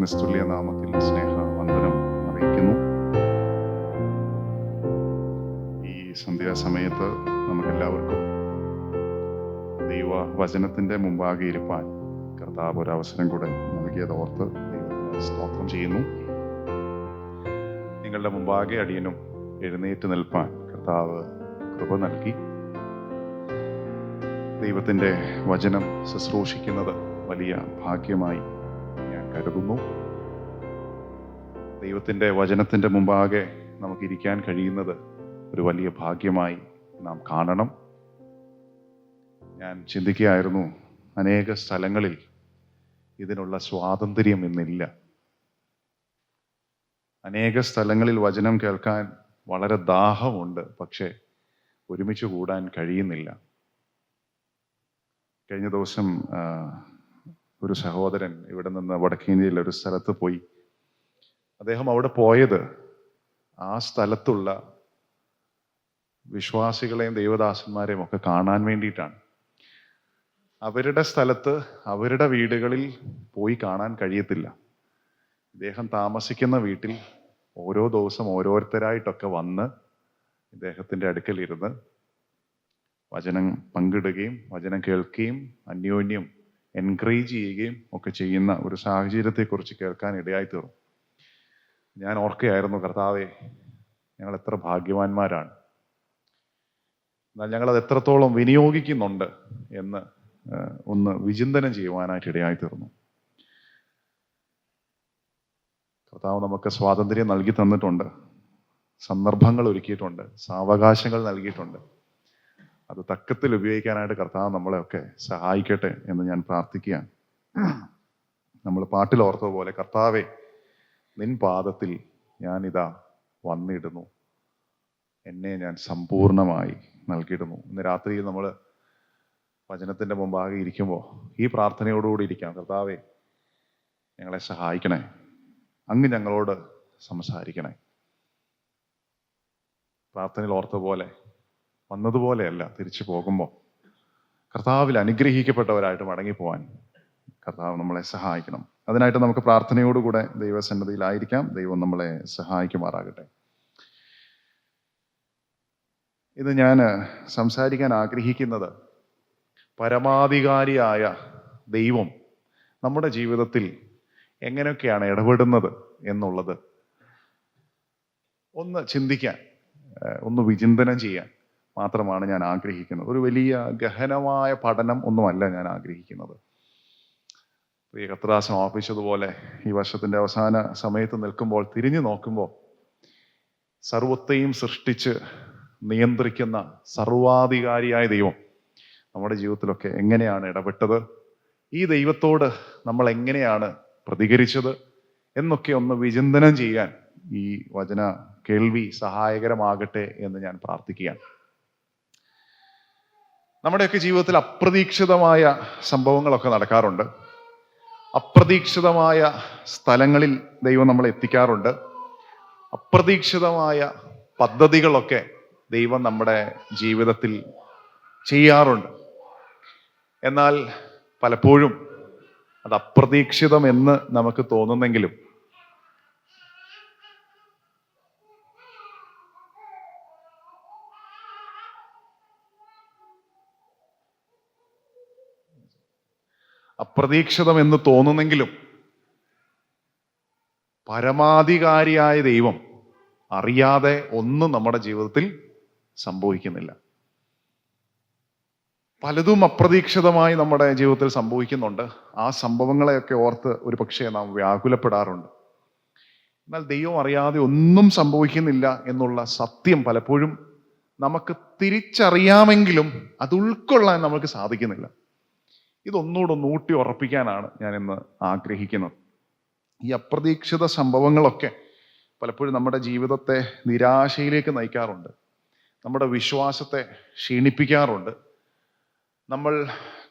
നിസ്തുല്യ നാമത്തിൽ സ്നേഹവന്ദനം അറിയിക്കുന്നു. ഈ സന്ധ്യാസമയത്ത് നമുക്കെല്ലാവർക്കും ദൈവ വചനത്തിൻ്റെ മുമ്പാകെ ഇരുപ്പാൻ കർത്താവ് ഒരവസരം കൂടെ നൽകിയതോർത്ത് ദൈവത്തിന് സ്തോത്രം ചെയ്യുന്നു. നിങ്ങളുടെ മുമ്പാകെ അടിയനും എഴുന്നേറ്റ് നിൽപ്പാൻ കർത്താവ് കൃപ നൽകി. ദൈവത്തിൻ്റെ വചനം ശുശ്രൂഷിക്കുന്നത് വലിയ ഭാഗ്യമായി ഞാൻ കരുതുന്നു. ദൈവത്തിൻ്റെ വചനത്തിൻ്റെ മുമ്പാകെ നമുക്കിരിക്കാൻ കഴിയുന്നത് ഒരു വലിയ ഭാഗ്യമായി നാം കാണണം. ഞാൻ ചിന്തിക്കുകയായിരുന്നു, അനേക സ്ഥലങ്ങളിൽ ഇതിനുള്ള സ്വാതന്ത്ര്യം ഇന്നില്ല. അനേക സ്ഥലങ്ങളിൽ വചനം കേൾക്കാൻ വളരെ ദാഹമുണ്ട്, പക്ഷേ ഒരുമിച്ച് കൂടാൻ കഴിയുന്നില്ല. കഴിഞ്ഞ ദിവസം ഒരു സഹോദരൻ ഇവിടെ നിന്ന് വടക്കേന്ത്യയിൽ ഒരു സ്ഥലത്ത് പോയി. അദ്ദേഹം അവിടെ പോയത് ആ സ്ഥലത്തുള്ള വിശ്വാസികളെയും ദൈവദാസന്മാരെയും ഒക്കെ കാണാൻ വേണ്ടിയിട്ടാണ്. അവരുടെ സ്ഥലത്ത് അവരുടെ വീടുകളിൽ പോയി കാണാൻ കഴിയത്തില്ല. ഇദ്ദേഹം താമസിക്കുന്ന വീട്ടിൽ ഓരോ ദിവസം ഓരോരുത്തരായിട്ടൊക്കെ വന്ന് ഇദ്ദേഹത്തിൻ്റെ അടുക്കലിരുന്ന് വചനം പങ്കിടുകയും വചനം കേൾക്കുകയും അന്യോന്യം എൻകറേജ് ചെയ്യുകയും ഒക്കെ ചെയ്യുന്ന ഒരു സാഹചര്യത്തെക്കുറിച്ച് കേൾക്കാൻ ഇടയായി തീർന്നു. ഞാൻ ഓർക്കുകയായിരുന്നു, കർത്താവേ, ഞങ്ങൾ എത്ര ഭാഗ്യവാന്മാരാണ്, എന്നാൽ ഞങ്ങളത് എത്രത്തോളം വിനിയോഗിക്കുന്നുണ്ട് എന്ന് ഒന്ന് വിചിന്തനം ചെയ്യുവാനായിട്ട് ഇടയായി തീർന്നു. കർത്താവ് നമുക്ക് സ്വാതന്ത്ര്യം നൽകി തന്നിട്ടുണ്ട്, സന്ദർഭങ്ങൾ ഒരുക്കിയിട്ടുണ്ട്, സാവകാശങ്ങൾ നൽകിയിട്ടുണ്ട്. അത് തക്കത്തിൽ ഉപയോഗിക്കാനായിട്ട് കർത്താവ് നമ്മളെയൊക്കെ സഹായിക്കട്ടെ എന്ന് ഞാൻ പ്രാർത്ഥിക്കുകയാണ്. നമ്മൾ പാട്ടിൽ ഓർത്തതുപോലെ, കർത്താവേ, നിൻ പാദത്തിൽ ഞാനിതാ വന്നിടുന്നു, എന്നെ ഞാൻ സമ്പൂർണമായി നൽകിയിടുന്നു. ഇന്ന് രാത്രിയിൽ നമ്മൾ വചനത്തിൻ്റെ മുമ്പാകെ ഇരിക്കുമ്പോൾ ഈ പ്രാർത്ഥനയോടുകൂടി ഇരിക്കാം. കർത്താവേ, ഞങ്ങളെ സഹായിക്കണേ, അങ്ങ് ഞങ്ങളോട് സംസാരിക്കണേ. പ്രാർത്ഥനയിൽ ഓർത്ത പോലെ വന്നതുപോലെയല്ല തിരിച്ചു പോകുമ്പോൾ കർത്താവിൽ അനുഗ്രഹിക്കപ്പെട്ടവരായിട്ട് മടങ്ങിപ്പോവാൻ കർത്താവ് നമ്മളെ സഹായിക്കണം. അതിനായിട്ട് നമുക്ക് പ്രാർത്ഥനയോടുകൂടെ ദൈവസന്നിധിയിലായിരിക്കാം. ദൈവം നമ്മളെ സഹായിക്കുമാറാകട്ടെ. ഇത് ഞാൻ സംസാരിക്കാൻ ആഗ്രഹിക്കുന്നത് പരമാധികാരിയായ ദൈവം നമ്മുടെ ജീവിതത്തിൽ എങ്ങനെയൊക്കെയാണ് ഇടപെടുന്നത് എന്നുള്ളത് ഒന്ന് ചിന്തിക്കാൻ, ഒന്ന് വിചിന്തനം ചെയ്യാൻ മാത്രമാണ് ഞാൻ ആഗ്രഹിക്കുന്നത്. ഒരു വലിയ ഗഹനമായ പഠനം ഒന്നുമല്ല ഞാൻ ആഗ്രഹിക്കുന്നത്. പ്രിയ കർത്താവ് സമാപിച്ചതുപോലെ ഈ വർഷത്തിൻ്റെ അവസാന സമയത്ത് നിൽക്കുമ്പോൾ തിരിഞ്ഞു നോക്കുമ്പോൾ സർവത്തെയും സൃഷ്ടിച്ച് നിയന്ത്രിക്കുന്ന സർവാധികാരിയായ ദൈവം നമ്മുടെ ജീവിതത്തിലൊക്കെ എങ്ങനെയാണ് ഇടപെട്ടത്, ഈ ദൈവത്തോട് നമ്മൾ എങ്ങനെയാണ് പ്രതികരിച്ചത് എന്നൊക്കെ ഒന്ന് വിചിന്തനം ചെയ്യാൻ ഈ വചന കേൾവി സഹായകരമാകട്ടെ എന്ന് ഞാൻ പ്രാർത്ഥിക്കുകയാണ്. നമ്മുടെയൊക്കെ ജീവിതത്തിൽ അപ്രതീക്ഷിതമായ സംഭവങ്ങളൊക്കെ നടക്കാറുണ്ട്. അപ്രതീക്ഷിതമായ സ്ഥലങ്ങളിൽ ദൈവം നമ്മളെ എത്തിക്കാറുണ്ട്. അപ്രതീക്ഷിതമായ പദ്ധതികളൊക്കെ ദൈവം നമ്മുടെ ജീവിതത്തിൽ ചെയ്യാറുണ്ട്. എന്നാൽ പലപ്പോഴും അത് അപ്രതീക്ഷിതമെന്ന് നമുക്ക് തോന്നുന്നെങ്കിലും പരമാധികാരിയായ ദൈവം അറിയാതെ ഒന്നും നമ്മുടെ ജീവിതത്തിൽ സംഭവിക്കുന്നില്ല. പലതും അപ്രതീക്ഷിതമായി നമ്മുടെ ജീവിതത്തിൽ സംഭവിക്കുന്നുണ്ട്. ആ സംഭവങ്ങളെയൊക്കെ ഓർത്ത് ഒരു പക്ഷേ നാം വ്യാകുലപ്പെടാറുണ്ട്. എന്നാൽ ദൈവം അറിയാതെ ഒന്നും സംഭവിക്കുന്നില്ല എന്നുള്ള സത്യം പലപ്പോഴും നമുക്ക് തിരിച്ചറിയാമെങ്കിലും അത് ഉൾക്കൊള്ളാൻ നമുക്ക് സാധിക്കുന്നില്ല. ഇതൊന്നുകൂടെ ഊട്ടി ഉറപ്പിക്കാനാണ് ഞാൻ ഇന്ന് ആഗ്രഹിക്കുന്നത്. ഈ അപ്രതീക്ഷിത സംഭവങ്ങളൊക്കെ പലപ്പോഴും നമ്മുടെ ജീവിതത്തെ നിരാശയിലേക്ക് നയിക്കാറുണ്ട്, നമ്മുടെ വിശ്വാസത്തെ ക്ഷീണിപ്പിക്കാറുണ്ട്. നമ്മൾ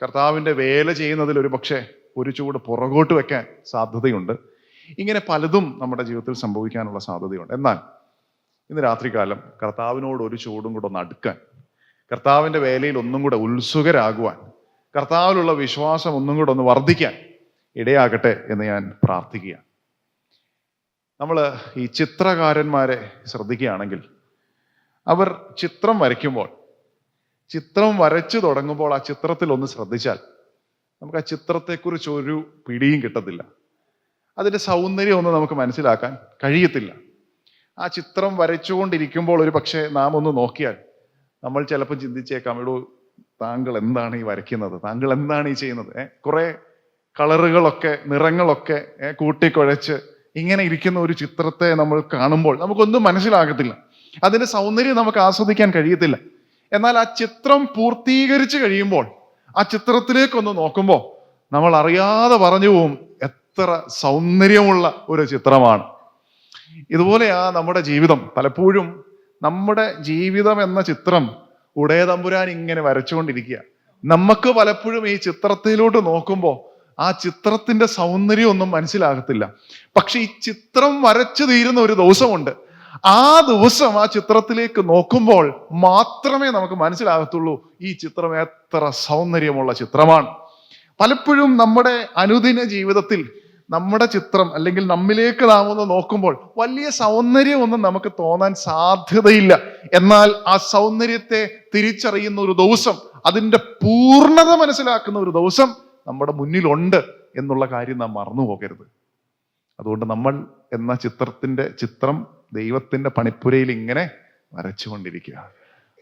കർത്താവിൻ്റെ വേല ചെയ്യുന്നതിൽ ഒരു പക്ഷേ ഒരു ചൂട് പുറകോട്ട് വെക്കാൻ സാധ്യതയുണ്ട്. ഇങ്ങനെ പലതും നമ്മുടെ ജീവിതത്തിൽ സംഭവിക്കാനുള്ള സാധ്യതയുണ്ട്. എന്നാൽ ഇന്ന് രാത്രികാലം കർത്താവിനോട് ഒരു ചൂടും കൂടെ ഒന്ന് അടുക്കാൻ, കർത്താവിൻ്റെ വേലയിൽ ഒന്നും കൂടെ ഉത്സുകരാകുവാൻ, കർത്താവിലുള്ള വിശ്വാസം ഒന്നും കൂടെ ഒന്ന് വർദ്ധിക്കാൻ ഇടയാകട്ടെ എന്ന് ഞാൻ പ്രാർത്ഥിക്കുകയാണ്. നമ്മൾ ഈ ചിത്രകാരന്മാരെ ശ്രദ്ധിക്കുകയാണെങ്കിൽ അവർ ചിത്രം വരയ്ക്കുമ്പോൾ, ചിത്രം വരച്ചു തുടങ്ങുമ്പോൾ ആ ചിത്രത്തിൽ ഒന്ന് ശ്രദ്ധിച്ചാൽ നമുക്ക് ആ ചിത്രത്തെക്കുറിച്ച് ഒരു പിടിയും കിട്ടത്തില്ല. അതിൻ്റെ സൗന്ദര്യം ഒന്നും നമുക്ക് മനസ്സിലാക്കാൻ കഴിയത്തില്ല. ആ ചിത്രം വരച്ചുകൊണ്ടിരിക്കുമ്പോൾ ഒരു പക്ഷേ നാം ഒന്ന് നോക്കിയാൽ നമ്മൾ ചിലപ്പോൾ ചിന്തിച്ചേക്കാം, എടോ താങ്കൾ എന്താണ് ഈ വരയ്ക്കുന്നത്, താങ്കൾ എന്താണ് ഈ ചെയ്യുന്നത്? കുറെ കളറുകളൊക്കെ നിറങ്ങളൊക്കെ കൂട്ടിക്കുഴച്ച് ഇങ്ങനെ ഇരിക്കുന്ന ഒരു ചിത്രത്തെ നമ്മൾ കാണുമ്പോൾ നമുക്കൊന്നും മനസ്സിലാകത്തില്ല. അതിന്റെ സൗന്ദര്യം നമുക്ക് ആസ്വദിക്കാൻ കഴിയത്തില്ല. എന്നാൽ ആ ചിത്രം പൂർത്തീകരിച്ച് കഴിയുമ്പോൾ ആ ചിത്രത്തിലേക്കൊന്ന് നോക്കുമ്പോൾ നമ്മൾ അറിയാതെ പറഞ്ഞു പോവും, എത്ര സൗന്ദര്യമുള്ള ഒരു ചിത്രമാണ്. ഇതുപോലെയാ നമ്മുടെ ജീവിതം. പലപ്പോഴും നമ്മുടെ ജീവിതം എന്ന ചിത്രം ഉടയ തമ്പുരാൻ ഇങ്ങനെ വരച്ചുകൊണ്ടിരിക്കുക. നമുക്ക് പലപ്പോഴും ഈ ചിത്രത്തിലോട്ട് നോക്കുമ്പോൾ ആ ചിത്രത്തിന്റെ സൗന്ദര്യം ഒന്നും മനസ്സിലാകത്തില്ല. പക്ഷെ ഈ ചിത്രം വരച്ചു തീരുന്ന ഒരു ദിവസമുണ്ട്. ആ ദിവസം ആ ചിത്രത്തിലേക്ക് നോക്കുമ്പോൾ മാത്രമേ നമുക്ക് മനസ്സിലാകത്തുള്ളൂ ഈ ചിത്രം എത്ര സൗന്ദര്യമുള്ള ചിത്രമാണ്. പലപ്പോഴും നമ്മുടെ അനുദിന ജീവിതത്തിൽ നമ്മുടെ ചിത്രം അല്ലെങ്കിൽ നമ്മിലേക്ക് നാം ഒന്ന് നോക്കുമ്പോൾ വലിയ സൗന്ദര്യമൊന്നും നമുക്ക് തോന്നാൻ സാധ്യതയില്ല. എന്നാൽ ആ സൗന്ദര്യത്തെ തിരിച്ചറിയുന്ന ഒരു ദിവസം, അതിൻ്റെ പൂർണ്ണത മനസ്സിലാക്കുന്ന ഒരു ദിവസം നമ്മുടെ മുന്നിലുണ്ട് എന്നുള്ള കാര്യം നാം മറന്നു പോകരുത്. അതുകൊണ്ട് നമ്മൾ എന്ന ചിത്രം ദൈവത്തിന്റെ പണിപ്പുരയിൽ ഇങ്ങനെ വരച്ചുകൊണ്ടിരിക്കുക.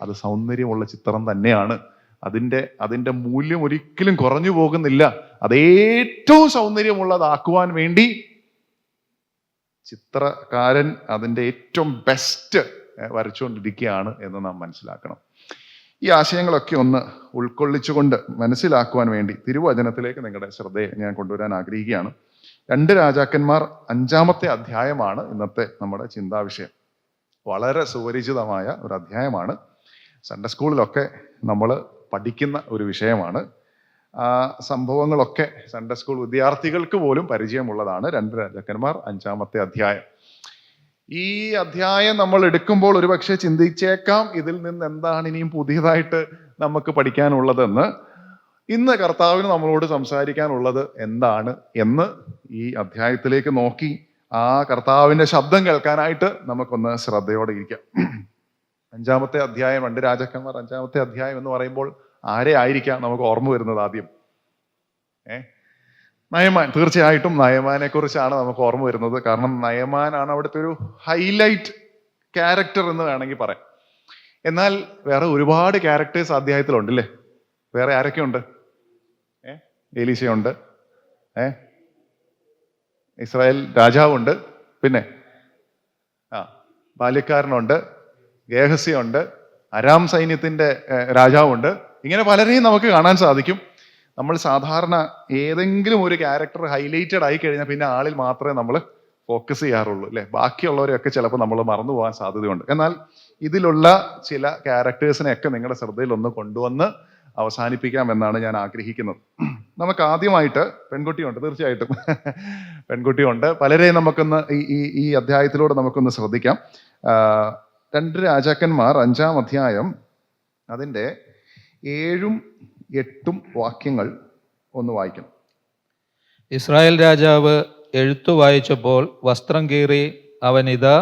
അത് സൗന്ദര്യമുള്ള ചിത്രം തന്നെയാണ്. അതിൻ്റെ മൂല്യം ഒരിക്കലും കുറഞ്ഞു പോകുന്നില്ല. അത് ഏറ്റവും സൗന്ദര്യമുള്ളതാക്കുവാൻ വേണ്ടി ചിത്രകാരൻ അതിൻ്റെ ഏറ്റവും ബെസ്റ്റ് വരച്ചുകൊണ്ടിരിക്കുകയാണ് എന്ന് നാം മനസ്സിലാക്കണം. ഈ ആശയങ്ങളൊക്കെ ഒന്ന് ഉൾക്കൊള്ളിച്ചുകൊണ്ട് മനസ്സിലാക്കുവാൻ വേണ്ടി തിരുവചനത്തിലേക്ക് നിങ്ങളുടെ ശ്രദ്ധയെ ഞാൻ കൊണ്ടുവരാൻ ആഗ്രഹിക്കുകയാണ്. 2 രാജാക്കന്മാർ 5-ാമത്തെ അധ്യായമാണ് ഇന്നത്തെ നമ്മുടെ ചിന്താവിഷയം. വളരെ സുപരിചിതമായ ഒരു അധ്യായമാണ്. സൺഡേ സ്കൂളിലൊക്കെ നമ്മൾ പഠിക്കുന്ന ഒരു വിഷയമാണ്. ആ സംഭവങ്ങളൊക്കെ സൺഡേ സ്കൂൾ വിദ്യാർത്ഥികൾക്ക് പോലും പരിചയമുള്ളതാണ്. 2 രാജാക്കന്മാർ 5-ാമത്തെ അധ്യായം. ഈ അധ്യായം നമ്മൾ എടുക്കുമ്പോൾ ഒരുപക്ഷെ ചിന്തിച്ചേക്കാം, ഇതിൽ നിന്ന് എന്താണ് ഇനിയും പുതിയതായിട്ട് നമുക്ക് പഠിക്കാനുള്ളതെന്ന്. ഇന്ന് കർത്താവിന് നമ്മളോട് സംസാരിക്കാനുള്ളത് എന്താണ് എന്ന് ഈ അധ്യായത്തിലേക്ക് നോക്കി ആ കർത്താവിന്റെ ശബ്ദം കേൾക്കാനായിട്ട് നമുക്കൊന്ന് ശ്രദ്ധയോടെ ഇരിക്കാം. 5-ാമത്തെ അധ്യായം, 2 രാജാക്കന്മാർ 5-ാമത്തെ അധ്യായം എന്ന് പറയുമ്പോൾ ആരെ ആയിരിക്കാം നമുക്ക് ഓർമ്മ വരുന്നത് ആദ്യം? നയമാൻ. തീർച്ചയായിട്ടും നയമാനെ കുറിച്ചാണ് നമുക്ക് ഓർമ്മ വരുന്നത്. കാരണം നയമാനാണ് അവിടുത്തെ ഒരു ഹൈലൈറ്റ് ക്യാരക്ടർ എന്ന് വേണമെങ്കിൽ പറയാം. എന്നാൽ വേറെ ഒരുപാട് ക്യാരക്ടേഴ്സ് അധ്യായത്തിലുണ്ട് അല്ലേ? വേറെ ആരൊക്കെയുണ്ട്? എലീശയുണ്ട്, ഇസ്രായേൽ രാജാവുണ്ട്, പിന്നെ ബാല്യക്കാരനുണ്ട്, ഗേഹസിയുണ്ട്, അരാം സൈന്യത്തിന്റെ രാജാവുണ്ട്. ഇങ്ങനെ പലരെയും നമുക്ക് കാണാൻ സാധിക്കും. നമ്മൾ സാധാരണ ഏതെങ്കിലും ഒരു ക്യാരക്ടർ ഹൈലൈറ്റഡ് ആയി കഴിഞ്ഞാൽ പിന്നെ ആളിൽ മാത്രമേ നമ്മൾ ഫോക്കസ് ചെയ്യാറുള്ളൂ അല്ലെ? ബാക്കിയുള്ളവരെയൊക്കെ ചിലപ്പോൾ നമ്മൾ മറന്നു പോകാൻ സാധ്യതയുണ്ട്. എന്നാൽ ഇതിലുള്ള ചില ക്യാരക്ടേഴ്സിനെയൊക്കെ നിങ്ങളുടെ ശ്രദ്ധയിൽ ഒന്ന് കൊണ്ടുവന്ന് അവസാനിപ്പിക്കാം എന്നാണ് ഞാൻ ആഗ്രഹിക്കുന്നത്. നമുക്ക് ആദ്യമായിട്ട് പെൺകുട്ടിയുണ്ട്. തീർച്ചയായിട്ടും പെൺകുട്ടിയുണ്ട്. പലരെയും നമുക്കൊന്ന് ഈ അധ്യായത്തിലൂടെ നമുക്കൊന്ന് ശ്രദ്ധിക്കാം. 2 രാജാക്കന്മാർ 5-ാം അധ്യായം അതിൻ്റെ 7ഉം 8ഉം വാക്യങ്ങൾ ഒന്ന് വായിക്കണം. ഇസ്രായേൽ രാജാവ് എഴുത്തു വായിച്ചപ്പോൾ വസ്ത്രം കീറി, അവൻ ഇതാ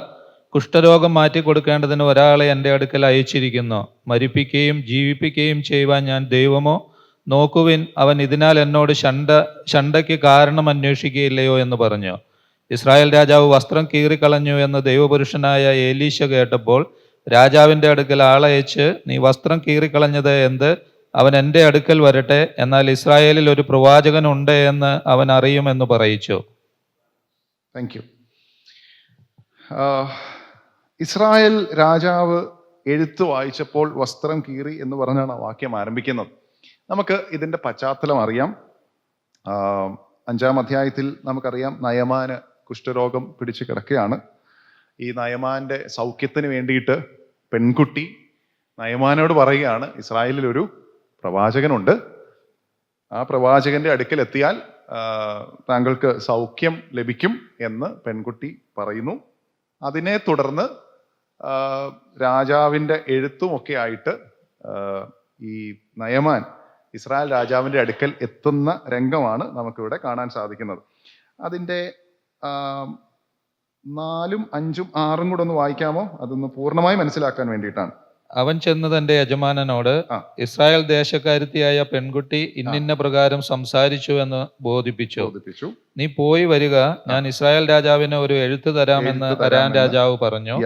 കുഷ്ഠരോഗം മാറ്റിക്കൊടുക്കേണ്ടതിന് ഒരാളെ എൻ്റെ അടുക്കൽ അയച്ചിരിക്കുന്നു. മരിപ്പിക്കുകയും ജീവിപ്പിക്കുകയും ചെയ്യുവാൻ ഞാൻ ദൈവമോ? നോക്കുവിൻ, അവൻ ഇതിനാൽ എന്നോട് ശണ്ഠയ്ക്ക് കാരണം അന്വേഷിക്കുകയില്ലയോ എന്ന് പറഞ്ഞു. ഇസ്രായേൽ രാജാവ് വസ്ത്രം കീറിക്കളഞ്ഞു എന്ന് ദൈവപുരുഷനായ എലീശ കേട്ടപ്പോൾ രാജാവിൻ്റെ അടുക്കൽ ആളയച്ച്, നീ വസ്ത്രം കീറിക്കളഞ്ഞത് എന്ത്? അവൻ എൻ്റെ അടുക്കൽ വരട്ടെ, എന്നാൽ ഇസ്രായേലിൽ ഒരു പ്രവാചകനുണ്ട് എന്ന് അവൻ അറിയുമെന്ന് പറയിച്ചു. Thank you. ഇസ്രായേൽ രാജാവ് എഴുത്ത് വായിച്ചപ്പോൾ വസ്ത്രം കീറി എന്ന് പറഞ്ഞാണ് ആ വാക്യം ആരംഭിക്കുന്നത്. നമുക്ക് ഇതിൻ്റെ പശ്ചാത്തലം അറിയാം. 5-ാം അധ്യായത്തിൽ നമുക്കറിയാം നയമാന് കുഷ്ഠരോഗം പിടിച്ച് കിടക്കുകയാണ്. ഈ നയമാന്റെ സൗഖ്യത്തിന് വേണ്ടിയിട്ട് പെൺകുട്ടി നയമാനോട് പറയുകയാണ്, ഇസ്രായേലിൽ ഒരു പ്രവാചകനുണ്ട്, ആ പ്രവാചകന്റെ അടുക്കൽ എത്തിയാൽ താങ്കൾക്ക് സൗഖ്യം ലഭിക്കും എന്ന് പെൺകുട്ടി പറയുന്നു. അതിനെ തുടർന്ന് രാജാവിൻ്റെ എഴുത്തുമൊക്കെ ആയിട്ട് ഈ നയമാൻ ഇസ്രായേൽ രാജാവിൻ്റെ അടുക്കൽ എത്തുന്ന രംഗമാണ് നമുക്കിവിടെ കാണാൻ സാധിക്കുന്നത്. അതിൻ്റെ 4, 5, 6 കൂടെ ഒന്ന് വായിക്കാമോ? അതൊന്ന് പൂർണ്ണമായി മനസ്സിലാക്കാൻ വേണ്ടിയിട്ടാണ്. അവൻ ചെന്ന് തന്റെ യജമാനനോട്, ഇസ്രായേൽ ദേശക്കാരത്തിയായ പെൺകുട്ടി ഇന്നിന്ന പ്രകാരം സംസാരിച്ചു എന്ന് ബോധിപ്പിച്ചു. നീ പോയി വരിക, ഞാൻ ഇസ്രായേൽ രാജാവിന് ഒരു എഴുത്ത് തരാമെന്ന് അരാം രാജാവ് പറഞ്ഞു.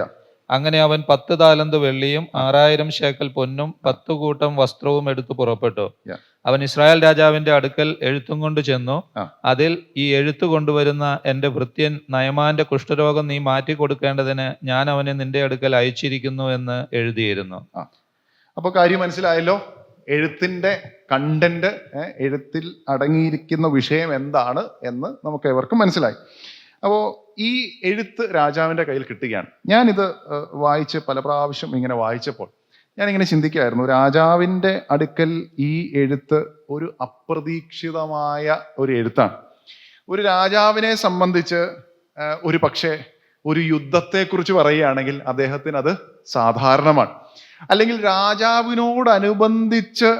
അങ്ങനെ അവൻ 10 താലന്ത് വെള്ളിയും 6000 ശേക്കൽ പൊന്നും 10 കൂട്ടം വസ്ത്രവും എടുത്തു പുറപ്പെട്ടു. അവൻ ഇസ്രായേൽ രാജാവിന്റെ അടുക്കൽ എഴുത്തും കൊണ്ട് ചെന്നു. അതിൽ, ഈ എഴുത്ത് കൊണ്ടുവരുന്ന എന്റെ ഭൃത്യൻ നയമാന്റെ കുഷ്ഠരോഗം നീ മാറ്റി കൊടുക്കേണ്ടതിന് ഞാൻ അവനെ നിന്റെ അടുക്കൽ അയച്ചിരിക്കുന്നു എന്ന് എഴുതിയിരുന്നു. അപ്പൊ കാര്യം മനസ്സിലായല്ലോ. എഴുത്തിന്റെ കണ്ടന്റ്, എഴുത്തിൽ അടങ്ങിയിരിക്കുന്ന വിഷയം എന്താണ് എന്ന് നമുക്ക് എവർക്കും മനസ്സിലായി. അപ്പോൾ ഈ എഴുത്ത് രാജാവിന്റെ കയ്യിൽ കിട്ടുകയാണ്. ഞാനിത് വായിച്ച് പല പ്രാവശ്യം ഇങ്ങനെ വായിച്ചപ്പോൾ ഞാനിങ്ങനെ ചിന്തിക്കുകയായിരുന്നു, രാജാവിൻ്റെ അടുക്കൽ ഈ എഴുത്ത് ഒരു അപ്രതീക്ഷിതമായ ഒരു എഴുത്താണ്. ഒരു രാജാവിനെ സംബന്ധിച്ച് ഒരു പക്ഷേ ഒരു യുദ്ധത്തെക്കുറിച്ച് പറയുകയാണെങ്കിൽ അദ്ദേഹത്തിന് അത് സാധാരണമാണ്. അല്ലെങ്കിൽ രാജാവിനോടനുബന്ധിച്ച്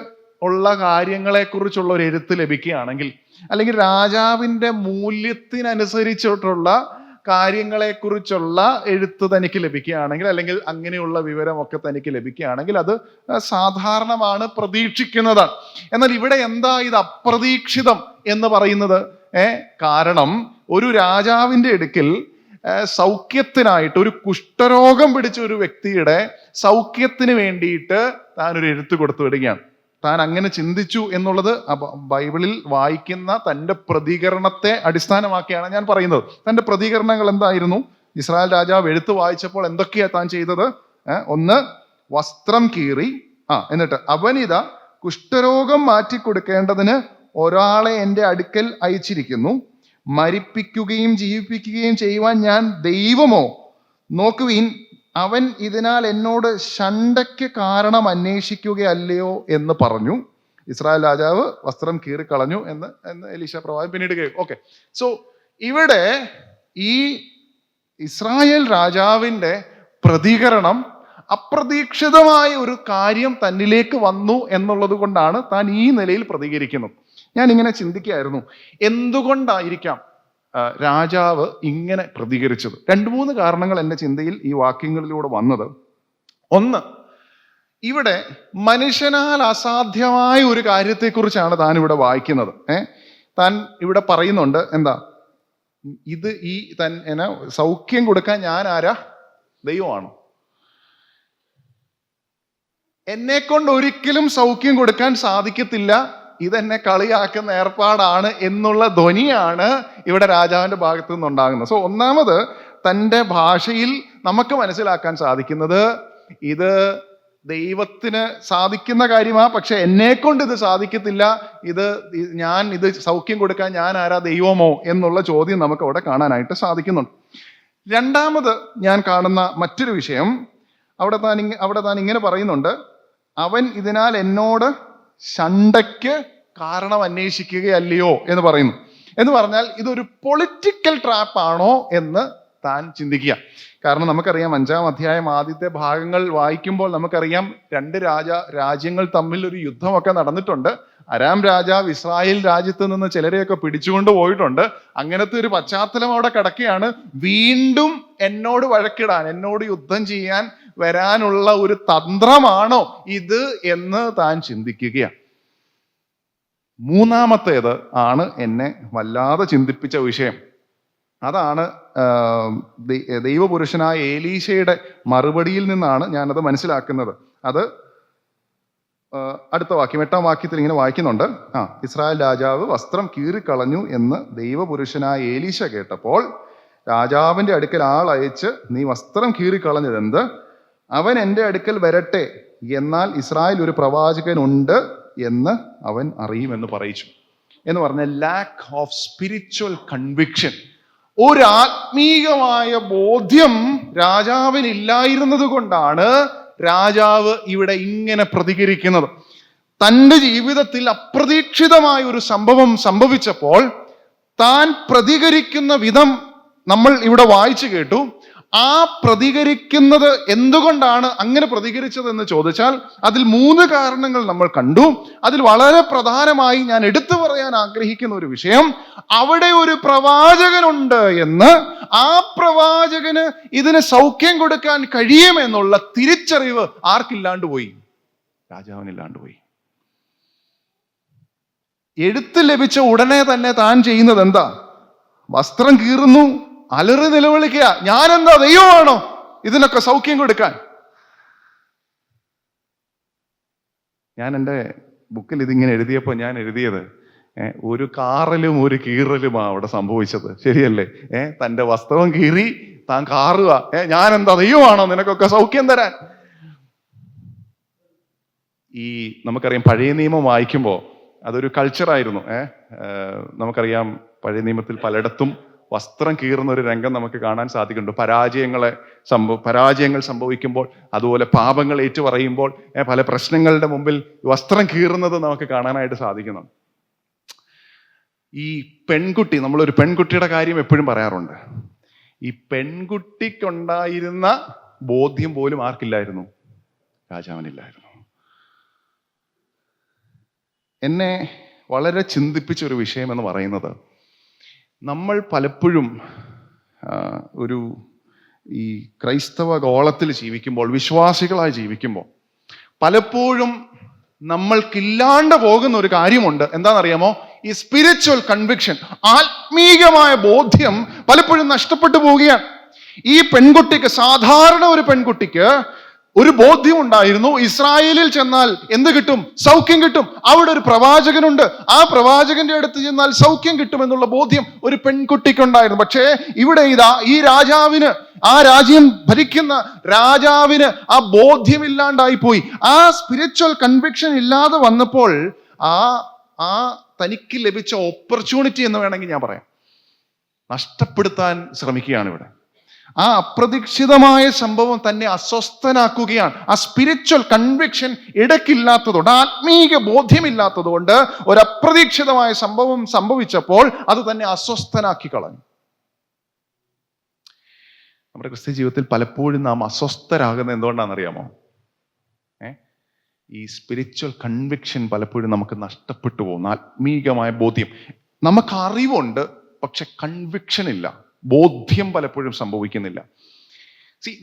ഉള്ള കാര്യങ്ങളെക്കുറിച്ചുള്ള ഒരു എഴുത്ത് ലഭിക്കുകയാണെങ്കിൽ, അല്ലെങ്കിൽ രാജാവിൻ്റെ മൂല്യത്തിനനുസരിച്ചിട്ടുള്ള കാര്യങ്ങളെക്കുറിച്ചുള്ള എഴുത്ത് തനിക്ക് ലഭിക്കുകയാണെങ്കിൽ, അല്ലെങ്കിൽ അങ്ങനെയുള്ള വിവരമൊക്കെ തനിക്ക് ലഭിക്കുകയാണെങ്കിൽ അത് സാധാരണമാണ്, പ്രതീക്ഷിക്കുന്നതാണ്. എന്നാൽ ഇവിടെ എന്താ ഇത് അപ്രതീക്ഷിതം എന്ന് പറയുന്നത്? കാരണം ഒരു രാജാവിൻ്റെ അടുക്കൽ സൗഖ്യത്തിനായിട്ട്, ഒരു കുഷ്ഠരോഗം പിടിച്ച ഒരു വ്യക്തിയുടെ സൗഖ്യത്തിന് വേണ്ടിയിട്ട് താൻ ഒരു എഴുത്ത് കൊടുത്തു വിടുകയാണ്. താൻ അങ്ങനെ ചിന്തിച്ചു എന്നുള്ളത് ബൈബിളിൽ വായിക്കുന്ന തൻ്റെ പ്രതികരണത്തെ അടിസ്ഥാനമാക്കിയാണ് ഞാൻ പറയുന്നത്. തൻ്റെ പ്രതികരണങ്ങൾ എന്തായിരുന്നു? ഇസ്രായേൽ രാജാവ് എഴുത്ത് വായിച്ചപ്പോൾ എന്തൊക്കെയാണ് താൻ ചെയ്തത്? ഒന്ന്, വസ്ത്രം കീറി, എന്നിട്ട് അവനിത കുഷ്ഠരോഗം മാറ്റിക്കൊടുക്കേണ്ടതിന് ഒരാളെ എൻ്റെ അടുക്കൽ അയച്ചിരിക്കുന്നു. മരിപ്പിക്കുകയും ജീവിപ്പിക്കുകയും ചെയ്യുവാൻ ഞാൻ ദൈവമോ? നോക്കുവീൻ, അവൻ ഇതിനാൽ എന്നോട് ശണ്ഠയ്ക്ക് കാരണം അന്വേഷിക്കുകയല്ലയോ എന്ന് പറഞ്ഞു. ഇസ്രായേൽ രാജാവ് വസ്ത്രം കീറിക്കളഞ്ഞു എന്ന് എലീശ പ്രവാചകൻ പിന്നീട് കേൾക്കും. ഓക്കെ, സോ ഇവിടെ ഈ ഇസ്രായേൽ രാജാവിൻ്റെ പ്രതികരണം അപ്രതീക്ഷിതമായ ഒരു കാര്യം തന്നിലേക്ക് വന്നു എന്നുള്ളത് കൊണ്ടാണ് താൻ ഈ നിലയിൽ പ്രതികരിക്കുന്നത്. ഞാൻ ഇങ്ങനെ ചിന്തിക്കുകയായിരുന്നു, എന്തുകൊണ്ടായിരിക്കാം രാജാവ് ഇങ്ങനെ പ്രതികരിച്ചത്? 2-3 കാരണങ്ങൾ എൻ്റെ ചിന്തയിൽ ഈ വാക്യങ്ങളിലൂടെ വന്നത്. ഒന്ന്, ഇവിടെ മനുഷ്യനാൽ അസാധ്യമായ ഒരു കാര്യത്തെക്കുറിച്ചാണ് താൻ ഇവിടെ വായിക്കുന്നത്. താൻ ഇവിടെ പറയുന്നുണ്ട്, എന്താ ഇത്? സൗഖ്യം കൊടുക്കാൻ ഞാൻ ആരാ? ദൈവമാണോ? എന്നെക്കൊണ്ട് ഒരിക്കലും സൗഖ്യം കൊടുക്കാൻ സാധിക്കത്തില്ല, ഇതെന്നെ കളിയാക്കുന്ന ഏർപ്പാടാണ് എന്നുള്ള ധ്വനിയാണ് ഇവിടെ രാജാവിൻ്റെ ഭാഗത്തു നിന്നുണ്ടാകുന്നത്. സോ ഒന്നാമത്, തൻ്റെ ഭാഷയിൽ നമുക്ക് മനസ്സിലാക്കാൻ സാധിക്കുന്നത് ഇത് ദൈവത്തിന് സാധിക്കുന്ന കാര്യമാണ്, പക്ഷെ എന്നെക്കൊണ്ട് ഇത് സാധിക്കത്തില്ല, ഇത് സൗഖ്യം കൊടുക്കാൻ ഞാൻ ആരാ? ദൈവമോ എന്നുള്ള ചോദ്യം നമുക്ക് അവിടെ കാണാനായിട്ട് സാധിക്കുന്നുണ്ട്. രണ്ടാമത് ഞാൻ കാണുന്ന മറ്റൊരു വിഷയം, അവിടെ താൻ ഇങ്ങനെ പറയുന്നുണ്ട്, അവൻ ഇതിനാൽ എന്നോട് ശണ്ഠയ്ക്ക് കാരണം അന്വേഷിക്കുകയല്ലയോ എന്ന് പറയുന്നു. എന്ന് പറഞ്ഞാൽ ഇതൊരു പൊളിറ്റിക്കൽ ട്രാപ്പാണോ എന്ന് താൻ ചിന്തിക്കുക. കാരണം നമുക്കറിയാം, 5-ാം അധ്യായം ആദ്യത്തെ ഭാഗങ്ങൾ വായിക്കുമ്പോൾ നമുക്കറിയാം 2 രാജ്യങ്ങൾ തമ്മിൽ ഒരു യുദ്ധമൊക്കെ നടന്നിട്ടുണ്ട്. അരാം രാജാവ് ഇസ്രായേൽ രാജ്യത്ത് നിന്ന് ചിലരെയൊക്കെ പിടിച്ചുകൊണ്ട് പോയിട്ടുണ്ട്. അങ്ങനത്തെ ഒരു പശ്ചാത്തലം അവിടെ കിടക്കുകയാണ്. വീണ്ടും എന്നോട് വഴക്കിടാൻ, എന്നോട് യുദ്ധം ചെയ്യാൻ വരാനുള്ള ഒരു തന്ത്രമാണോ ഇത് എന്ന് താൻ ചിന്തിക്കുകയാണ്. മൂന്നാമത്തേത് ആണ് എന്നെ വല്ലാതെ ചിന്തിപ്പിച്ച വിഷയം. അതാണ് ദൈവപുരുഷനായ ഏലീശയുടെ മറുപടിയിൽ നിന്നാണ് ഞാനത് മനസ്സിലാക്കുന്നത്. അത് അടുത്ത വാക്യം, 8-ാം വാക്യത്തിൽ ഇങ്ങനെ വായിക്കുന്നുണ്ട്, ഇസ്രായേൽ രാജാവ് വസ്ത്രം കീറിക്കളഞ്ഞു എന്ന് ദൈവപുരുഷനായ ഏലീശ കേട്ടപ്പോൾ രാജാവിൻ്റെ അടുക്കൽ ആളയച്ച്, നീ വസ്ത്രം കീറിക്കളഞ്ഞതെന്ത്? അവൻ എൻ്റെ അടുക്കൽ വരട്ടെ, എന്നാൽ ഇസ്രായേൽ ഒരു പ്രവാചകനുണ്ട് എന്ന് അവൻ അറിയുമെന്ന് പറയിച്ചു. എന്ന് പറഞ്ഞ ലാക്ക് ഓഫ് സ്പിരിച്വൽ കൺവിക്ഷൻ, ഒരു ആത്മീകമായ ബോധ്യം രാജാവിനില്ലായിരുന്നത് കൊണ്ടാണ് രാജാവ് ഇവിടെ ഇങ്ങനെ പ്രതികരിക്കുന്നത്. തൻ്റെ ജീവിതത്തിൽ അപ്രതീക്ഷിതമായ ഒരു സംഭവം സംഭവിച്ചപ്പോൾ താൻ പ്രതികരിക്കുന്ന വിധം നമ്മൾ ഇവിടെ വായിച്ചു കേട്ടു. ആ പ്രതികരിക്കുന്നത് എന്തുകൊണ്ടാണ് അങ്ങനെ പ്രതികരിച്ചതെന്ന് ചോദിച്ചാൽ അതിൽ 3 കാരണങ്ങൾ നമ്മൾ കണ്ടു. അതിൽ വളരെ പ്രധാനമായി ഞാൻ എടുത്തു പറയാൻ ആഗ്രഹിക്കുന്ന ഒരു വിഷയം, അവിടെ ഒരു പ്രവാചകനുണ്ട് എന്ന്, ആ പ്രവാചകന് ഇതിന് സൗഖ്യം കൊടുക്കാൻ കഴിയുമെന്നുള്ള തിരിച്ചറിവ് ആർക്കില്ലാണ്ട് പോയി? രാജാവിനില്ലാണ്ട് പോയി. എഴുത്ത് ലഭിച്ച ഉടനെ തന്നെ താൻ ചെയ്യുന്നത് എന്താ? വസ്ത്രം കീറുന്നു, അലറി നിലവിളിക്കുക, ഞാനെന്താ ദൈവമാണോ ഇതിനൊക്കെ സൗഖ്യം കൊടുക്കാൻ? ഞാൻ എൻ്റെ ബുക്കിൽ ഇതിങ്ങനെ എഴുതിയപ്പോൾ ഞാൻ എഴുതിയത് ഒരു കാറലും ഒരു കീറലുമാ അവിടെ സംഭവിച്ചത്, ശരിയല്ലേ? തൻ്റെ വസ്ത്രം കീറി താൻ കാറുക, ഞാനെന്താ ദൈവമാണോ നിനക്കൊക്കെ സൗഖ്യം തരാൻ? ഈ നമുക്കറിയാം, പഴയ നിയമം വായിക്കുമ്പോൾ അതൊരു കൾച്ചറായിരുന്നു. നമുക്കറിയാം, പഴയ നിയമത്തിൽ പലയിടത്തും വസ്ത്രം കീറുന്ന ഒരു രംഗം നമുക്ക് കാണാൻ സാധിക്കുന്നുണ്ട്. പരാജയങ്ങൾ സംഭവിക്കുമ്പോൾ, അതുപോലെ പാപങ്ങൾ ഏറ്റുപറയുമ്പോൾ, പല പ്രശ്നങ്ങളുടെ മുമ്പിൽ വസ്ത്രം കീറുന്നത് നമുക്ക് കാണാനായിട്ട് സാധിക്കുന്നു. ഈ പെൺകുട്ടി, നമ്മളൊരു പെൺകുട്ടിയുടെ കാര്യം എപ്പോഴും പറയാറുണ്ട്. ഈ പെൺകുട്ടിക്കുണ്ടായിരുന്ന ബോധ്യം പോലും ആർക്കില്ലായിരുന്നു? രാജാവിനില്ലായിരുന്നു. എന്നെ വളരെ ചിന്തിപ്പിച്ച ഒരു വിഷയം എന്ന് പറയുന്നത്, നമ്മൾ പലപ്പോഴും ഈ ക്രൈസ്തവ ഗോളത്തിൽ ജീവിക്കുമ്പോൾ, വിശ്വാസികളായി ജീവിക്കുമ്പോൾ, പലപ്പോഴും നമ്മൾക്കില്ലാണ്ട് പോകുന്ന ഒരു കാര്യമുണ്ട്. എന്താണെന്നറിയാമോ? ഈ സ്പിരിച്വൽ കൺവിക്ഷൻ, ആത്മീകമായ ബോധ്യം പലപ്പോഴും നഷ്ടപ്പെട്ടു പോവുകയാണ്. ഈ പെൺകുട്ടിക്ക്, സാധാരണ ഒരു പെൺകുട്ടിക്ക് ഒരു ബോധ്യം ഉണ്ടായിരുന്നു, ഇസ്രായേലിൽ ചെന്നാൽ എന്ത് കിട്ടും? സൗഖ്യം കിട്ടും. അവിടെ ഒരു പ്രവാചകനുണ്ട്, ആ പ്രവാചകന്റെ അടുത്ത് ചെന്നാൽ സൗഖ്യം കിട്ടുമെന്നുള്ള ബോധ്യം ഒരു പെൺകുട്ടിക്കുണ്ടായിരുന്നു. പക്ഷേ ഇവിടെ ഇതാ, ഈ രാജാവിന്, ആ രാജ്യം ഭരിക്കുന്ന രാജാവിന് ആ ബോധ്യമില്ലാണ്ടായി പോയി. ആ സ്പിരിച്വൽ കൺവിക്ഷൻ ഇല്ലാതെ വന്നപ്പോൾ ആ തനിക്ക് ലഭിച്ച ഓപ്പർച്യൂണിറ്റി എന്ന് വേണമെങ്കിൽ ഞാൻ പറയാം, നഷ്ടപ്പെടുത്താൻ ശ്രമിക്കുകയാണ് ഇവിടെ. ആ അപ്രതീക്ഷിതമായ സംഭവം തന്നെ അസ്വസ്ഥനാക്കുകയാണ്. ആ സ്പിരിച്വൽ കൺവിക്ഷൻ ഇടയ്ക്കില്ലാത്തതുകൊണ്ട്, ആത്മീക ബോധ്യമില്ലാത്തതുകൊണ്ട് ഒരു അപ്രതീക്ഷിതമായ സംഭവം സംഭവിച്ചപ്പോൾ അത് തന്നെ അസ്വസ്ഥനാക്കി കളഞ്ഞു. നമ്മുടെ ക്രിസ്ത്യ ജീവിതത്തിൽ പലപ്പോഴും നാം അസ്വസ്ഥരാകുന്നത് എന്തുകൊണ്ടാണെന്നറിയാമോ? ഈ സ്പിരിച്വൽ കൺവിക്ഷൻ പലപ്പോഴും നമുക്ക് നഷ്ടപ്പെട്ടു പോകുന്നു. ആത്മീകമായ ബോധ്യം, നമുക്ക് അറിവുണ്ട്, പക്ഷെ കൺവിക്ഷൻ ഇല്ല, ബോധ്യം പലപ്പോഴും സംഭവിക്കുന്നില്ല.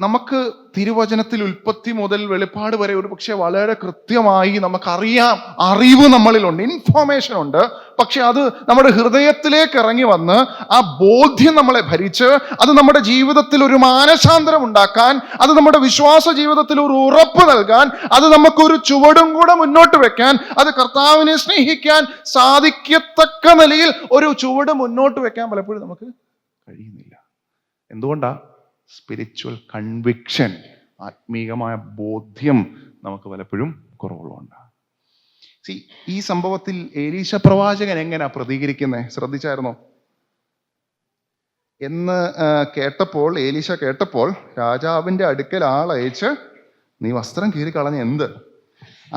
നമുക്ക് തിരുവചനത്തിൽ ഉൽപ്പത്തി മുതൽ വെളിപ്പാട് വരെ ഒരു പക്ഷെ വളരെ കൃത്യമായി നമുക്കറിയാം, അറിവ് നമ്മളിലുണ്ട്, ഇൻഫോർമേഷൻ ഉണ്ട്. പക്ഷെ അത് നമ്മുടെ ഹൃദയത്തിലേക്ക് ഇറങ്ങി വന്ന് ആ ബോധ്യം നമ്മളെ ഭരിച്ച് അത് നമ്മുടെ ജീവിതത്തിൽ ഒരു മാനസാന്തരം ഉണ്ടാക്കാൻ, അത് നമ്മുടെ വിശ്വാസ ജീവിതത്തിൽ ഒരു ഉറപ്പ് നൽകാൻ, അത് നമുക്കൊരു ചുവടും കൂടെ മുന്നോട്ട് വെക്കാൻ, അത് കർത്താവിനെ സ്നേഹിക്കാൻ സാധിക്കത്തക്ക നിലയിൽ ഒരു ചുവട് മുന്നോട്ട് വെക്കാൻ പലപ്പോഴും നമുക്ക് കഴിയുന്നില്ല. എന്തുകൊണ്ടാ? സ്പിരിച്വൽ കൺവിക്ഷൻ, ആത്മീകമായ ബോധ്യം നമുക്ക് പലപ്പോഴും കുറവുള്ളതുകൊണ്ട്. ഈ സംഭവത്തിൽ എലീശ പ്രവാചകൻ എങ്ങനെയാ പ്രതികരിക്കുന്നത് ശ്രദ്ധിച്ചായിരുന്നോ? എന്ന് കേട്ടപ്പോൾ, എലീശ കേട്ടപ്പോൾ രാജാവിൻ്റെ അടുക്കൽ ആളയച്ച്, നീ വസ്ത്രം കീറി കളഞ്ഞ എന്ത്?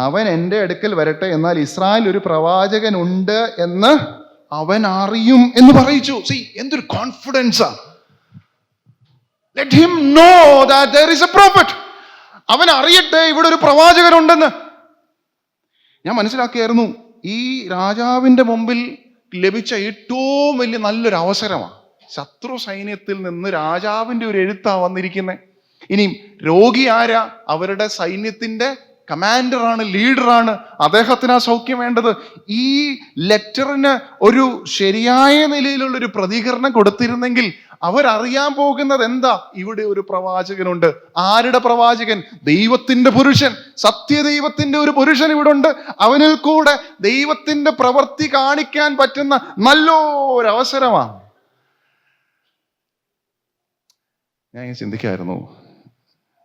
അവൻ എൻ്റെ അടുക്കൽ വരട്ടെ, എന്നാൽ ഇസ്രായേൽ ഒരു പ്രവാചകൻ ഉണ്ട് എന്ന് അവൻ അറിയും എന്ന് പറയിച്ചു. എന്തൊരു കോൺഫിഡൻസാ! Let him know that there is a prophet. അവൻ അറിയട്ടെ ഇവിടെ ഒരു പ്രവാചകനുണ്ടെന്ന്. ഞാൻ മനസ്സിലാക്കിയായിരുന്നു, ഈ രാജാവിൻ്റെ മുമ്പിൽ ലഭിച്ച ഏറ്റവും വലിയ നല്ലൊരു അവസരമാണ്. ശത്രു സൈന്യത്തിൽ നിന്ന് രാജാവിൻ്റെ ഒരു എഴുത്താ വന്നിരിക്കുന്നത്. ഇനിയും രോഗി ആരാ? അവരുടെ സൈന്യത്തിൻ്റെ കമാൻഡറാണ്, ലീഡറാണ്, അദ്ദേഹത്തിന് ആ സൗഖ്യം വേണ്ടത്. ഈ ലെറ്ററിന് ഒരു ശരിയായ നിലയിലുള്ളൊരു പ്രതികരണം കൊടുത്തിരുന്നെങ്കിൽ അവരറിയാൻ പോകുന്നത് എന്താ? ഇവിടെ ഒരു പ്രവാചകനുണ്ട്. ആരുടെ പ്രവാചകൻ? ദൈവത്തിന്റെ പുരുഷൻ, സത്യദൈവത്തിന്റെ ഒരു പുരുഷൻ ഇവിടെ ഉണ്ട്. അവനിൽ കൂടെ ദൈവത്തിന്റെ പ്രവൃത്തി കാണിക്കാൻ പറ്റുന്ന നല്ലൊരവസരമാണ്. ഞാൻ ചിന്തിക്കായിരുന്നു,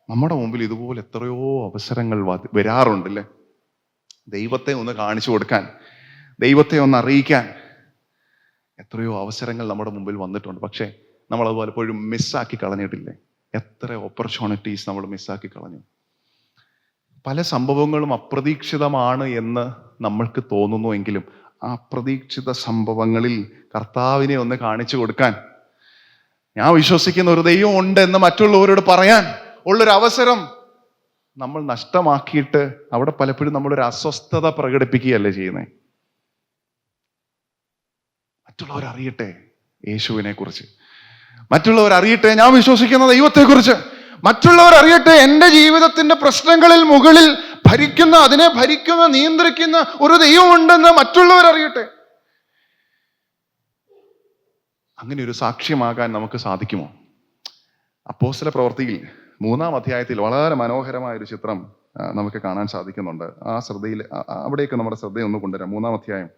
നമ്മുടെ മുമ്പിൽ ഇതുപോലെ എത്രയോ അവസരങ്ങൾ വരാറുണ്ടല്ലേ? ദൈവത്തെ ഒന്ന് കാണിച്ചു കൊടുക്കാൻ, ദൈവത്തെ ഒന്ന് അറിയിക്കാൻ എത്രയോ അവസരങ്ങൾ നമ്മുടെ മുമ്പിൽ വന്നിട്ടുണ്ട്. പക്ഷേ നമ്മളത് പലപ്പോഴും മിസ്സാക്കി കളഞ്ഞിട്ടില്ലേ? എത്ര ഓപ്പർച്യൂണിറ്റീസ് നമ്മൾ മിസ്സാക്കി കളഞ്ഞു. പല സംഭവങ്ങളും അപ്രതീക്ഷിതമാണ് എന്ന് നമ്മൾക്ക് തോന്നുന്നുവെങ്കിലും ആ അപ്രതീക്ഷിത സംഭവങ്ങളിൽ കർത്താവിനെ ഒന്ന് കാണിച്ചു കൊടുക്കാൻ ഞാൻ വിശ്വസിക്കുന്ന ഒരു ദൈവം ഉണ്ട് എന്ന് മറ്റുള്ളവരോട് പറയാൻ ഉള്ളൊരു അവസരം നമ്മൾ നഷ്ടമാക്കിയിട്ട് അവിടെ പലപ്പോഴും നമ്മളൊരു അസ്വസ്ഥത പ്രകടിപ്പിക്കുകയല്ലേ ചെയ്യുന്നത്. മറ്റുള്ളവർ അറിയട്ടെ യേശുവിനെ കുറിച്ച്, മറ്റുള്ളവർ അറിയട്ടെ ഞാൻ വിശ്വസിക്കുന്ന ദൈവത്തെക്കുറിച്ച്, മറ്റുള്ളവർ അറിയട്ടെ എൻ്റെ ജീവിതത്തിന്റെ പ്രശ്നങ്ങളിൽ മുകളിൽ അതിനെ ഭരിക്കുന്ന നിയന്ത്രിക്കുന്ന ഒരു ദൈവമുണ്ടെന്ന് മറ്റുള്ളവർ അറിയട്ടെ. അങ്ങനെ ഒരു സാക്ഷ്യമാകാൻ നമുക്ക് സാധിക്കുമോ? അപ്പോസ്തല പ്രവൃത്തിയിൽ 3-ാം അധ്യായത്തിൽ വളരെ മനോഹരമായ ഒരു ചിത്രം നമുക്ക് കാണാൻ സാധിക്കുന്നുണ്ട്. അവിടേക്ക് നമ്മുടെ ശ്രദ്ധയൊന്ന് കൊണ്ടുവരാം. 3-ാം അധ്യായം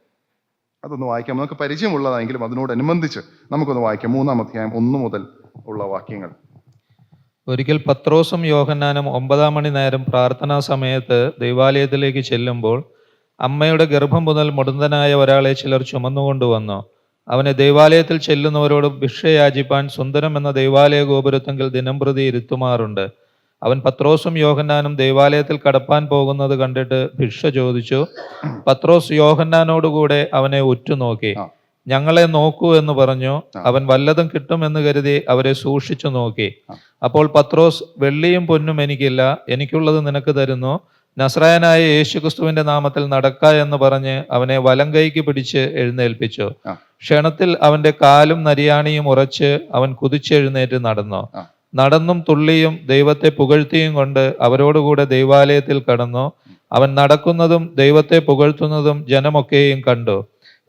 അതൊന്ന് വായിക്കാം. നമുക്ക് പരിചയമുള്ളതായെങ്കിലും അതിനോടനുബന്ധിച്ച് നമുക്കൊന്ന് വായിക്കാം. 3-ാം അധ്യായം 1 മുതൽ ഉള്ള വാക്യങ്ങൾ. ഒരിക്കൽ പത്രോസും യോഹന്നാനും 9-ാം മണി നേരം പ്രാർത്ഥനാ സമയത്ത് ദൈവാലയത്തിലേക്ക് ചെല്ലുമ്പോൾ അമ്മയുടെ ഗർഭം മുതൽ മുടന്തനായ ഒരാളെ ചിലർ ചുമന്നുകൊണ്ടുവന്നു. അവനെ ദൈവാലയത്തിൽ ചെല്ലുന്നവരോട് ഭിക്ഷ യാചിപ്പാൻ സുന്ദരം എന്ന ദൈവാലയ ഗോപുരത്തെങ്കിൽ ദിനംപ്രതി ഇരുത്തുമാറുണ്ട്. അവൻ പത്രോസും യോഹന്നാനും ദൈവാലയത്തിൽ കടപ്പാൻ പോകുന്നത് കണ്ടിട്ട് ഭിക്ഷ ചോദിച്ചു. പത്രോസ് യോഹന്നാനോടുകൂടെ അവനെ ഉറ്റുനോക്കി. ഞങ്ങളെ നോക്കൂ എന്ന് പറഞ്ഞു. അവൻ വല്ലതും കിട്ടുമെന്ന് കരുതി അവരെ സൂക്ഷിച്ചു നോക്കി. അപ്പോൾ പത്രോസ്, വെള്ളിയും പൊന്നും എനിക്കില്ല, എനിക്കുള്ളത് നിനക്ക് തരുന്നു. നസ്രായനായ യേശുക്രിസ്തുവിന്റെ നാമത്തിൽ നടക്ക എന്ന് പറഞ്ഞ് അവനെ വലം കൈക്ക് പിടിച്ച് എഴുന്നേൽപ്പിച്ചു. ക്ഷണത്തിൽ അവന്റെ കാലും നരിയാണിയും ഉറച്ച് അവൻ കുതിച്ചെഴുന്നേറ്റ് നടന്നും തുള്ളിയും ദൈവത്തെ പുകഴ്ത്തിയും കൊണ്ട് അവരോടുകൂടെ ദൈവാലയത്തിൽ കടന്നു. അവൻ നടക്കുന്നതും ദൈവത്തെ പുകഴ്ത്തുന്നതും ജനമൊക്കെയും കണ്ടു.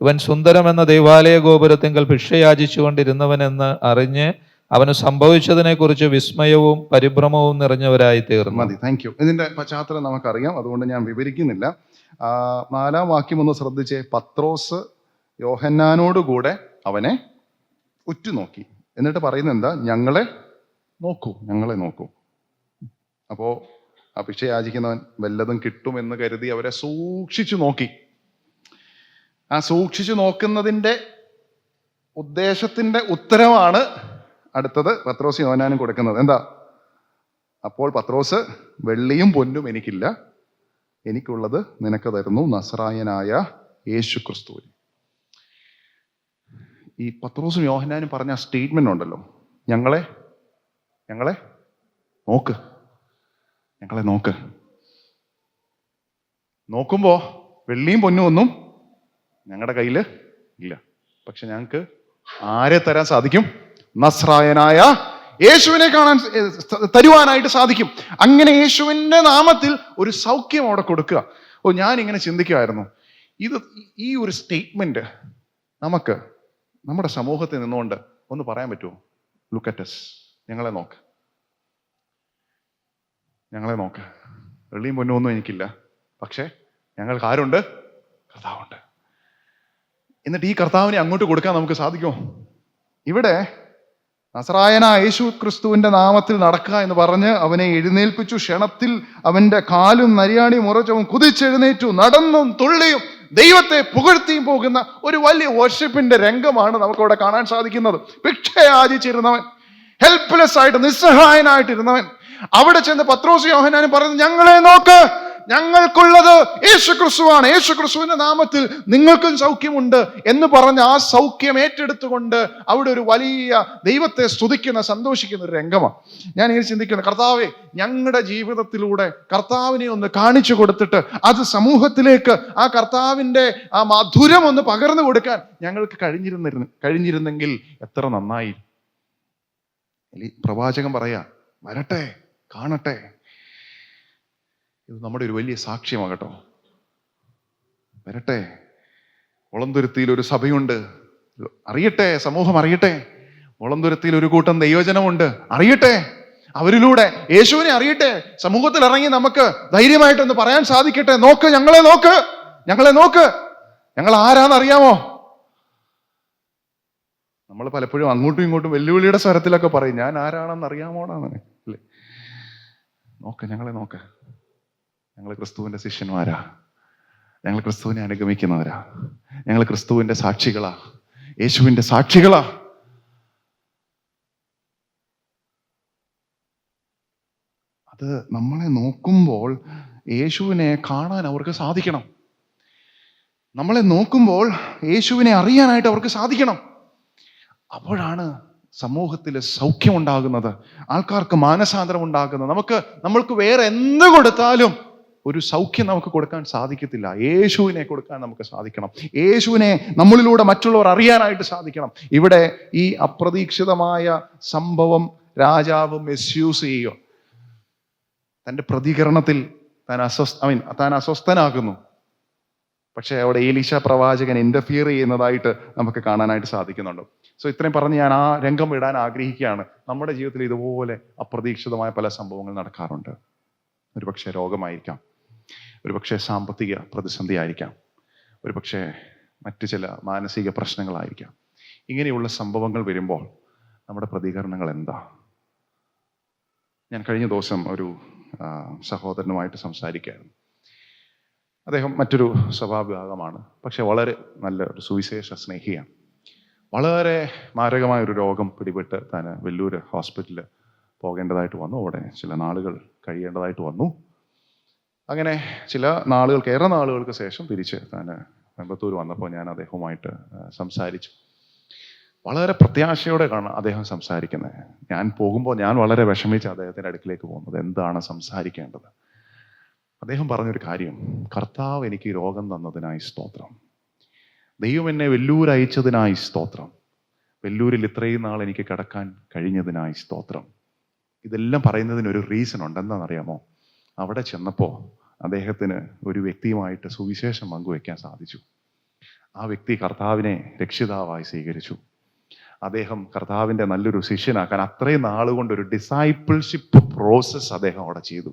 ഇവൻ സുന്ദരം എന്ന ദൈവാലയ ഗോപുരത്തിങ്കൽ ഭിക്ഷയാചിച്ചുകൊണ്ടിരുന്നവനെന്ന് അറിഞ്ഞ് അവന് സംഭവിച്ചതിനെ കുറിച്ച് വിസ്മയവും പരിഭ്രമവും നിറഞ്ഞവരായി തീർന്നു. മതി, താങ്ക് യു. ഇതിന്റെ പശ്ചാത്തലം നമുക്കറിയാം, അതുകൊണ്ട് ഞാൻ വിവരിക്കുന്നില്ല. 4-ാം വാക്യം ഒന്ന് ശ്രദ്ധിച്ചേ. പത്രോസ് യോഹന്നാനോടുകൂടെ അവനെ ഉറ്റുനോക്കി. എന്നിട്ട് പറയുന്നത് എന്താ? ഞങ്ങളെ നോക്കൂ. അപ്പോ ആ ഭിക്ഷ യാചിക്കുന്നവൻ വല്ലതും കിട്ടുമെന്ന് കരുതി അവരെ സൂക്ഷിച്ചു നോക്കി. ആ സൂക്ഷിച്ചു നോക്കുന്നതിൻ്റെ ഉദ്ദേശത്തിന്റെ ഉത്തരവാണ് അടുത്തത് പത്രോസ് യോഹന്നാനും കൊടുക്കുന്നത്. എന്താ? അപ്പോൾ പത്രോസ്, വെള്ളിയും പൊന്നും എനിക്കില്ല, എനിക്കുള്ളത് നിനക്ക് തരുന്നു, നസ്രായനായ യേശു ക്രിസ്തുവിന്. ഈ പത്രോസും യോഹന്നാനും പറഞ്ഞ സ്റ്റേറ്റ്മെന്റ് ഉണ്ടല്ലോ, ഞങ്ങളെ നോക്ക്. നോക്കുമ്പോ വെള്ളിയും പൊന്നും ഒന്നും ഞങ്ങളുടെ കയ്യിൽ ഇല്ല, പക്ഷെ ഞങ്ങൾക്ക് ആരെ തരാൻ സാധിക്കും? നസ്രായനായ യേശുവിനെ തരുവാനായിട്ട് സാധിക്കും. അങ്ങനെ യേശുവിന്റെ നാമത്തിൽ ഒരു സൗഖ്യം അവിടെ കൊടുക്കുക. ഞാൻ ഇങ്ങനെ ചിന്തിക്കുമായിരുന്നു, ഈ ഒരു സ്റ്റേറ്റ്മെന്റ് നമുക്ക് നമ്മുടെ സമൂഹത്തിൽ നിന്നുകൊണ്ട് ഒന്ന് പറയാൻ പറ്റുമോ? ലുക്ക് അറ്റ് us, ഞങ്ങളെ നോക്ക്. വെള്ളിയും പൊന്നും ഒന്നും എനിക്കില്ല, പക്ഷെ ഞങ്ങൾക്ക് ആരുണ്ട്? കർത്താവുണ്ട്. എന്നിട്ട് ഈ കർത്താവിനെ അങ്ങോട്ട് കൊടുക്കാൻ നമുക്ക് സാധിക്കുമോ? ഇവിടെ നസ്രായനായ യേശു ക്രിസ്തുവിന്റെ നാമത്തിൽ നടക്കുക എന്ന് പറഞ്ഞ് അവനെ എഴുന്നേൽപ്പിച്ചു. ക്ഷണത്തിൽ അവന്റെ കാലും നരിയാണിയും ഉറച്ചവൻ കുതിച്ചെഴുന്നേറ്റു. നടന്നും തുള്ളിയും ദൈവത്തെ പുകഴ്ത്തിയും പോകുന്ന ഒരു വലിയ വർഷിപ്പിന്റെ രംഗമാണ് നമുക്കവിടെ കാണാൻ സാധിക്കുന്നത്. ഭിക്ഷയാചിച്ചിരുന്നവൻ, ഹെൽപ്ലെസ് ആയിട്ട് നിസ്സഹായനായിട്ടിരുന്നവൻ അവിടെ ചെന്ന് പത്രോസ് യോഹന്നാനും പറയുന്നത്, ഞങ്ങളെ നോക്ക്, ഞങ്ങൾക്കുള്ളത് യേശു ക്രിസ്തുവാണ്, യേശു ക്രിസ്തുവിന്റെ നാമത്തിൽ നിങ്ങൾക്കും സൗഖ്യമുണ്ട് എന്ന് പറഞ്ഞ് ആ സൗഖ്യം ഏറ്റെടുത്തുകൊണ്ട് അവിടെ ഒരു വലിയ ദൈവത്തെ സ്തുതിക്കുന്ന, സന്തോഷിക്കുന്ന ഒരു രംഗമാണ്. ഞാൻ ഇങ്ങനെ ചിന്തിക്കുന്നത്, കർത്താവെ, ഞങ്ങളുടെ ജീവിതത്തിലൂടെ കർത്താവിനെ ഒന്ന് കാണിച്ചു കൊടുത്തിട്ട് അത് സമൂഹത്തിലേക്ക് ആ കർത്താവിൻ്റെ ആ മധുരം ഒന്ന് പകർന്നു കൊടുക്കാൻ ഞങ്ങൾക്ക് കഴിഞ്ഞിരുന്നെങ്കിൽ എത്ര നന്നായി. പ്രവാചകൻ പറയാ, വരട്ടെ, കാണട്ടെ. ഇത് നമ്മുടെ ഒരു വലിയ സാക്ഷ്യമാകട്ടോ. വരട്ടെ, ഒളന്തുരുത്തിയിൽ ഒരു സഭയുണ്ട്, അറിയട്ടെ, സമൂഹം അറിയട്ടെ. ഒളന്തുരുത്തിയിൽ ഒരു കൂട്ടം ദൈവജനമുണ്ട്, അറിയട്ടെ. അവരിലൂടെ യേശുവിനെ അറിയട്ടെ. സമൂഹത്തിൽ ഇറങ്ങി നമുക്ക് ധൈര്യമായിട്ടൊന്ന് പറയാൻ സാധിക്കട്ടെ, ഞങ്ങളെ നോക്ക്. ഞങ്ങൾ ആരാന്നറിയാമോ? നമ്മൾ പലപ്പോഴും അങ്ങോട്ടും ഇങ്ങോട്ടും വെല്ലുവിളിയുടെ സ്വരത്തിലൊക്കെ പറയും, ഞാൻ ആരാണെന്ന് അറിയാമോടാന്ന് അല്ലേ? ഞങ്ങളെ നോക്ക്. ഞങ്ങൾ ക്രിസ്തുവിന്റെ ശിഷ്യന്മാരാ, ഞങ്ങൾ ക്രിസ്തുവിനെ അനുഗമിക്കുന്നവരാ, ഞങ്ങൾ ക്രിസ്തുവിന്റെ സാക്ഷികളാ, യേശുവിന്റെ സാക്ഷികളാ. അത് നമ്മളെ നോക്കുമ്പോൾ യേശുവിനെ കാണാൻ അവർക്ക് സാധിക്കണം. നമ്മളെ നോക്കുമ്പോൾ യേശുവിനെ അറിയാനായിട്ട് അവർക്ക് സാധിക്കണം. അപ്പോഴാണ് സമൂഹത്തിൽ സൗഖ്യമുണ്ടാകുന്നത്, ആൾക്കാർക്ക് മാനസാന്തരം ഉണ്ടാകുന്നത്. നമ്മൾക്ക് വേറെ എന്ത് കൊടുത്താലും ഒരു സൗഖ്യം നമുക്ക് കൊടുക്കാൻ സാധിക്കത്തില്ല. യേശുവിനെ കൊടുക്കാൻ നമുക്ക് സാധിക്കണം. യേശുവിനെ നമ്മളിലൂടെ മറ്റുള്ളവർ അറിയാനായിട്ട് സാധിക്കണം. ഇവിടെ ഈ അപ്രതീക്ഷിതമായ സംഭവം രാജാവ് മിസ്യൂസ് ചെയ്യുക. തൻ്റെ പ്രതികരണത്തിൽ താൻ അസ്വസ്ഥനാകുന്നു. പക്ഷേ അവിടെ എലീശ പ്രവാചകൻ ഇന്റർഫിയർ ചെയ്യുന്നതായിട്ട് നമുക്ക് കാണാനായിട്ട് സാധിക്കുന്നുണ്ട്. സോ ഇത്രയും പറഞ്ഞ് ഞാൻ ആ രംഗം വിടാൻ ആഗ്രഹിക്കുകയാണ്. നമ്മുടെ ജീവിതത്തിൽ ഇതുപോലെ അപ്രതീക്ഷിതമായ പല സംഭവങ്ങൾ നടക്കാറുണ്ട്. ഒരുപക്ഷെ രോഗമായിരിക്കാം, ഒരുപക്ഷെ സാമ്പത്തിക പ്രതിസന്ധി ആയിരിക്കാം, ഒരുപക്ഷെ മറ്റു ചില മാനസിക പ്രശ്നങ്ങളായിരിക്കാം. ഇങ്ങനെയുള്ള സംഭവങ്ങൾ വരുമ്പോൾ നമ്മുടെ പ്രതികരണങ്ങൾ എന്താ? ഞാൻ കഴിഞ്ഞ ദിവസം ഒരു സഹോദരനുമായിട്ട് സംസാരിക്കുകയായിരുന്നു. അദ്ദേഹം മറ്റൊരു സ്വഭാവവിഭാഗമാണ്, പക്ഷെ വളരെ നല്ല ഒരു സുവിശേഷ സ്നേഹിയാണ്. വളരെ മാരകമായ ഒരു രോഗം പിടിപെട്ട് താൻ വെല്ലൂർ ഹോസ്പിറ്റലിൽ പോകേണ്ടതായിട്ട് വന്നു. അവിടെ ചില നാളുകൾ കഴിയേണ്ടതായിട്ട് വന്നു. അങ്ങനെ ഏറെ നാളുകൾക്ക് ശേഷം തിരിച്ച് താൻ കോയമ്പത്തൂർ വന്നപ്പോൾ ഞാൻ അദ്ദേഹവുമായിട്ട് സംസാരിച്ചു. വളരെ പ്രത്യാശയോടെ കാണാം അദ്ദേഹം സംസാരിക്കുന്നത്. ഞാൻ പോകുമ്പോൾ ഞാൻ വളരെ വിഷമിച്ച് അദ്ദേഹത്തിൻ്റെ അടുക്കിലേക്ക് പോകുന്നത്, എന്താണ് സംസാരിക്കേണ്ടത്? അദ്ദേഹം പറഞ്ഞൊരു കാര്യം, കർത്താവ് എനിക്ക് രോഗം തന്നതിനായി സ്തോത്രം, ദൈവം എന്നെ വെല്ലൂർ അയച്ചതിനായി സ്തോത്രം, വെല്ലൂരിൽ ഇത്രയും നാൾ എനിക്ക് കിടക്കാൻ കഴിഞ്ഞതിനായി സ്തോത്രം. ഇതെല്ലാം പറയുന്നതിനൊരു റീസൺ ഉണ്ട്. എന്താണെന്നറിയാമോ? അവിടെ ചെന്നപ്പോൾ അദ്ദേഹത്തിന് ഒരു വ്യക്തിയുമായിട്ട് സുവിശേഷം പങ്കുവയ്ക്കാൻ സാധിച്ചു. ആ വ്യക്തി കർത്താവിനെ രക്ഷിതാവായി സ്വീകരിച്ചു. അദ്ദേഹം കർത്താവിൻ്റെ നല്ലൊരു ശിഷ്യനാക്കാൻ അത്രയും നാളുകൊണ്ട് ഒരു ഡിസൈപ്പിൾഷിപ്പ് പ്രോസസ്സ് അദ്ദേഹം അവിടെ ചെയ്തു.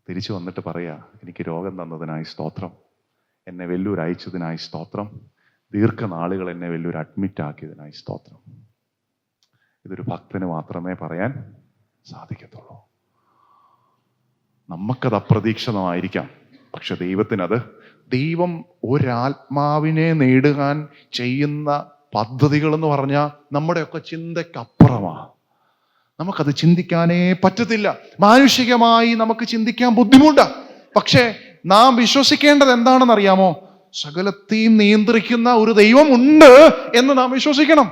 തിരിച്ചു വന്നിട്ട് പറയാ, എനിക്ക് രോഗം തന്നതിനായി സ്തോത്രം, എന്നെ വെല്ലൂർ അയച്ചതിനായി സ്തോത്രം, ദീർഘനാളുകൾ എന്നെ വെല്ലൂർ അഡ്മിറ്റ് ആക്കിയതിനായി സ്തോത്രം. ഇതൊരു ഭക്തന് മാത്രമേ പറയാൻ സാധിക്കത്തുള്ളൂ. നമുക്കത് അപ്രതീക്ഷിതമായിരിക്കാം, പക്ഷെ ദൈവത്തിനത്, ദൈവം ഒരാത്മാവിനെ നേടുവാൻ ചെയ്യുന്ന പദ്ധതികൾ എന്ന് പറഞ്ഞാൽ നമ്മുടെയൊക്കെ ചിന്തക്കപ്പുറമാണ്. നമുക്കത് ചിന്തിക്കാനേ പറ്റത്തില്ല. മാനുഷികമായി നമുക്ക് ചിന്തിക്കാൻ ബുദ്ധിമുട്ടാണ്. പക്ഷേ നാം വിശ്വസിക്കേണ്ടത് എന്താണെന്ന് അറിയാമോ? സകലത്തെയും നിയന്ത്രിക്കുന്ന ഒരു ദൈവം ഉണ്ട് എന്ന് നാം വിശ്വസിക്കണം.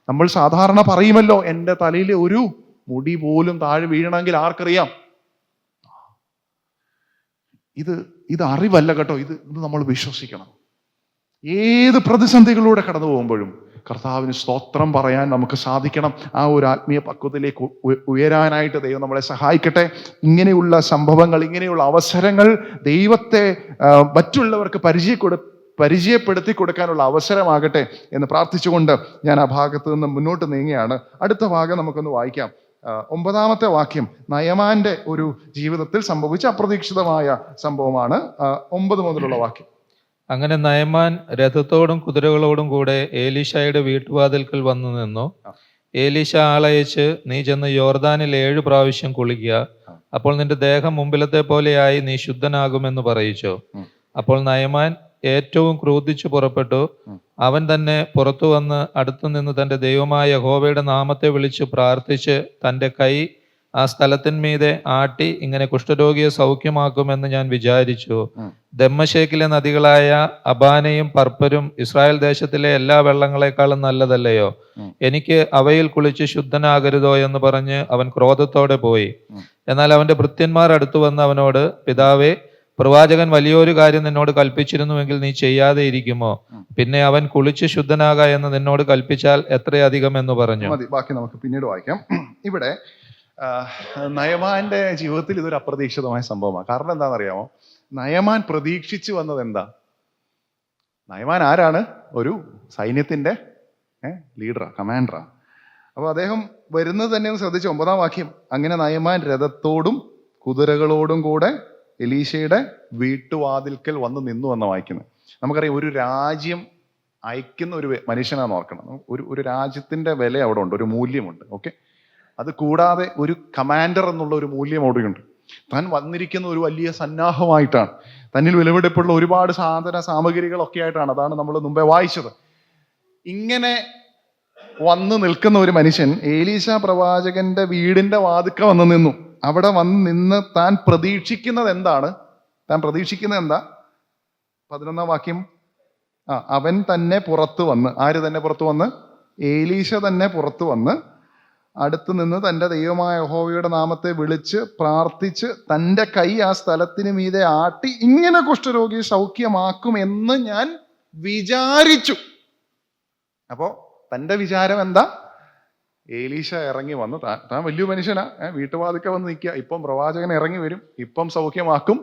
നമ്മൾ സാധാരണ പറയുമല്ലോ, എൻ്റെ തലയിൽ ഒരു മുടി പോലും താഴെ വീഴണമെങ്കിൽ ആർക്കറിയാം? ഇത് അറിവല്ല കേട്ടോ, ഇത് നമ്മൾ വിശ്വസിക്കണം. ഏത് പ്രതിസന്ധികളിലൂടെ കടന്നു പോകുമ്പോഴും കർത്താവിന് സ്തോത്രം പറയാൻ നമുക്ക് സാധിക്കണം. ആ ഒരു ആത്മീയ പക്വതയിലേക്ക് ഉയരാനായിട്ട് ദൈവം നമ്മളെ സഹായിക്കട്ടെ. ഇങ്ങനെയുള്ള സംഭവങ്ങൾ, ഇങ്ങനെയുള്ള അവസരങ്ങൾ ദൈവത്തെ മറ്റുള്ളവർക്ക് പരിചയപ്പെടുത്തി കൊടുക്കാനുള്ള അവസരമാകട്ടെ എന്ന് പ്രാർത്ഥിച്ചുകൊണ്ട് ഞാൻ ആ ഭാഗത്ത് നിന്ന് മുന്നോട്ട് നീങ്ങുകയാണ്. അടുത്ത ഭാഗം നമുക്കൊന്ന് വായിക്കാം. 9-ാമത്തെ വാക്യം നയമാന്റെ ഒരു ജീവിതത്തിൽ സംഭവിച്ച അപ്രതീക്ഷിതമായ സംഭവമാണ്. 9 മുതലുള്ള വാക്യം. അങ്ങനെ നയമാൻ രഥത്തോടും കുതിരകളോടും കൂടെ ഏലീശായുടെ വീട്ടുവാതിൽക്കൽ വന്നു നിന്നു. ഏലീശ ആളയച്ച്, നീ ചെന്ന് യോർദാനിൽ 7 പ്രാവശ്യം കുളിക്കുക, അപ്പോൾ നിന്റെ ദേഹം മുമ്പിലത്തെ പോലെയായി നീ ശുദ്ധനാകുമെന്ന് പറയിച്ചു. അപ്പോൾ നയമാൻ ഏറ്റവും ക്രോധിച്ചു പുറപ്പെട്ടു. അവൻ തന്നെ പുറത്തു വന്ന് അടുത്തു നിന്ന് തന്റെ ദൈവമായ യഹോവയുടെ നാമത്തെ വിളിച്ചു പ്രാർത്ഥിച്ച് തന്റെ കൈ ആ സ്ഥലത്തിന്മീതെ ആട്ടി, ഇങ്ങനെ കുഷ്ഠരോഗിയെ സൗഖ്യമാക്കുമെന്ന് ഞാൻ വിചാരിച്ചു. ദമ്മശേക്കിലെ നദികളായ അബാനയും പർപ്പരും ഇസ്രായേൽ ദേശത്തിലെ എല്ലാ വെള്ളങ്ങളെക്കാളും നല്ലതല്ലയോ? എനിക്ക് അവയിൽ കുളിച്ച് ശുദ്ധനാകരുതോ എന്ന് പറഞ്ഞ് അവൻ ക്രോധത്തോടെ പോയി. എന്നാൽ അവന്റെ ഭൃത്യന്മാർ അടുത്തു വന്ന് അവനോട്, പിതാവേ, പ്രവാചകൻ വലിയൊരു കാര്യം നിന്നോട് കൽപ്പിച്ചിരുന്നുവെങ്കിൽ നീ ചെയ്യാതെ ഇരിക്കുമോ? പിന്നെ അവൻ കുളിച്ച് ശുദ്ധനാക എന്ന് നിന്നോട് കൽപ്പിച്ചാൽ എത്രയധികം എന്ന് പറഞ്ഞു. ബാക്കി നമുക്ക് പിന്നീട് വായിക്കാം. ഇവിടെ നയമാന്റെ ജീവിതത്തിൽ ഇതൊരു അപ്രതീക്ഷിതമായ സംഭവമാണ്. കാരണം എന്താണെന്നറിയാമോ? നയമാൻ പ്രതീക്ഷിച്ചു വന്നത് എന്താ? നയമാൻ ആരാണ്? ഒരു സൈന്യത്തിന്റെ ലീഡറാ, കമാൻഡറാ. അപ്പോൾ അദ്ദേഹം വരുന്നത് തന്നെ ഒന്ന് ശ്രദ്ധിച്ചു. 9-ാം വാക്യം. അങ്ങനെ നയമാൻ രഥത്തോടും കുതിരകളോടും കൂടെ എലീശയുടെ വീട്ടുവാതിൽക്കൽ വന്ന് നിന്നു എന്ന് വായിക്കുന്നത്. നമുക്കറിയാം, ഒരു രാജ്യം അയക്കുന്ന ഒരു മനുഷ്യനാണെന്ന് ഓർക്കണം. ഒരു രാജ്യത്തിന്റെ വില അവിടെ ഉണ്ട്, ഒരു മൂല്യമുണ്ട്. ഓക്കെ, അത് കൂടാതെ ഒരു കമാൻഡർ എന്നുള്ള ഒരു മൂല്യം അവിടെയുണ്ട്. താൻ വന്നിരിക്കുന്ന ഒരു വലിയ സന്നാഹമായിട്ടാണ്, തന്നിൽ വിലപിടിപ്പുള്ള ഒരുപാട് സാമഗ്രികളൊക്കെ ആയിട്ടാണ്. അതാണ് നമ്മൾ മുമ്പേ വായിച്ചത്. ഇങ്ങനെ വന്ന് നിൽക്കുന്ന ഒരു മനുഷ്യൻ ഏലീശ പ്രവാചകന്റെ വീടിന്റെ വാതിൽക്കൽ വന്ന് നിന്നു. അവിടെ വന്ന് നിന്ന് താൻ പ്രതീക്ഷിക്കുന്നത് എന്താണ്? 11-ാം വാക്യം. അവൻ തന്നെ പുറത്തു വന്ന്. ആര് തന്നെ പുറത്തു വന്ന്? ഏലീശ തന്നെ പുറത്തു വന്ന് അടുത്ത് നിന്ന് തൻ്റെ ദൈവമായ യഹോവയുടെ നാമത്തെ വിളിച്ച് പ്രാർത്ഥിച്ച് തൻ്റെ കൈ ആ സ്ഥലത്തിന് മീതെ ആട്ടി ഇങ്ങനെ കുഷ്ഠരോഗി സൗഖ്യമാക്കുമെന്ന് ഞാൻ വിചാരിച്ചു. അപ്പോ തൻ്റെ വിചാരം എന്താ? ഏലീശ ഇറങ്ങി വന്ന് താൻ വലിയ മനുഷ്യനാ, വീട്ടുവാതിക്കെ വന്ന് നിൽക്കുക, ഇപ്പം പ്രവാചകൻ ഇറങ്ങി വരും, ഇപ്പം സൗഖ്യമാക്കും,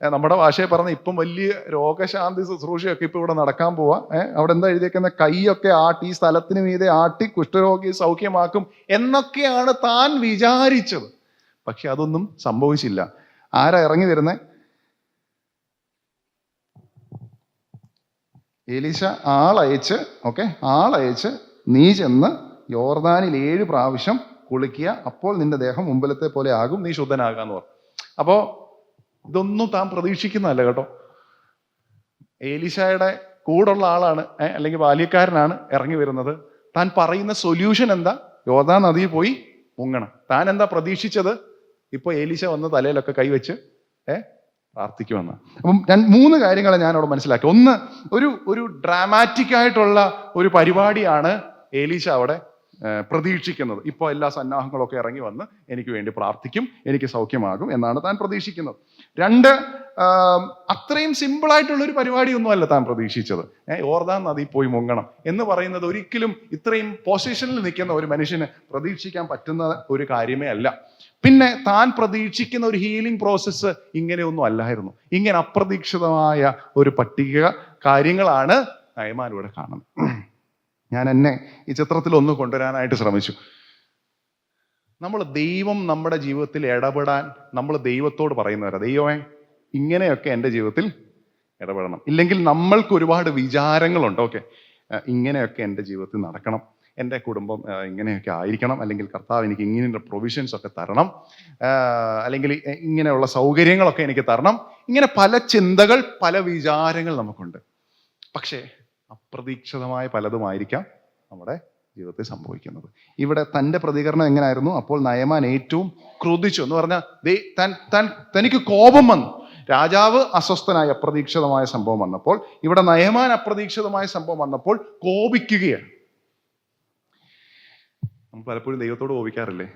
നമ്മുടെ ഭാഷയെ പറഞ്ഞ ഇപ്പം വലിയ രോഗശാന്തി ശുശ്രൂഷയൊക്കെ ഇപ്പൊ ഇവിടെ നടക്കാൻ പോവാ. അവിടെ എന്താ എഴുതിയേക്കുന്ന? കൈയൊക്കെ ആട്ടി ഈ സ്ഥലത്തിന് മീതെ ആട്ടി കുഷ്ഠരോഗി സൗഖ്യമാക്കും എന്നൊക്കെയാണ് താൻ വിചാരിച്ചത്. പക്ഷെ അതൊന്നും സംഭവിച്ചില്ല. ആരാ ഇറങ്ങി വരുന്നേ? ഏലീശ ആളയച്ച് നീ ചെന്ന് യോർദാനിൽ 7 പ്രാവശ്യം കുളിക്കുക, അപ്പോൾ നിന്റെ ദേഹം മുമ്പിലത്തെ പോലെ ആകും, നീ ശുദ്ധനാകാന്ന് പറഞ്ഞു. അപ്പോ ഇതൊന്നും താൻ പ്രതീക്ഷിക്കുന്നതല്ല കേട്ടോ. ഏലീശയുടെ കൂടുള്ള ആളാണ്, അല്ലെങ്കിൽ ബാല്യക്കാരനാണ് ഇറങ്ങി വരുന്നത്. താൻ പറയുന്ന സൊല്യൂഷൻ എന്താ? യോർദാൻ നദിയിൽ പോയി മുങ്ങണം. താൻ എന്താ പ്രതീക്ഷിച്ചത്? ഇപ്പൊ ഏലീശ വന്ന് തലയിലൊക്കെ കൈവച്ച് പ്രാർത്ഥിക്കുമെന്ന്. അപ്പം 3 കാര്യങ്ങളെ ഞാൻ അവിടെ മനസ്സിലാക്കി. ഒന്ന്, ഒരു ഡ്രാമാറ്റിക് ആയിട്ടുള്ള ഒരു പരിപാടിയാണ് ഏലീശ അവിടെ പ്രതീക്ഷിക്കുന്നത്. ഇപ്പോൾ എല്ലാ സന്നാഹങ്ങളൊക്കെ ഇറങ്ങി വന്ന് എനിക്ക് വേണ്ടി പ്രാർത്ഥിക്കും, എനിക്ക് സൗഖ്യമാകും എന്നാണ് താൻ പ്രതീക്ഷിക്കുന്നത്. 2, അത്രയും സിമ്പിളായിട്ടുള്ള ഒരു പരിപാടിയൊന്നും അല്ല താൻ പ്രതീക്ഷിച്ചത്. യോർദാൻ നദി പോയി മുങ്ങണം എന്ന് പറയുന്നത് ഒരിക്കലും ഇത്രയും പൊസിഷനിൽ നിൽക്കുന്ന ഒരു മനുഷ്യന് പ്രതീക്ഷിക്കാൻ പറ്റുന്ന ഒരു കാര്യമേ അല്ല. പിന്നെ താൻ പ്രതീക്ഷിക്കുന്ന ഒരു ഹീലിംഗ് പ്രോസസ്സ് ഇങ്ങനെയൊന്നും അല്ലായിരുന്നു. ഇങ്ങനെ അപ്രതീക്ഷിതമായ ഒരു പട്ടിക കാര്യങ്ങളാണ് നയമാനിലൂടെ കാണുന്നത്. ഞാൻ എന്നെ ഈ ചിത്രത്തിൽ ഒന്ന് കൊണ്ടുവരാനായിട്ട് ശ്രമിച്ചു. ദൈവം നമ്മുടെ ജീവിതത്തിൽ ഇടപെടാൻ നമ്മൾ ദൈവത്തോട് പറയുന്നവരാ, ദൈവമേ ഇങ്ങനെയൊക്കെ എൻ്റെ ജീവിതത്തിൽ ഇടപെടണം. ഇല്ലെങ്കിൽ നമ്മൾക്ക് ഒരുപാട് വിചാരങ്ങളുണ്ട്. ഓക്കെ, ഇങ്ങനെയൊക്കെ എൻ്റെ ജീവിതത്തിൽ നടക്കണം, എൻ്റെ കുടുംബം ഇങ്ങനെയൊക്കെ ആയിരിക്കണം, അല്ലെങ്കിൽ കർത്താവ് എനിക്ക് ഇങ്ങനെയുള്ള പ്രൊവിഷൻസ് ഒക്കെ തരണം, അല്ലെങ്കിൽ ഇങ്ങനെയുള്ള സൗകര്യങ്ങളൊക്കെ എനിക്ക് തരണം. ഇങ്ങനെ പല ചിന്തകൾ, പല വിചാരങ്ങൾ നമുക്കുണ്ട്. പക്ഷേ അപ്രതീക്ഷിതമായ പലതുമായിരിക്കാം നമ്മുടെ ജീവിതത്തിൽ സംഭവിക്കുന്നത്. ഇവിടെ തൻ്റെ പ്രതികരണം എങ്ങനെയായിരുന്നു? അപ്പോൾ നയമാൻ ഏറ്റവും ക്രുദ്ധിച്ചു എന്ന് പറഞ്ഞാൽ തനിക്ക് കോപം വന്നു. രാജാവ് അസ്വസ്ഥനായി, അപ്രതീക്ഷിതമായ സംഭവം വന്നപ്പോൾ. ഇവിടെ നയമാൻ അപ്രതീക്ഷിതമായ സംഭവം വന്നപ്പോൾ കോപിക്കുകയാണ്. നമ്മൾ പലപ്പോഴും ദൈവത്തോട് കോപിക്കാറില്ലേ?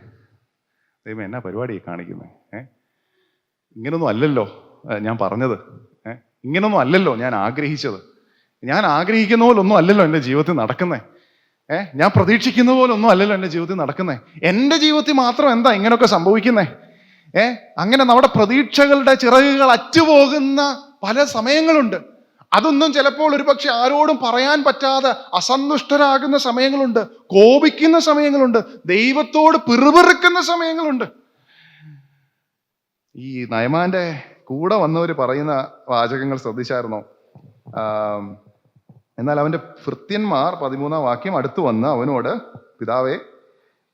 ദൈവം എന്നാ പരിപാടി കാണിക്കുന്നത്? ഇങ്ങനൊന്നും അല്ലല്ലോ ഞാൻ പറഞ്ഞത്, ഇങ്ങനൊന്നും അല്ലല്ലോ ഞാൻ ആഗ്രഹിച്ചത്, ഞാൻ ആഗ്രഹിക്കുന്ന പോലൊന്നും അല്ലല്ലോ എൻ്റെ ജീവിതത്തിൽ നടക്കുന്നേ, ഞാൻ പ്രതീക്ഷിക്കുന്ന പോലൊന്നും അല്ലല്ലോ എൻ്റെ ജീവിതത്തിൽ നടക്കുന്നേ, എൻ്റെ ജീവിതത്തിൽ മാത്രം എന്താ ഇങ്ങനെയൊക്കെ സംഭവിക്കുന്നേ? അങ്ങനെ നമ്മുടെ പ്രതീക്ഷകളുടെ ചിറകുകൾ അറ്റുപോകുന്ന പല സമയങ്ങളുണ്ട്. അതൊന്നും ചിലപ്പോൾ ഒരുപക്ഷെ ആരോടും പറയാൻ പറ്റാതെ അസന്തുഷ്ടരാകുന്ന സമയങ്ങളുണ്ട്, കോപിക്കുന്ന സമയങ്ങളുണ്ട്, ദൈവത്തോട് പിറുപിറുക്കുന്ന സമയങ്ങളുണ്ട്. ഈ നയമാന്റെ കൂടെ വന്നവർ പറയുന്ന വാചകങ്ങൾ ശ്രദ്ധിച്ചായിരുന്നോ? എന്നാൽ അവന്റെ ഭൃത്യന്മാർ 13-ാം വാക്യം അടുത്തു വന്ന് അവനോട്, പിതാവേ,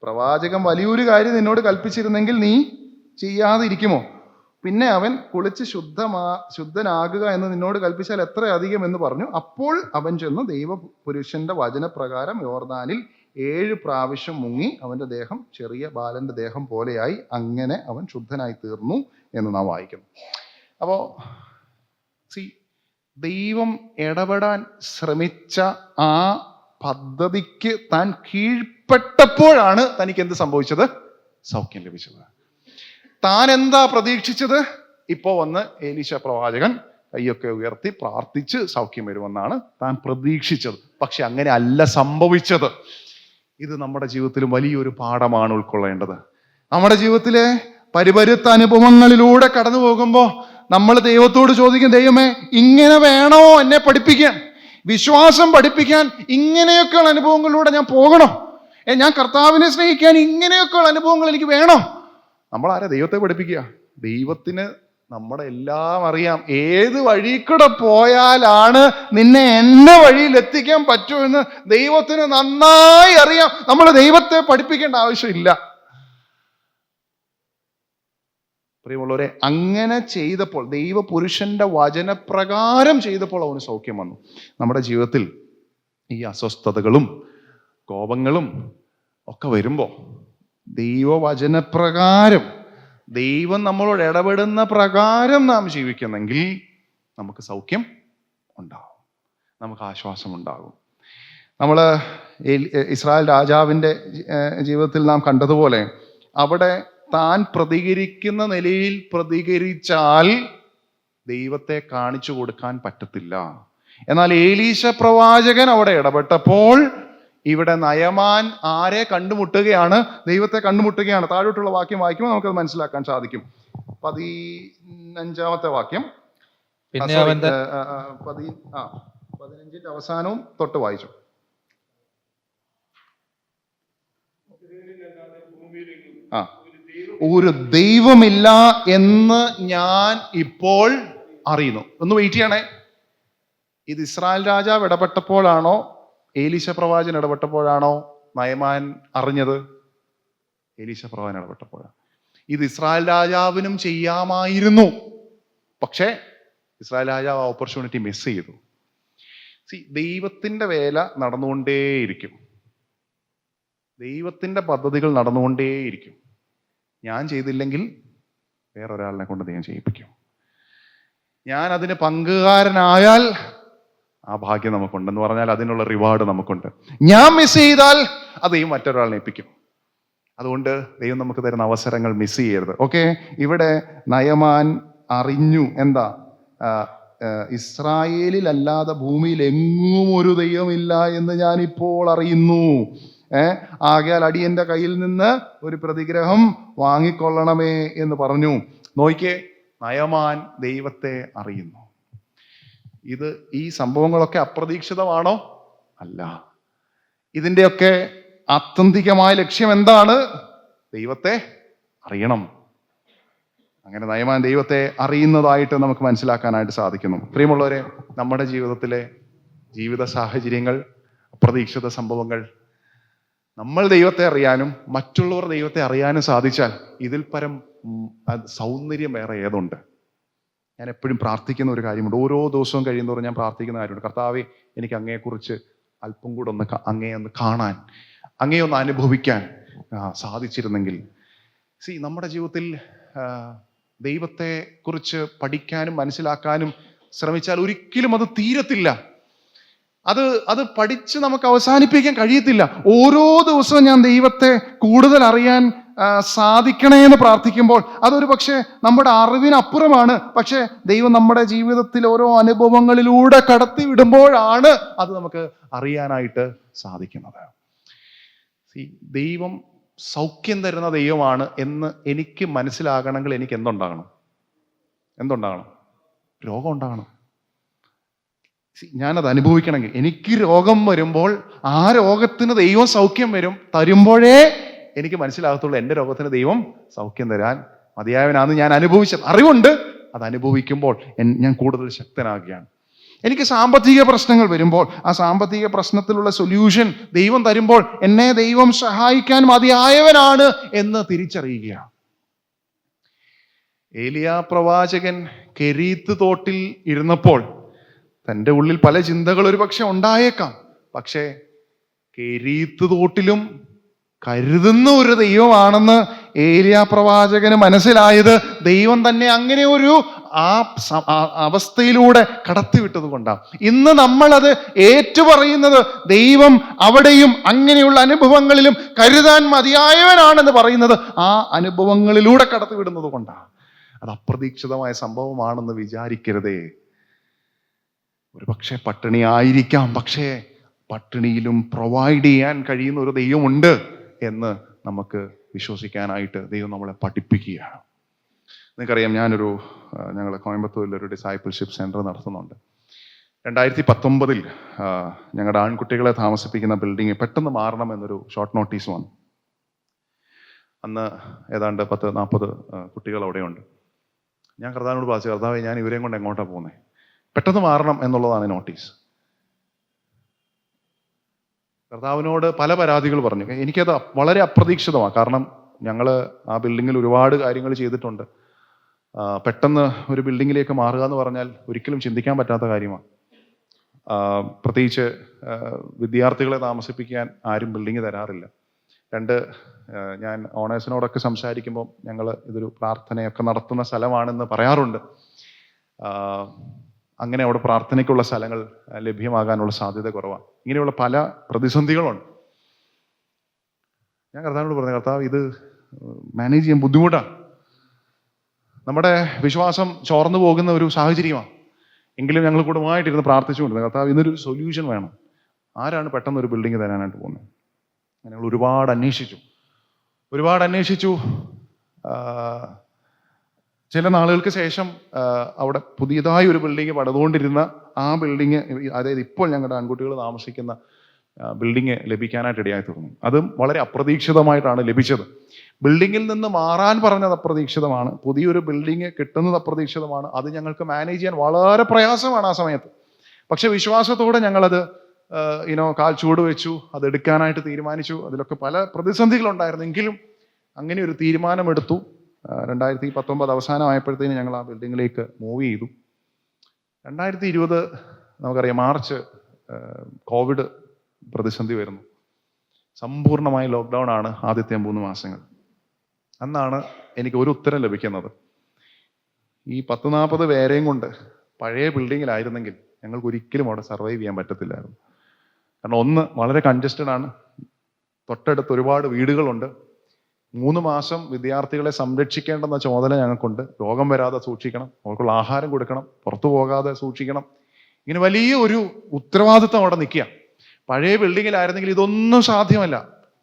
പ്രവാചകൻ വലിയൊരു കാര്യം നിന്നോട് കൽപ്പിച്ചിരുന്നെങ്കിൽ നീ ചെയ്യാതെ ഇരിക്കുമോ? പിന്നെ അവൻ കുളിച്ച് ശുദ്ധനാകുക എന്ന് നിന്നോട് കൽപ്പിച്ചാൽ എത്ര അധികം എന്ന് പറഞ്ഞു. അപ്പോൾ അവൻ ചെന്ന് ദൈവപുരുഷന്റെ വചനപ്രകാരം യോർദാനിൽ 7 പ്രാവശ്യം മുങ്ങി അവന്റെ ദേഹം ചെറിയ ബാലന്റെ ദേഹം പോലെയായി. അങ്ങനെ അവൻ ശുദ്ധനായി തീർന്നു എന്ന് നാം വായിക്കുന്നു. അപ്പോ ദൈവം ഇടപെടാൻ ശ്രമിച്ച ആ പദ്ധതിക്ക് താൻ കീഴ്പ്പെട്ടപ്പോഴാണ് തനിക്ക് എന്ത് സംഭവിച്ചത്? സൗഖ്യം ലഭിച്ചത്. താൻ എന്താ പ്രതീക്ഷിച്ചത്? ഇപ്പോ വന്ന് ഏലീശ പ്രവാചകൻ കൈയൊക്കെ ഉയർത്തി പ്രാർത്ഥിച്ച് സൗഖ്യം വരുമെന്നാണ് താൻ പ്രതീക്ഷിച്ചത്. പക്ഷെ അങ്ങനെ അല്ല സംഭവിച്ചത്. ഇത് നമ്മുടെ ജീവിതത്തിലും വലിയൊരു പാഠമാണ് ഉൾക്കൊള്ളേണ്ടത്. നമ്മുടെ ജീവിതത്തിലെ പരിപരുത്ത അനുഭവങ്ങളിലൂടെ കടന്നു പോകുമ്പോൾ നമ്മൾ ദൈവത്തോട് ചോദിക്കും, ദൈവമേ ഇങ്ങനെ വേണോ എന്നെ പഠിപ്പിക്കാൻ, വിശ്വാസം പഠിപ്പിക്കാൻ ഇങ്ങനെയൊക്കെയുള്ള അനുഭവങ്ങളിലൂടെ ഞാൻ പോകണോ? ഞാൻ കർത്താവിനെ സ്നേഹിക്കാൻ ഇങ്ങനെയൊക്കെയുള്ള അനുഭവങ്ങൾ എനിക്ക് വേണോ? നമ്മൾ ആരാ ദൈവത്തെ പഠിപ്പിക്കുക? ദൈവത്തിന് നമ്മുടെ എല്ലാം അറിയാം. ഏത് വഴി കൂടെ പോയാലാണ് നിന്നെ എന്നെ വഴിയിൽ എത്തിക്കാൻ പറ്റുമെന്ന് ദൈവത്തിന് നന്നായി അറിയാം. നമ്മൾ ദൈവത്തെ പഠിപ്പിക്കേണ്ട ആവശ്യമില്ല. പ്രിയമുള്ളവരെ, അങ്ങനെ ചെയ്തപ്പോൾ, ദൈവപുരുഷന്റെ വചനപ്രകാരം ചെയ്തപ്പോൾ അവന് സൗഖ്യം വന്നു. നമ്മുടെ ജീവിതത്തിൽ ഈ അസ്വസ്ഥതകളും കോപങ്ങളും ഒക്കെ വരുമ്പോൾ ദൈവവചനപ്രകാരം, ദൈവം നമ്മളോട് ഇടപെടുന്ന പ്രകാരം നാം ജീവിക്കുന്നെങ്കിൽ നമുക്ക് സൗഖ്യം ഉണ്ടാകും, നമുക്ക് ആശ്വാസം ഉണ്ടാകും. നമ്മൾ ഇസ്രായേൽ രാജാവിൻ്റെ ജീവിതത്തിൽ നാം കണ്ടതുപോലെ അവിടെ താൻ പ്രതികരിക്കുന്ന നിലയിൽ പ്രതികരിച്ചാൽ ദൈവത്തെ കാണിച്ചു കൊടുക്കാൻ പറ്റത്തില്ല. എന്നാൽ ഏലീശ പ്രവാചകൻ അവിടെ ഇടപെട്ടപ്പോൾ ഇവിടെ നയമാൻ ആരെ കണ്ടുമുട്ടുകയാണ്? ദൈവത്തെ കണ്ടുമുട്ടുകയാണ്. താഴോട്ടുള്ള വാക്യം വായിക്കുമ്പോൾ നമുക്കത് മനസ്സിലാക്കാൻ സാധിക്കും. 15-ാമത്തെ വാക്യം, പിന്നെ അവൻ 15ന്റെ അവസാനവും തൊട്ട് വായിച്ചു. ഒരു ദൈവമില്ല എന്ന് ഞാൻ ഇപ്പോൾ അറിയുന്നു. ഒന്ന് വെയിറ്റ് ചെയ്യണേ. ഇത് ഇസ്രായേൽ രാജാവ് ഇടപെട്ടപ്പോഴാണോ ഏലീശ പ്രവാചകൻ ഇടപെട്ടപ്പോഴാണോ നയമാൻ അറിഞ്ഞത്? ഏലീശ പ്രവാചകൻ ഇടപെട്ടപ്പോഴാണ്. ഇത് ഇസ്രായേൽ രാജാവിനും ചെയ്യാമായിരുന്നു, പക്ഷേ ഇസ്രായേൽ രാജാവ് ഓപ്പർച്യൂണിറ്റി മിസ് ചെയ്തു. ദൈവത്തിന്റെ വേല നടന്നുകൊണ്ടേയിരിക്കും, ദൈവത്തിന്റെ പദ്ധതികൾ നടന്നുകൊണ്ടേയിരിക്കും. ഞാൻ ചെയ്തില്ലെങ്കിൽ വേറൊരാളിനെ കൊണ്ട് ദൈവം ചെയ്യിപ്പിക്കും. ഞാൻ അതിന് പങ്കുകാരനായാൽ ആ ഭാഗ്യം നമുക്കുണ്ടെന്ന് പറഞ്ഞാൽ അതിനുള്ള റിവാർഡ് നമുക്കുണ്ട്. ഞാൻ മിസ് ചെയ്താൽ അത് ദൈവം മറ്റൊരാളിനെ ഏൽപ്പിക്കും. അതുകൊണ്ട് ദൈവം നമുക്ക് തരുന്ന അവസരങ്ങൾ മിസ് ചെയ്യരുത്. ഓക്കെ, ഇവിടെ നയമാൻ അറിഞ്ഞു എന്താ? ഇസ്രായേലിലല്ലാതെ ഭൂമിയിൽ എങ്ങും ഒരു ദൈവമില്ല എന്ന് ഞാൻ ഇപ്പോൾ അറിയുന്നു. ആകയാൽ അടിയന്റെ കയ്യിൽ നിന്ന് ഒരു പ്രതിഗ്രഹം വാങ്ങിക്കൊള്ളണമേ എന്ന് പറഞ്ഞു. നോക്കിയേ, നയമാൻ ദൈവത്തെ അറിയുന്നു. ഈ സംഭവങ്ങളൊക്കെ അപ്രതീക്ഷിതമാണോ? അല്ല. ഇതിൻ്റെയൊക്കെ ആത്യന്തികമായ ലക്ഷ്യം എന്താണ്? ദൈവത്തെ അറിയണം. അങ്ങനെ നയമാൻ ദൈവത്തെ അറിയുന്നതായിട്ട് നമുക്ക് മനസ്സിലാക്കാനായിട്ട് സാധിക്കുന്നു. പ്രിയമുള്ളവരെ, നമ്മുടെ ജീവിതത്തിലെ ജീവിത സാഹചര്യങ്ങൾ, അപ്രതീക്ഷിത സംഭവങ്ങൾ, നമ്മൾ ദൈവത്തെ അറിയാനും മറ്റുള്ളവർ ദൈവത്തെ അറിയാനും സാധിച്ചാൽ ഇതിൽ പരം സൗന്ദര്യം വേറെ ഏതുണ്ട്? ഞാൻ എപ്പോഴും പ്രാർത്ഥിക്കുന്ന ഒരു കാര്യമുണ്ട്. ഓരോ ദിവസവും കഴിയുന്നതോറും ഞാൻ പ്രാർത്ഥിക്കുന്ന കാര്യമുണ്ട്. കർത്താവേ, എനിക്ക് അങ്ങയെക്കുറിച്ച് അല്പം കൂടെ അങ്ങയെ ഒന്ന് കാണാൻ, അങ്ങയെ ഒന്ന് അനുഭവിക്കാൻ സാധിച്ചിരുന്നെങ്കിൽ. നമ്മുടെ ജീവിതത്തിൽ ദൈവത്തെ കുറിച്ച് പഠിക്കാനും മനസ്സിലാക്കാനും ശ്രമിച്ചാൽ ഒരിക്കലും അത് തീരത്തില്ല. അത് പഠിച്ച് നമുക്ക് അവസാനിപ്പിക്കാൻ കഴിയത്തില്ല. ഓരോ ദിവസവും ഞാൻ ദൈവത്തെ കൂടുതൽ അറിയാൻ സാധിക്കണേ എന്ന് പ്രാർത്ഥിക്കുമ്പോൾ അതൊരു പക്ഷേ നമ്മുടെ അറിവിനപ്പുറമാണ്. പക്ഷേ ദൈവം നമ്മുടെ ജീവിതത്തിൽ ഓരോ അനുഭവങ്ങളിലൂടെ കടത്തി വിടുമ്പോഴാണ് അത് നമുക്ക് അറിയാനായിട്ട് സാധിക്കുന്നത്. ദൈവം സൗഖ്യം തരുന്ന ദൈവമാണ് എന്ന് എനിക്ക് മനസ്സിലാകണമെങ്കിൽ എനിക്ക് എന്തുണ്ടാകണം? രോഗം ഉണ്ടാകണം. ഞാനത് അനുഭവിക്കണമെങ്കിൽ, എനിക്ക് രോഗം വരുമ്പോൾ ആ രോഗത്തിന് ദൈവം സൗഖ്യം തരുമ്പോഴേ എനിക്ക് മനസ്സിലാകത്തുള്ളൂ എൻ്റെ രോഗത്തിന് ദൈവം സൗഖ്യം തരാൻ മതിയായവനാണെന്ന് ഞാൻ അനുഭവിച്ചത്. അറിവുണ്ട്, അത് അനുഭവിക്കുമ്പോൾ ഞാൻ കൂടുതൽ ശക്തനാകുകയാണ്. എനിക്ക് സാമ്പത്തിക പ്രശ്നങ്ങൾ വരുമ്പോൾ ആ സാമ്പത്തിക പ്രശ്നത്തിലുള്ള സൊല്യൂഷൻ ദൈവം തരുമ്പോൾ എന്നെ ദൈവം സഹായിക്കാൻ മതിയായവനാണ് എന്ന് തിരിച്ചറിയുകയാണ്. ഏലിയാ പ്രവാചകൻ കെരീത്ത് തോട്ടിൽ ഇരുന്നപ്പോൾ തൻ്റെ ഉള്ളിൽ പല ചിന്തകൾ ഒരു പക്ഷെ ഉണ്ടായേക്കാം. പക്ഷേ കെരീത്ത് തോട്ടിലും കരുതുന്ന ഒരു ദൈവമാണെന്ന് ഏലിയാ പ്രവാചകന് മനസ്സിലായത് ദൈവം തന്നെ അങ്ങനെ ഒരു അവസ്ഥയിലൂടെ കടത്തിവിട്ടത് കൊണ്ടാണ്. ഇന്ന് നമ്മളത് ഏറ്റുപറയുന്നത് ദൈവം അവിടെയും അങ്ങനെയുള്ള അനുഭവങ്ങളിലും കരുതാൻ മതിയായവനാണെന്ന് പറയുന്നത് ആ അനുഭവങ്ങളിലൂടെ കടത്തിവിടുന്നത് കൊണ്ടാണ്. അത് അപ്രതീക്ഷിതമായ സംഭവമാണെന്ന് വിചാരിക്കരുതേ. ഒരു പക്ഷേ പട്ടിണി ആയിരിക്കാം, പക്ഷേ പട്ടിണിയിലും പ്രൊവൈഡ് ചെയ്യാൻ കഴിയുന്ന ഒരു ദൈവമുണ്ട് എന്ന് നമുക്ക് വിശ്വസിക്കാനായിട്ട് ദൈവം നമ്മളെ പഠിപ്പിക്കുകയാണ്. നിങ്ങൾക്കറിയാം, ഞങ്ങൾ കോയമ്പത്തൂരിലൊരു ഡിസൈപ്പിൾഷിപ്പ് സെൻറ്റർ നടത്തുന്നുണ്ട്. 2019 ഞങ്ങളുടെ ആൺകുട്ടികളെ താമസിപ്പിക്കുന്ന ബിൽഡിംഗ് പെട്ടെന്ന് മാറണമെന്നൊരു ഷോർട്ട് നോട്ടീസ് വന്നു. അന്ന് ഏതാണ്ട് 10-40 കുട്ടികൾ അവിടെയുണ്ട്. ഞാൻ കർത്താവിനോട് പ്രാർത്ഥിച്ചു, കർത്താവേ, ഞാൻ ഇവരെയും കൊണ്ട് എങ്ങോട്ടാണ് പോകുന്നത്? പെട്ടെന്ന് മാറണം എന്നുള്ളതാണ് നോട്ടീസ്. കർത്താവിനോട് പല പരാതികൾ പറഞ്ഞു. എനിക്കത് വളരെ അപ്രതീക്ഷിതമാണ്. കാരണം ഞങ്ങൾ ആ ബിൽഡിങ്ങിൽ ഒരുപാട് കാര്യങ്ങൾ ചെയ്തിട്ടുണ്ട്. പെട്ടെന്ന് ഒരു ബിൽഡിങ്ങിലേക്ക് മാറുക എന്ന് പറഞ്ഞാൽ ഒരിക്കലും ചിന്തിക്കാൻ പറ്റാത്ത കാര്യമാണ്. പ്രത്യേകിച്ച് വിദ്യാർത്ഥികളെ താമസിപ്പിക്കാൻ ആരും ബിൽഡിങ് തരാറില്ല. ഞാൻ ഓണേഴ്സിനോടൊക്കെ സംസാരിക്കുമ്പോൾ ഞങ്ങൾ ഇതൊരു പ്രാർത്ഥനയൊക്കെ നടത്തുന്ന സ്ഥലമാണെന്ന് പറയാറുണ്ട്. അങ്ങനെ അവിടെ പ്രാർത്ഥനയ്ക്കുള്ള സ്ഥലങ്ങൾ ലഭ്യമാകാനുള്ള സാധ്യത കുറവാണ്. ഇങ്ങനെയുള്ള പല പ്രതിസന്ധികളുണ്ട്. ഞാൻ കർത്താവിനോട് പറഞ്ഞു, കർത്താവ് ഇത് മാനേജ് ചെയ്യാൻ ബുദ്ധിമുട്ടാണ്, നമ്മുടെ വിശ്വാസം ചോർന്നു പോകുന്ന ഒരു സാഹചര്യമാണ്. എങ്കിലും ഞങ്ങൾ കുടുംബമായിട്ടിരുന്ന് പ്രാർത്ഥിച്ചുകൊണ്ടിരുന്നത്, കർത്താവ് ഇതിനൊരു സൊല്യൂഷൻ വേണം. ആരാണ് പെട്ടെന്ന് ഒരു ബിൽഡിംഗ് തരാനായിട്ട് പോകുന്നത്? ഞങ്ങൾ ഒരുപാട് അന്വേഷിച്ചു. ചില നാളുകൾക്ക് ശേഷം അവിടെ പുതിയതായി ഒരു ബിൽഡിംഗ് പണിതുകൊണ്ടിരുന്ന ആ ബിൽഡിങ്, അതായത് ഇപ്പോൾ ഞങ്ങളുടെ ആൺകുട്ടികൾ താമസിക്കുന്ന ബിൽഡിങ് ലഭിക്കാനായിട്ട് ഇടയായി തീർന്നു. അതും വളരെ അപ്രതീക്ഷിതമായിട്ടാണ് ലഭിച്ചത്. ബിൽഡിങ്ങിൽ നിന്ന് മാറാൻ പറഞ്ഞത് അപ്രതീക്ഷിതമാണ്, പുതിയൊരു ബിൽഡിങ് കിട്ടുന്നത് അപ്രതീക്ഷിതമാണ്. അത് ഞങ്ങൾക്ക് മാനേജ് ചെയ്യാൻ വളരെ പ്രയാസമാണ് ആ സമയത്ത്. പക്ഷെ വിശ്വാസത്തോടെ ഞങ്ങളത് കാൽ ചൂട് വെച്ചു, അത് എടുക്കാനായിട്ട് തീരുമാനിച്ചു. അതിലൊക്കെ പല പ്രതിസന്ധികളുണ്ടായിരുന്നു, എങ്കിലും അങ്ങനെ ഒരു തീരുമാനമെടുത്തു. 2019 അവസാനമായപ്പോഴത്തേന് ഞങ്ങൾ ആ ബിൽഡിങ്ങിലേക്ക് മൂവ് ചെയ്തു. 2020 നമുക്കറിയാം, മാർച്ച് കോവിഡ് പ്രതിസന്ധി വരുന്നു. സമ്പൂർണ്ണമായി ലോക്ക്ഡൗൺ ആണ് ആദ്യത്തെ 3 മാസങ്ങൾ. അന്നാണ് എനിക്ക് ഒരു ഉത്തരം ലഭിക്കുന്നത്. ഈ 10-40 പേരെയും കൊണ്ട് പഴയ ബിൽഡിങ്ങിലായിരുന്നെങ്കിൽ ഞങ്ങൾക്ക് ഒരിക്കലും അവിടെ സർവൈവ് ചെയ്യാൻ പറ്റത്തില്ലായിരുന്നു. കാരണം ഒന്ന്, വളരെ കൺജസ്റ്റഡ് ആണ്, തൊട്ടടുത്ത് ഒരുപാട് വീടുകളുണ്ട്. 3 മാസം വിദ്യാർത്ഥികളെ സംരക്ഷിക്കേണ്ടെന്ന ചുമതല ഞങ്ങൾക്കുണ്ട്. രോഗം വരാതെ സൂക്ഷിക്കണം, അവർക്കുള്ള ആഹാരം കൊടുക്കണം, പുറത്തു പോകാതെ സൂക്ഷിക്കണം. ഇങ്ങനെ വലിയ ഒരു ഉത്തരവാദിത്വം അവിടെ നിൽക്കുക. പഴയ ബിൽഡിങ്ങിലായിരുന്നെങ്കിൽ ഇതൊന്നും സാധ്യമല്ല.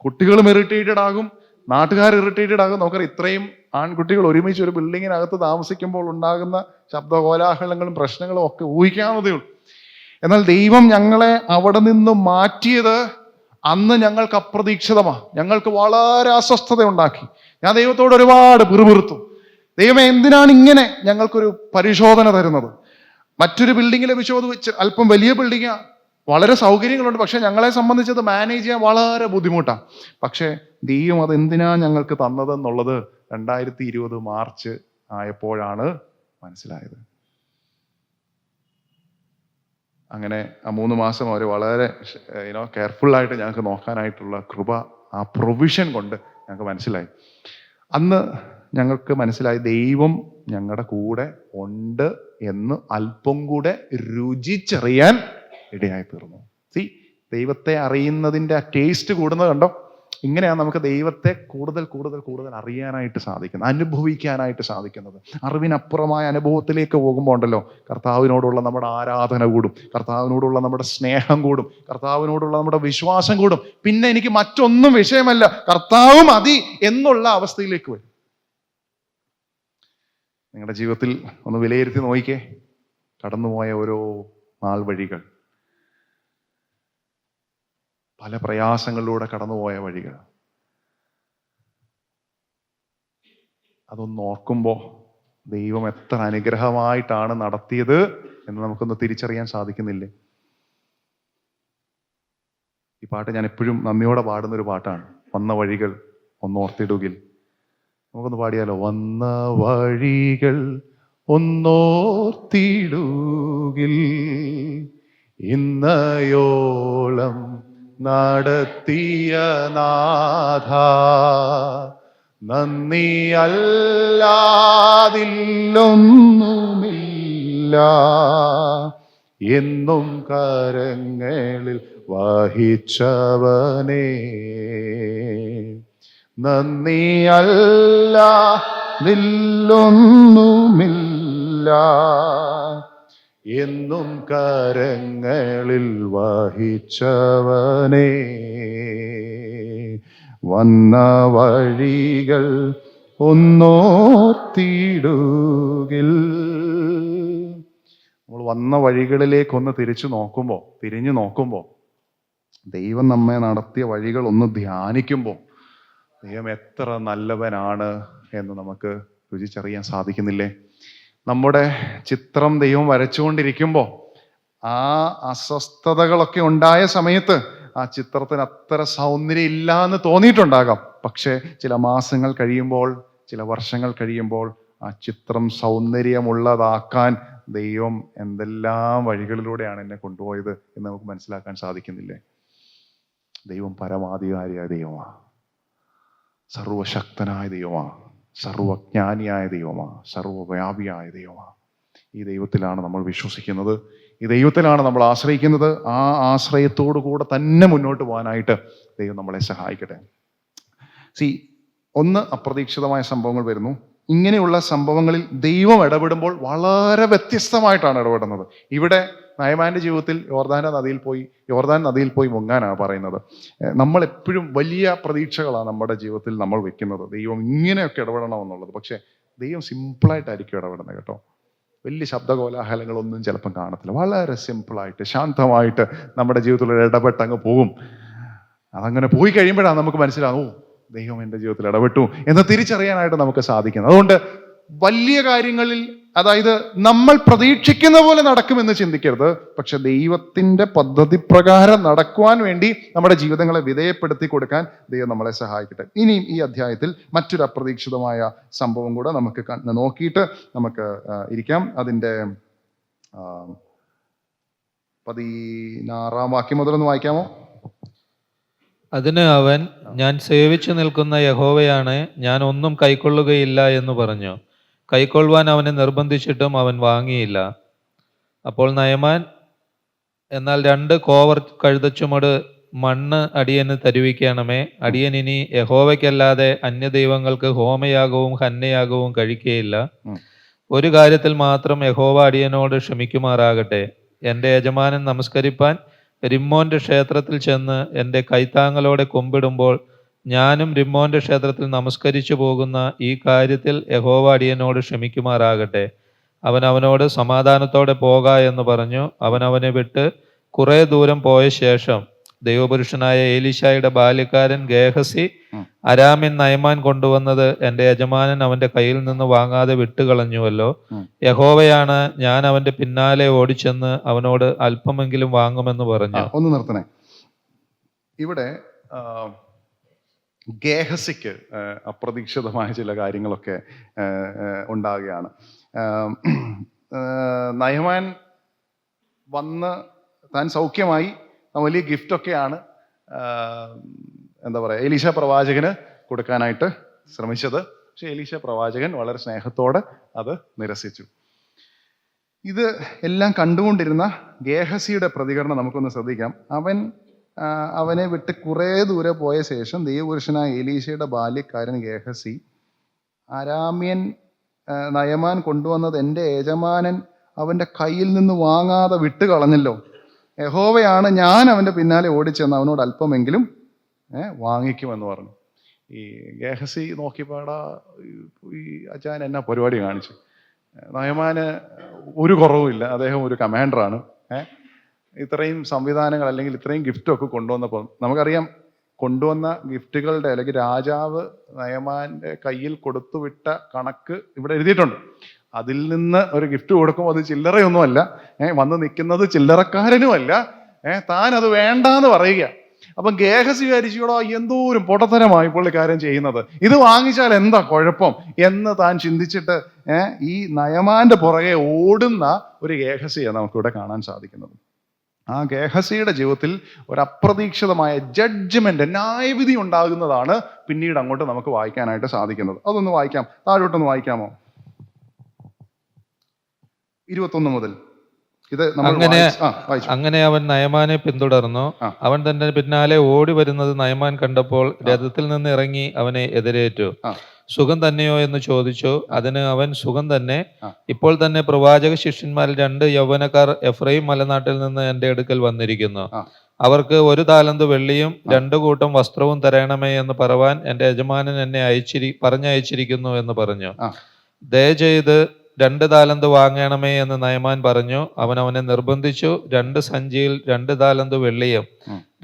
കുട്ടികളും ഇറിറ്റേറ്റഡ് ആകും, നാട്ടുകാർ ഇറിറ്റേറ്റഡ് ആകും. നമുക്കറിയാം, ഇത്രയും ആൺകുട്ടികൾ ഒരുമിച്ച് ഒരു ബിൽഡിങ്ങിനകത്ത് താമസിക്കുമ്പോൾ ഉണ്ടാകുന്ന ശബ്ദകോലാഹലങ്ങളും പ്രശ്നങ്ങളും ഒക്കെ ഊഹിക്കാവുന്നതേ ഉള്ളൂ. എന്നാൽ ദൈവം ഞങ്ങളെ അവിടെ നിന്ന് മാറ്റിയത് അന്ന് ഞങ്ങൾക്ക് അപ്രതീക്ഷിതമാണ്. ഞങ്ങൾക്ക് വളരെ അസ്വസ്ഥത ഉണ്ടാക്കി. ഞാൻ ദൈവത്തോട് ഒരുപാട് പിറുപിറുത്തു. ദൈവമേ, എന്തിനാണ് ഇങ്ങനെ ഞങ്ങൾക്കൊരു പരിശോധന തരുന്നത്? മറ്റൊരു ബിൽഡിംഗ് ലഭിച്ചത് അല്പം വലിയ ബിൽഡിങ്ങാണ്, വളരെ സൗകര്യങ്ങളുണ്ട്. പക്ഷെ ഞങ്ങളെ സംബന്ധിച്ചത് മാനേജ് ചെയ്യാൻ വളരെ ബുദ്ധിമുട്ടാണ്. പക്ഷേ ദൈവം അത് എന്തിനാ ഞങ്ങൾക്ക് തന്നതെന്നുള്ളത് 2020 മാർച്ച് ആയപ്പോഴാണ് മനസ്സിലായത്. അങ്ങനെ ആ 3 മാസം അവർ വളരെ കെയർഫുള്ളായിട്ട് ഞങ്ങൾക്ക് നോക്കാനായിട്ടുള്ള കൃപ, ആ പ്രൊവിഷൻ കൊണ്ട് ഞങ്ങൾക്ക് മനസ്സിലായി. അന്ന് ഞങ്ങൾക്ക് മനസ്സിലായി, ദൈവം ഞങ്ങളുടെ കൂടെ ഉണ്ട് എന്ന് അല്പം കൂടെ രുചിച്ചറിയാൻ ഇടയായി തീർന്നു. ദൈവത്തെ അറിയുന്നതിൻ്റെ ആ ടേസ്റ്റ് കൂടുന്നത് കണ്ടോ? ഇങ്ങനെയാണ് നമുക്ക് ദൈവത്തെ കൂടുതൽ കൂടുതൽ കൂടുതൽ അറിയാനായിട്ട് സാധിക്കുന്നത്, അനുഭവിക്കാനായിട്ട് സാധിക്കുന്നത്. അറിവിനപ്പുറമായ അനുഭവത്തിലേക്ക് പോകുമ്പോൾ ഉണ്ടല്ലോ, കർത്താവിനോടുള്ള നമ്മുടെ ആരാധന കൂടും, കർത്താവിനോടുള്ള നമ്മുടെ സ്നേഹം കൂടും, കർത്താവിനോടുള്ള നമ്മുടെ വിശ്വാസം കൂടും. പിന്നെ എനിക്ക് മറ്റൊന്നും വിഷയമല്ല, കർത്താവ് മതി എന്നുള്ള അവസ്ഥയിലേക്ക് വരും. നിങ്ങളുടെ ജീവിതത്തിൽ ഒന്ന് വിലയിരുത്തി നോക്കിക്കേ, കടന്നുപോയ ഓരോ നാൾ വഴികൾ, പല പ്രയാസങ്ങളിലൂടെ കടന്നുപോയ വഴികൾ, അതൊന്ന് ഓർക്കുമ്പോൾ ദൈവം എത്ര അനുഗ്രഹമായിട്ടാണ് നടത്തിയത് എന്ന് നമുക്കൊന്ന് തിരിച്ചറിയാൻ സാധിക്കുന്നില്ലേ? ഈ പാട്ട് ഞാൻ എപ്പോഴും നന്ദിയോടെ പാടുന്നൊരു പാട്ടാണ്. വന്ന വഴികൾ ഒന്നോർത്തിടുകിൽ. നമുക്കൊന്ന് പാടിയാലോ? വന്ന വഴികൾ ഒന്നോർത്തിടുകിൽ, ഇന്നയോളം നടത്തിയ നാഥ, നന്ദിയല്ലാതില്ലൊന്നുമില്ല, എന്നും കരങ്ങളിൽ വഹിച്ചവനേ, നന്ദിയല്ലാതില്ലൊന്നുമില്ല, എന്നും കരങ്ങളിൽ വഹിച്ചവനേ, വന്ന വഴികൾ ഒന്നോർത്തിടുകിൽ. നമ്മൾ വന്ന വഴികളിലേക്കൊന്ന് തിരിഞ്ഞു നോക്കുമ്പോൾ ദൈവം നമ്മെ നടത്തിയ വഴികൾ ഒന്ന് ധ്യാനിക്കുമ്പോൾ ദൈവം എത്ര നല്ലവനാണ് എന്ന് നമുക്ക് രുചിച്ചറിയാൻ സാധിക്കുന്നില്ലേ? നമ്മുടെ ചിത്രം ദൈവം വരച്ചുകൊണ്ടിരിക്കുമ്പോൾ ആ അസ്വസ്ഥതകളൊക്കെ ഉണ്ടായ സമയത്ത് ആ ചിത്രത്തിന് അത്ര സൗന്ദര്യം ഇല്ല എന്ന് തോന്നിയിട്ടുണ്ടാകാം. പക്ഷെ ചില മാസങ്ങൾ കഴിയുമ്പോൾ, ചില വർഷങ്ങൾ കഴിയുമ്പോൾ ആ ചിത്രം സൗന്ദര്യമുള്ളതാക്കാൻ ദൈവം എന്തെല്ലാം വഴികളിലൂടെയാണ് എന്നെ കൊണ്ടുപോയത് എന്ന് നമുക്ക് മനസ്സിലാക്കാൻ സാധിക്കുന്നില്ലേ? ദൈവം പരമാധികാരിയായ ദൈവമാണ്, സർവശക്തനായ ദൈവമാണ്, സർവജ്ഞാനിയായ ദൈവമാണ്, സർവവ്യാപിയായ ദൈവമാണ്. ഈ ദൈവത്തിലാണ് നമ്മൾ വിശ്വസിക്കുന്നത്, ഈ ദൈവത്തിലാണ് നമ്മൾ ആശ്രയിക്കുന്നത്. ആ ആശ്രയത്തോടു കൂടെ തന്നെ മുന്നോട്ട് പോകാനായിട്ട് ദൈവം നമ്മളെ സഹായിക്കട്ടെ. ഒന്ന് അപ്രതീക്ഷിതമായ സംഭവങ്ങൾ വരുന്നു. ഇങ്ങനെയുള്ള സംഭവങ്ങളിൽ ദൈവം ഇടപെടുമ്പോൾ വളരെ വ്യത്യസ്തമായിട്ടാണ് ഇടപെടുന്നത്. ഇവിടെ നയമാന്റെ ജീവിതത്തിൽ യോർദാൻ നദിയിൽ പോയി മുങ്ങാനാണ് പറയുന്നത്. നമ്മൾ എപ്പോഴും വലിയ പ്രതീക്ഷകളാണ് നമ്മുടെ ജീവിതത്തിൽ നമ്മൾ വെക്കുന്നത്, ദൈവം ഇങ്ങനെയൊക്കെ ഇടപെടണമെന്നുള്ളത്. പക്ഷെ ദൈവം സിമ്പിളായിട്ടായിരിക്കും ഇടപെടുന്നത് കേട്ടോ. വലിയ ശബ്ദകോലാഹലങ്ങളൊന്നും ചിലപ്പം കാണത്തില്ല. വളരെ സിമ്പിളായിട്ട് ശാന്തമായിട്ട് നമ്മുടെ ജീവിതത്തിൽ ഇടപെട്ട് അങ്ങ് പോകും. അതങ്ങനെ പോയി കഴിയുമ്പോഴാണ് നമുക്ക് മനസ്സിലാവും, ദൈവം എൻ്റെ ജീവിതത്തിൽ ഇടപെട്ടു എന്ന് തിരിച്ചറിയാനായിട്ട് നമുക്ക് സാധിക്കുന്നത്. അതുകൊണ്ട് വലിയ കാര്യങ്ങളിൽ, അതായത് നമ്മൾ പ്രതീക്ഷിക്കുന്ന പോലെ നടക്കുമെന്ന് ചിന്തിക്കരുത്. പക്ഷെ ദൈവത്തിൻ്റെ പദ്ധതി പ്രകാരം നടക്കുവാൻ വേണ്ടി നമ്മുടെ ജീവിതങ്ങളെ വിധേയപ്പെടുത്തി കൊടുക്കാൻ ദൈവം നമ്മളെ സഹായിക്കട്ടെ. ഇനിയും ഈ അധ്യായത്തിൽ മറ്റൊരു അപ്രതീക്ഷിതമായ സംഭവം കൂടെ നമുക്ക് നോക്കിയിട്ട് നമുക്ക് ഇരിക്കാം. അതിൻ്റെ 16 വാക്യം മുതലൊന്ന് വായിക്കാമോ? അതിന് അവൻ, ഞാൻ സേവിച്ചു നിൽക്കുന്ന യഹോവയാണ്, ഞാൻ ഒന്നും കൈക്കൊള്ളുകയില്ല എന്ന് പറഞ്ഞു. കൈക്കൊള്ളുവാൻ അവനെ നിർബന്ധിച്ചിട്ടും അവൻ വാങ്ങിയില്ല. അപ്പോൾ നയമാൻ, എന്നാൽ 2 കോവർ കഴുതച്ചുമട് മണ്ണ് അടിയന് തരുവിക്കണമേ. അടിയൻ ഇനി യഹോവയ്ക്കല്ലാതെ അന്യദൈവങ്ങൾക്ക് ഹോമയാഗവും ഹന്യയാഗവും കഴിക്കുകയില്ല. ഒരു കാര്യത്തിൽ മാത്രം യഹോവ അടിയനോട് ക്ഷമിക്കുമാറാകട്ടെ. എൻ്റെ യജമാനൻ നമസ്കരിപ്പാൻ റിമ്മോന്റെ ക്ഷേത്രത്തിൽ ചെന്ന് എൻ്റെ കൈത്താങ്ങളോടെ കുമ്പിടുമ്പോൾ ഞാനും റിമ്മോന്റെ ക്ഷേത്രത്തിൽ നമസ്കരിച്ചു പോകുന്ന ഈ കാര്യത്തിൽ യഹോവ അടിയനോട് ക്ഷമിക്കുമാറാകട്ടെ. അവൻ അവനോട് സമാധാനത്തോടെ പോക എന്ന് പറഞ്ഞു. അവൻ അവനെ വിട്ട് കുറെ ദൂരം പോയ ശേഷം ദൈവപുരുഷനായ ഏലീശായുടെ ബാല്യക്കാരൻ ഗേഹസി അരാമ്യൻ നയമാൻ കൊണ്ടുവന്നത് എൻ്റെ യജമാനൻ അവന്റെ കയ്യിൽ നിന്ന് വാങ്ങാതെ വിട്ടുകളഞ്ഞുവല്ലോ. യഹോവയാണ്, ഞാൻ അവന്റെ പിന്നാലെ ഓടിച്ചെന്ന് അവനോട് അല്പമെങ്കിലും വാങ്ങുമെന്ന് പറഞ്ഞു. ഒന്ന് നിർത്തണേ. ഇവിടെ ഗേഹസിക്ക് അപ്രതീക്ഷിതമായ ചില കാര്യങ്ങളൊക്കെ ഉണ്ടാകുകയാണ്. നയമാൻ വന്ന് താൻ സൗഖ്യമായി, വലിയ ഗിഫ്റ്റൊക്കെയാണ് എന്താ പറയുക, എലീശ പ്രവാചകന് കൊടുക്കാനായിട്ട് ശ്രമിച്ചത്. പക്ഷെ എലീശ പ്രവാചകൻ വളരെ സ്നേഹത്തോടെ അത് നിരസിച്ചു. ഇത് എല്ലാം കണ്ടുകൊണ്ടിരുന്ന ഗേഹസിയുടെ പ്രതികരണം നമുക്കൊന്ന് ശ്രദ്ധിക്കാം. അവനെ വിട്ട് കുറേ ദൂരെ പോയ ശേഷം ദൈവപുരുഷനായ എലീശയുടെ ബാല്യക്കാരൻ ഗേഹസി, അരാമ്യൻ നയമാൻ കൊണ്ടുവന്നത് എൻ്റെ യജമാനൻ അവൻ്റെ കയ്യിൽ നിന്ന് വാങ്ങാതെ വിട്ട് കളഞ്ഞല്ലോ. യഹോവയാണ്, ഞാൻ അവൻ്റെ പിന്നാലെ ഓടിച്ചെന്ന് അവനോട് അല്പമെങ്കിലും വാങ്ങിക്കുമെന്ന് പറഞ്ഞു. ഈ ഗേഹസി നോക്കിപ്പാടാ, ഈ അച്ചാൻ എന്നാ പരിപാടി കാണിച്ചു. നയമാന് ഒരു കുറവുമില്ല, അദ്ദേഹം ഒരു കമാൻഡറാണ്. ഇത്രയും സംവിധാനങ്ങൾ അല്ലെങ്കിൽ ഇത്രയും ഗിഫ്റ്റൊക്കെ കൊണ്ടുവന്നപ്പോൾ നമുക്കറിയാം, കൊണ്ടുവന്ന ഗിഫ്റ്റുകളുടെ അല്ലെങ്കിൽ രാജാവ് നയമാന്റെ കയ്യിൽ കൊടുത്തുവിട്ട കണക്ക് ഇവിടെ എഴുതിയിട്ടുണ്ട്. അതിൽ നിന്ന് ഒരു ഗിഫ്റ്റ് കൊടുക്കുമ്പോൾ അത് ചില്ലറയൊന്നുമല്ല, വന്ന് നിൽക്കുന്നത് ചില്ലറക്കാരനുമല്ല, താൻ അത് വേണ്ടാന്ന് പറയുക. അപ്പം ഗേഹസി വിചാരിച്ചോടോ എന്തോരം പൊട്ടത്തരമായി പുള്ളിക്കാരൻ ചെയ്യുന്നത്, ഇത് വാങ്ങിച്ചാൽ എന്താ കുഴപ്പം എന്ന് താൻ ചിന്തിച്ചിട്ട് ഈ നയമാന്റെ പുറകെ ഓടുന്ന ഒരു ഗേഹസിയാണ് നമുക്കിവിടെ കാണാൻ സാധിക്കുന്നത്. ആ ഗേഹസിയുടെ ജീവിതത്തിൽ ഒരു അപ്രതീക്ഷിതമായ ജഡ്ജ്മെന്റ്, ന്യായവിധി ഉണ്ടാകുന്നതാണ് പിന്നീട് അങ്ങോട്ട് നമുക്ക് വായിക്കാനായിട്ട് സാധിക്കുന്നത്. അതൊന്ന് വായിക്കാം, താഴോട്ടൊന്ന് വായിക്കാമോ? 21 മുതൽ. ഇത് അങ്ങനെ അവൻ നയമാനെ പിന്തുടർന്നു. അവൻ തന്റെ പിന്നാലെ ഓടി വരുന്നത് നയമാൻ കണ്ടപ്പോൾ രഥത്തിൽ നിന്ന് ഇറങ്ങി അവനെ എതിരേറ്റു. സുഖം തന്നെയോ എന്ന് ചോദിച്ചു. അതിന് അവൻ, സുഖം തന്നെ. ഇപ്പോൾ തന്നെ പ്രവാചക ശിഷ്യന്മാരിൽ 2 യൗവനക്കാർ എഫ്രൈം മലനാട്ടിൽ നിന്ന് എൻ്റെ അടുക്കൽ വന്നിരിക്കുന്നു. അവർക്ക് 1 താലന്ത് വെള്ളിയും 2 കൂട്ടം വസ്ത്രവും തരണമേ എന്ന് പറവാൻ എൻ്റെ യജമാനൻ എന്നെ പറഞ്ഞയച്ചിരിക്കുന്നു എന്ന് പറഞ്ഞു. ദയചെയ്ത് 2 താലന്ത് വാങ്ങണമേ എന്ന് നയമാൻ പറഞ്ഞു. അവൻ അവനെ നിർബന്ധിച്ചു. 2 സഞ്ചിയിൽ 2 താലന്ത് വെള്ളിയും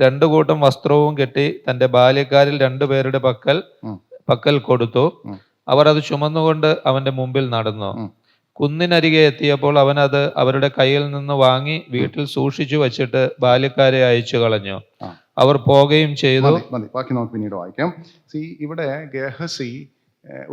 2 കൂട്ടം വസ്ത്രവും കെട്ടി തന്റെ ബാല്യക്കാരിൽ 2 പേരുടെ പക്കൽ കൊടുത്തു. അവർ അത് ചുമന്നുകൊണ്ട് അവന്റെ മുമ്പിൽ നടന്നു. കുന്നിനരികെ എത്തിയപ്പോൾ അവൻ അത് അവരുടെ കയ്യിൽ നിന്ന് വാങ്ങി വീട്ടിൽ സൂക്ഷിച്ചു വച്ചിട്ട് ബാല്യക്കാരെ അയച്ചു കളഞ്ഞു. അവർ പോകുകയും ചെയ്തു. ബാക്കി നമുക്ക് പിന്നീട് വായിക്കാം. ഇവിടെ ഗേഹസി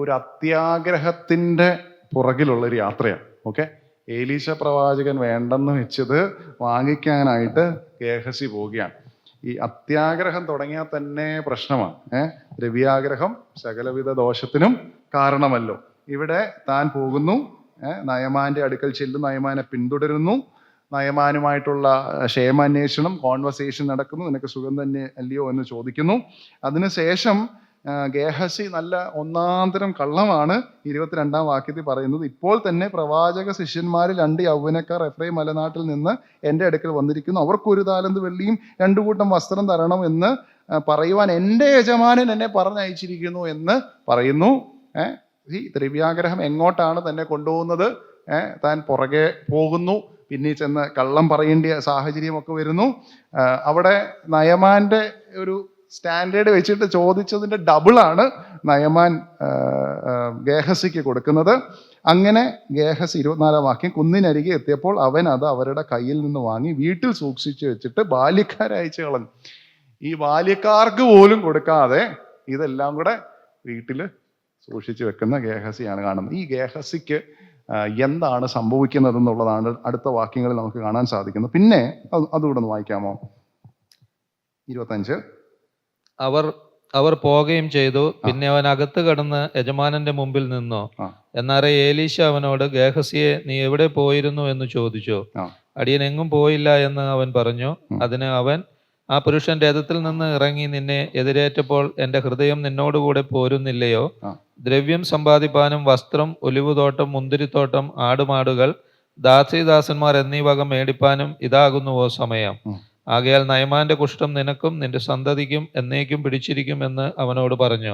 ഒരു അത്യാഗ്രഹത്തിന്റെ പുറകിലുള്ളൊരു യാത്രയാണ്. ഓക്കെ, ഏലീശ പ്രവാചകൻ വേണ്ടെന്ന് വെച്ചത് വാങ്ങിക്കാനായിട്ട് ഗേഹസി പോവുകയാണ്. ഈ അത്യാഗ്രഹം തുടങ്ങിയാൽ തന്നെ പ്രശ്നമാണ്. രവിയാഗ്രഹം സകലവിധ ദോഷത്തിനും കാരണമല്ലോ. ഇവിടെ താൻ പോകുന്നു, നയമാന്റെ അടുക്കൽ ചെല്ലും, നയമാനെ പിന്തുടരുന്നു, നയമാനുമായിട്ടുള്ള ക്ഷേമാന്വേഷണം, കോൺവെർസേഷൻ നടക്കുന്നു. നിനക്ക് സുഖം തന്നെ അല്ലയോ എന്ന് ചോദിക്കുന്നു. അതിനുശേഷം ഗേഹസി നല്ല ഒന്നാന്തരം കള്ളമാണ്. 22-ാം വാക്യത്തിൽ പറയുന്നത്, ഇപ്പോൾ തന്നെ പ്രവാചക ശിഷ്യന്മാരിൽ 2 യൗവനക്കാർ എഫ്രൈം മലനാട്ടിൽ നിന്ന് എൻ്റെ അടുക്കൽ വന്നിരിക്കുന്നു. അവർക്കൊരു താലന്ത് വെള്ളിയും 2 കൂട്ടം വസ്ത്രം തരണം എന്ന് പറയുവാൻ എൻ്റെ യജമാനൻ എന്നെ പറഞ്ഞയച്ചിരിക്കുന്നു എന്ന് പറയുന്നു. ഈ ദ്രവ്യാഗ്രഹം എങ്ങോട്ടാണ് തന്നെ കൊണ്ടുപോകുന്നത്? താൻ പുറകെ പോകുന്നു. പിന്നെ ചെന്ന് കള്ളം പറയേണ്ട സാഹചര്യമൊക്കെ വരുന്നു. അവിടെ നയമാൻ്റെ ഒരു സ്റ്റാൻഡേർഡ് വെച്ചിട്ട് ചോദിച്ചതിൻ്റെ ഡബിളാണ് നയമാൻ ഗേഹസിക്ക് കൊടുക്കുന്നത്. അങ്ങനെ ഗേഹസി 24-ാം വാക്യം, കുന്നിനരികെ എത്തിയപ്പോൾ അവൻ അത് അവരുടെ കയ്യിൽ നിന്ന് വാങ്ങി വീട്ടിൽ സൂക്ഷിച്ചു വെച്ചിട്ട് ബാല്യക്കാരെ അയച്ചു കളഞ്ഞു. ഈ ബാല്യക്കാർക്ക് പോലും കൊടുക്കാതെ ഇതെല്ലാം കൂടെ വീട്ടിൽ സൂക്ഷിച്ചു വെക്കുന്ന ഗേഹസിയാണ് കാണുന്നത്. ഈ ഗേഹസിക്ക് എന്താണ് സംഭവിക്കുന്നത് എന്നുള്ളതാണ് അടുത്ത വാക്യങ്ങളിൽ നമുക്ക് കാണാൻ സാധിക്കുന്നത്. പിന്നെ അതുകൂടെ ഒന്ന് വായിക്കാമോ? 25. അവർ പോകുകയും ചെയ്തു. പിന്നെ അവൻ അകത്ത് കടന്ന് യജമാനന്റെ മുമ്പിൽ നിന്നു. എന്നാറെ ഏലീശ അവനോട്, ഗേഹസിയെ, നീ എവിടെ പോയിരുന്നു എന്ന് ചോദിച്ചു. അടിയൻ എങ്ങും പോയില്ല എന്ന് അവൻ പറഞ്ഞു. അതിന് അവൻ, ആ പുരുഷൻ രഥത്തിൽ നിന്ന് ഇറങ്ങി നിന്നെ എതിരേറ്റപ്പോൾ എൻ്റെ ഹൃദയം നിന്നോടുകൂടെ പോരുന്നില്ലയോ? ദ്രവ്യം സമ്പാദിപ്പാനും വസ്ത്രം, ഒലിവുതോട്ടം, മുന്തിരിത്തോട്ടം, ആടുമാടുകൾ, ദാസീദാസന്മാർ എന്നീ വക മേടിപ്പാനും ഇതാകുന്നുവോ സമയം? ആകയാൽ നയമാന്റെ കുഷ്ഠം നിനക്കും നിന്റെ സന്തതിക്കും എന്നേക്കും പിടിച്ചിരിക്കും എന്ന് അവനോട് പറഞ്ഞു.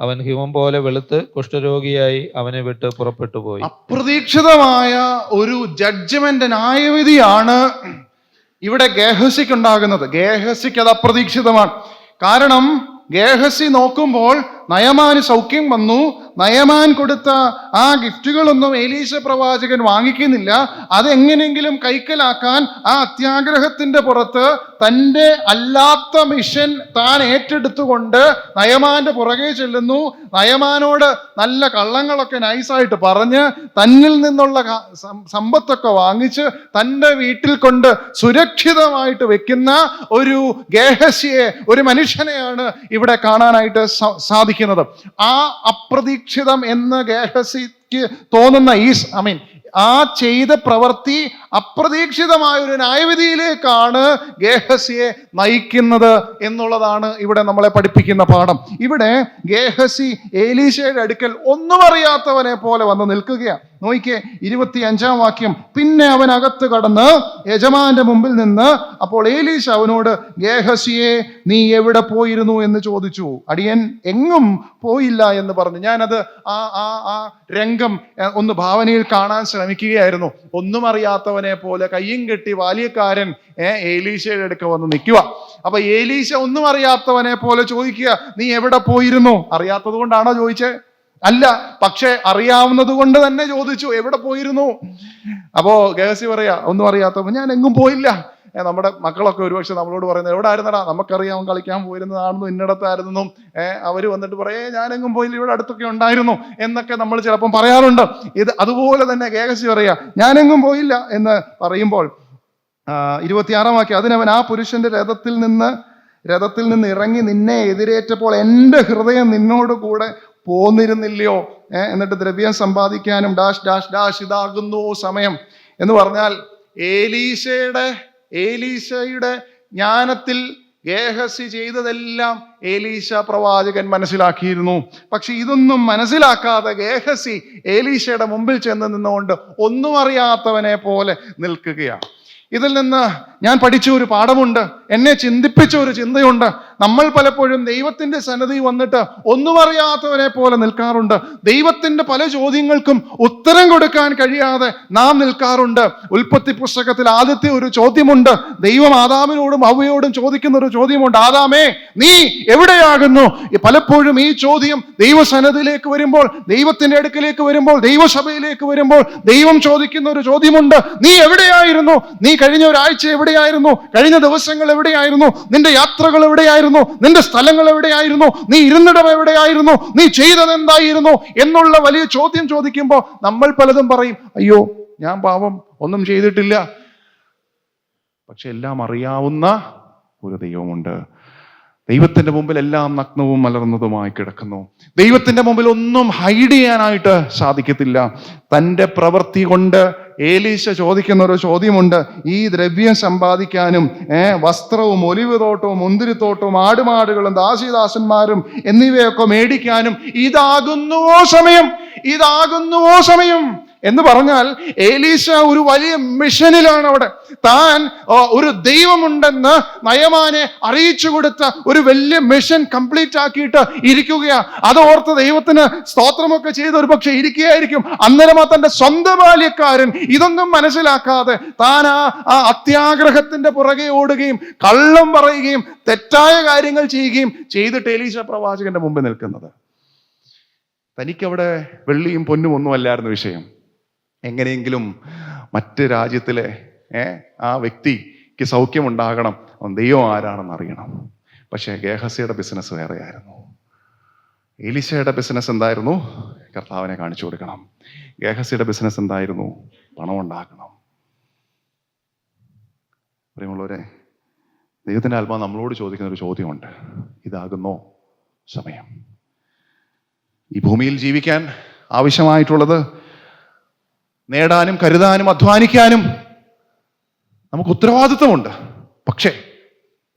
അവൻ ഹിമം പോലെ വെളുത്ത് കുഷ്ഠരോഗിയായി അവനെ വിട്ട് പുറപ്പെട്ടു പോയി. അപ്രതീക്ഷിതമായ ഒരു ജഡ്ജ്മെന്റ്, ന്യായവിധിയാണ് ഇവിടെ ഗേഹസിക്ക് ഉണ്ടാകുന്നത്. ഗേഹസിക്ക് അത് അപ്രതീക്ഷിതമാണ്. കാരണം ഗേഹസി നോക്കുമ്പോൾ നയമാന് സൗഖ്യം വന്നു. നയമാൻ കൊടുത്ത ആ ഗിഫ്റ്റുകളൊന്നും എലീശ പ്രവാചകൻ വാങ്ങിക്കുന്നില്ല. അതെങ്ങനെയെങ്കിലും കൈക്കലാക്കാൻ ആ അത്യാഗ്രഹത്തിന്റെ പുറത്ത് തൻ്റെ അല്ലാത്ത മിഷൻ താൻ ഏറ്റെടുത്തുകൊണ്ട് നയമാന്റെ പുറകെ ചെല്ലുന്നു. നയമാനോട് നല്ല കള്ളങ്ങളൊക്കെ നൈസായിട്ട് പറഞ്ഞ് തന്നിൽ നിന്നുള്ള സമ്പത്തൊക്കെ വാങ്ങിച്ച് തൻ്റെ വീട്ടിൽ കൊണ്ട് സുരക്ഷിതമായിട്ട് വെക്കുന്ന ഒരു ഗേഹസിയെ, ഒരു മനുഷ്യനെയാണ് ഇവിടെ കാണാനായിട്ട് സാധിക്കുന്നത്. ആ അപ്രതീക്ഷിതം എന്ന് ഗേഹസിക്ക് തോന്നുന്ന ആ ചെയ്ത പ്രവൃത്തി അപ്രതീക്ഷിതമായ ഒരു ന്യായവിധിയിലേക്കാണ് ഗേഹസിയെ നയിക്കുന്നത് എന്നുള്ളതാണ് ഇവിടെ നമ്മളെ പഠിപ്പിക്കുന്ന പാഠം. ഇവിടെ ഗേഹസി എലീശയുടെ അടുക്കൽ ഒന്നും അറിയാത്തവനെ പോലെ വന്ന് നിൽക്കുകയാണ്. നോക്കിക്കേ 25-ാം വാക്യം, പിന്നെ അവൻ അകത്ത് കടന്ന് യജമാന്റെ മുമ്പിൽ നിന്ന്, അപ്പോൾ എലീശ അവനോട്, ഗേഹസിയെ, നീ എവിടെ പോയിരുന്നു എന്ന് ചോദിച്ചു. അടിയൻ എങ്ങും പോയില്ല എന്ന് പറഞ്ഞു. ഞാനത് ആ രംഗം ഒന്ന് ഭാവനയിൽ കാണാൻ ശ്രമിക്കുകയായിരുന്നു. ഒന്നും അറിയാത്തവനെ പോലെ കയ്യും കെട്ടി ബാല്യക്കാരൻ എലീശയുടെ അടുക്ക വന്ന് നിൽക്കുക. അപ്പൊ എലീശ ഒന്നും അറിയാത്തവനെ പോലെ ചോദിക്കുക, നീ എവിടെ പോയിരുന്നു? അറിയാത്തത് കൊണ്ടാണോ ചോദിച്ചേ? അല്ല, പക്ഷെ അറിയാവുന്നത് കൊണ്ട് തന്നെ ചോദിച്ചു, എവിടെ പോയിരുന്നു? അപ്പോ ഗേഹസി പറയാ, ഒന്നും അറിയാത്തവൻ, ഞാൻ എങ്ങും പോയില്ല. നമ്മുടെ മക്കളൊക്കെ ഒരുപക്ഷെ നമ്മളോട് പറയുന്നത്, എവിടെ ആയിരുന്നടാ? നമുക്കറിയാം കളിക്കാൻ പോയിരുന്നതാണെന്നും ഇന്നിടത്തായിരുന്നെന്നും. അവർ വന്നിട്ട് പറയേ, ഞാനെങ്ങും പോയില്ല, ഇവിടെ അടുത്തൊക്കെ ഉണ്ടായിരുന്നു എന്നൊക്കെ നമ്മൾ ചിലപ്പം പറയാറുണ്ട്. ഇത് അതുപോലെ തന്നെ ഗേഹസി പറയാ, ഞാനെങ്ങും പോയില്ല എന്ന് പറയുമ്പോൾ 26-ാം വാക്യം, അതിനവൻ, ആ പുരുഷന്റെ രഥത്തിൽ നിന്ന് ഇറങ്ങി നിന്നെ എതിരേറ്റപ്പോൾ എൻ്റെ ഹൃദയം നിന്നോട് കൂടെ പോന്നിരുന്നില്ലയോ? എന്നിട്ട് ദ്രവ്യം സമ്പാദിക്കാനും ഇതാകുന്നു സമയം എന്ന് പറഞ്ഞാൽ ഏലീശയുടെ ജ്ഞാനത്തിൽ ഗേഹസി ചെയ്തതെല്ലാം എലീശ പ്രവാചകൻ മനസ്സിലാക്കിയിരുന്നു. പക്ഷെ ഇതൊന്നും മനസ്സിലാക്കാതെ ഗേഹസി എലീശയുടെ മുമ്പിൽ ചെന്ന് നിന്നുകൊണ്ട് ഒന്നും അറിയാത്തവനെ പോലെ നിൽക്കുകയാണ്. ഇതിൽ നിന്ന് ഞാൻ പഠിച്ച ഒരു പാഠമുണ്ട്, എന്നെ ചിന്തിപ്പിച്ച ഒരു ചിന്തയുണ്ട്. നമ്മൾ പലപ്പോഴും ദൈവത്തിന്റെ സന്നിധി വന്നിട്ട് ഒന്നും അറിയാത്തവരെ പോലെ നിൽക്കാറുണ്ട്. ദൈവത്തിന്റെ പല ചോദ്യങ്ങൾക്കും ഉത്തരം കൊടുക്കാൻ കഴിയാതെ നാം നിൽക്കാറുണ്ട്. ഉൽപ്പത്തി പുസ്തകത്തിൽ ആദ്യത്തെ ഒരു ചോദ്യമുണ്ട്. ദൈവം ആദാമിനോടും ഹവ്വയോടും ചോദിക്കുന്ന ഒരു ചോദ്യമുണ്ട്, ആദാമേ, നീ എവിടെയാകുന്നു? പലപ്പോഴും ഈ ചോദ്യം ദൈവസന്നിധിയിലേക്ക് വരുമ്പോൾ, ദൈവത്തിന്റെ അടുക്കിലേക്ക് വരുമ്പോൾ, ദൈവസഭയിലേക്ക് വരുമ്പോൾ ദൈവം ചോദിക്കുന്ന ഒരു ചോദ്യമുണ്ട്, നീ എവിടെയായിരുന്നു? നീ കഴിഞ്ഞ ഒരാഴ്ച എവിടെയായിരുന്നു? കഴിഞ്ഞ ദിവസങ്ങൾ എവിടെയായിരുന്നു? നിന്റെ യാത്രകൾ എവിടെയായിരുന്നു? നിന്റെ സ്ഥലങ്ങൾ എവിടെയായിരുന്നു? നീ ഇരുന്നിടം എവിടെയായിരുന്നു? നീ ചെയ്തത് എന്തായിരുന്നു? എന്നുള്ള വലിയ ചോദ്യം ചോദിക്കുമ്പോൾ നമ്മൾ പലതും പറയും, അയ്യോ ഞാൻ പാപം ഒന്നും ചെയ്തിട്ടില്ല. പക്ഷെ എല്ലാം അറിയാവുന്ന ഒരു ദൈവമുണ്ട്. ദൈവത്തിന്റെ മുമ്പിൽ എല്ലാം നഗ്നവും മലർന്നതുമായി കിടക്കുന്നു. ദൈവത്തിന്റെ മുമ്പിൽ ഒന്നും ഹൈഡ് ചെയ്യാനായിട്ട് സാധിക്കത്തില്ല. തൻ്റെ പ്രവൃത്തി കൊണ്ട് ഏലീശ ചോദിക്കുന്ന ഒരു ചോദ്യമുണ്ട്. ഈ ദ്രവ്യം സമ്പാദിക്കാനും വസ്ത്രവും ഒലിവ് തോട്ടവും മുന്തിരിത്തോട്ടവും ആടുമാടുകളും ദാസീദാസന്മാരും എന്നിവയൊക്കെ മേടിക്കാനും ഇതാകുന്നുവോ സമയം? ഇതാകുന്നുവോ സമയം എന്ന് പറഞ്ഞാൽ ഏലീശ ഒരു വലിയ മിഷനിലാണ് അവിടെ. താൻ ഒരു ദൈവമുണ്ടെന്ന് നയമാനെ അറിയിച്ചു കൊടുത്ത ഒരു വലിയ മിഷൻ കംപ്ലീറ്റ് ആക്കിയിട്ട് ഇരിക്കുകയാ. അതോർത്ത് ദൈവത്തിന് സ്തോത്രമൊക്കെ ചെയ്ത് ഒരു പക്ഷെ ഇരിക്കുകയായിരിക്കും. അന്നേരം തന്റെ സ്വന്തം ബാല്യക്കാരൻ ഇതൊന്നും മനസ്സിലാക്കാതെ താൻ ആ അത്യാഗ്രഹത്തിന്റെ പുറകെ ഓടുകയും കള്ളം പറയുകയും തെറ്റായ കാര്യങ്ങൾ ചെയ്യുകയും ചെയ്തിട്ട് ഏലീശ പ്രവാചകന്റെ മുമ്പിൽ നിൽക്കുന്നത്. തനിക്കവിടെ വെള്ളിയും പൊന്നും ഒന്നും അല്ലായിരുന്നു വിഷയം. എങ്ങനെയെങ്കിലും മറ്റ് രാജ്യത്തിലെ ആ വ്യക്തിക്ക് സൗഖ്യമുണ്ടാകണം, ദൈവം ആരാണെന്ന് അറിയണം. പക്ഷേ ഗേഹസിയുടെ ബിസിനസ് വേറെയായിരുന്നു. എലീശയുടെ ബിസിനസ് എന്തായിരുന്നു? കർത്താവിനെ കാണിച്ചു കൊടുക്കണം. ഗേഹസിയുടെ ബിസിനസ് എന്തായിരുന്നു? പണം ഉണ്ടാക്കണം. പ്രിയമുള്ളവരെ, ദൈവത്തിൻ്റെ ആത്മാവ് നമ്മളോട് ചോദിക്കുന്ന ഒരു ചോദ്യമുണ്ട്. ഇതാകുന്നോ സമയം? ഈ ഭൂമിയിൽ ജീവിക്കാൻ ആവശ്യമായിട്ടുള്ളത് നേടാനും കരുതാനും അധ്വാനിക്കാനും നമുക്ക് ഉത്തരവാദിത്വമുണ്ട്. പക്ഷേ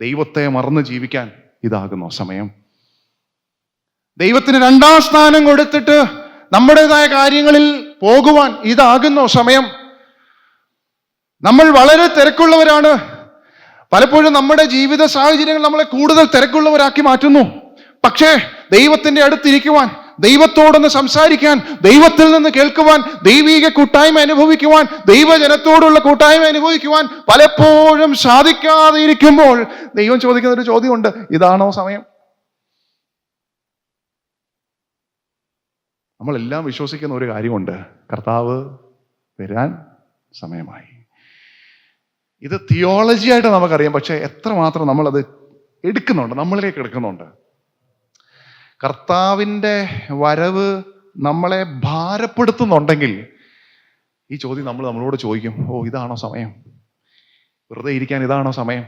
ദൈവത്തെ മറന്ന് ജീവിക്കാൻ ഇതാകുന്നോ സമയം? ദൈവത്തിന് രണ്ടാം സ്ഥാനം കൊടുത്തിട്ട് നമ്മുടേതായ കാര്യങ്ങളിൽ പോകുവാൻ ഇതാകുന്നോ സമയം? നമ്മൾ വളരെ തിരക്കുള്ളവരാണ്. പലപ്പോഴും നമ്മുടെ ജീവിത സാഹചര്യങ്ങൾ നമ്മളെ കൂടുതൽ തിരക്കുള്ളവരാക്കി മാറ്റുന്നു. പക്ഷേ ദൈവത്തിന്റെ അടുത്തിരിക്കുവാൻ, ദൈവത്തോടൊന്ന് സംസാരിക്കാൻ, ദൈവത്തിൽ നിന്ന് കേൾക്കുവാൻ, ദൈവീക കൂട്ടായ്മ അനുഭവിക്കുവാൻ, ദൈവജനത്തോടുള്ള കൂട്ടായ്മ അനുഭവിക്കുവാൻ പലപ്പോഴും സാധിക്കാതെ ഇരിക്കുമ്പോൾ ദൈവം ചോദിക്കുന്ന ഒരു ചോദ്യമുണ്ട്. ഇതാണോ സമയം? നമ്മളെല്ലാം വിശ്വസിക്കുന്ന ഒരു കാര്യമുണ്ട്. കർത്താവ് വരാൻ സമയമായി. ഇത് തിയോളജി ആയിട്ട് നമുക്കറിയാം. പക്ഷെ എത്രമാത്രം നമ്മളത് എടുക്കുന്നുണ്ട്, നമ്മളിലേക്ക് എടുക്കുന്നുണ്ട്. കർത്താവിൻ്റെ വരവ് നമ്മളെ ഭാരപ്പെടുത്തുന്നുണ്ടെങ്കിൽ ഈ ചോദ്യം നമ്മളോട് ചോദിക്കും. ഇതാണോ സമയം? വെറുതെ ഇരിക്കാൻ ഇതാണോ സമയം?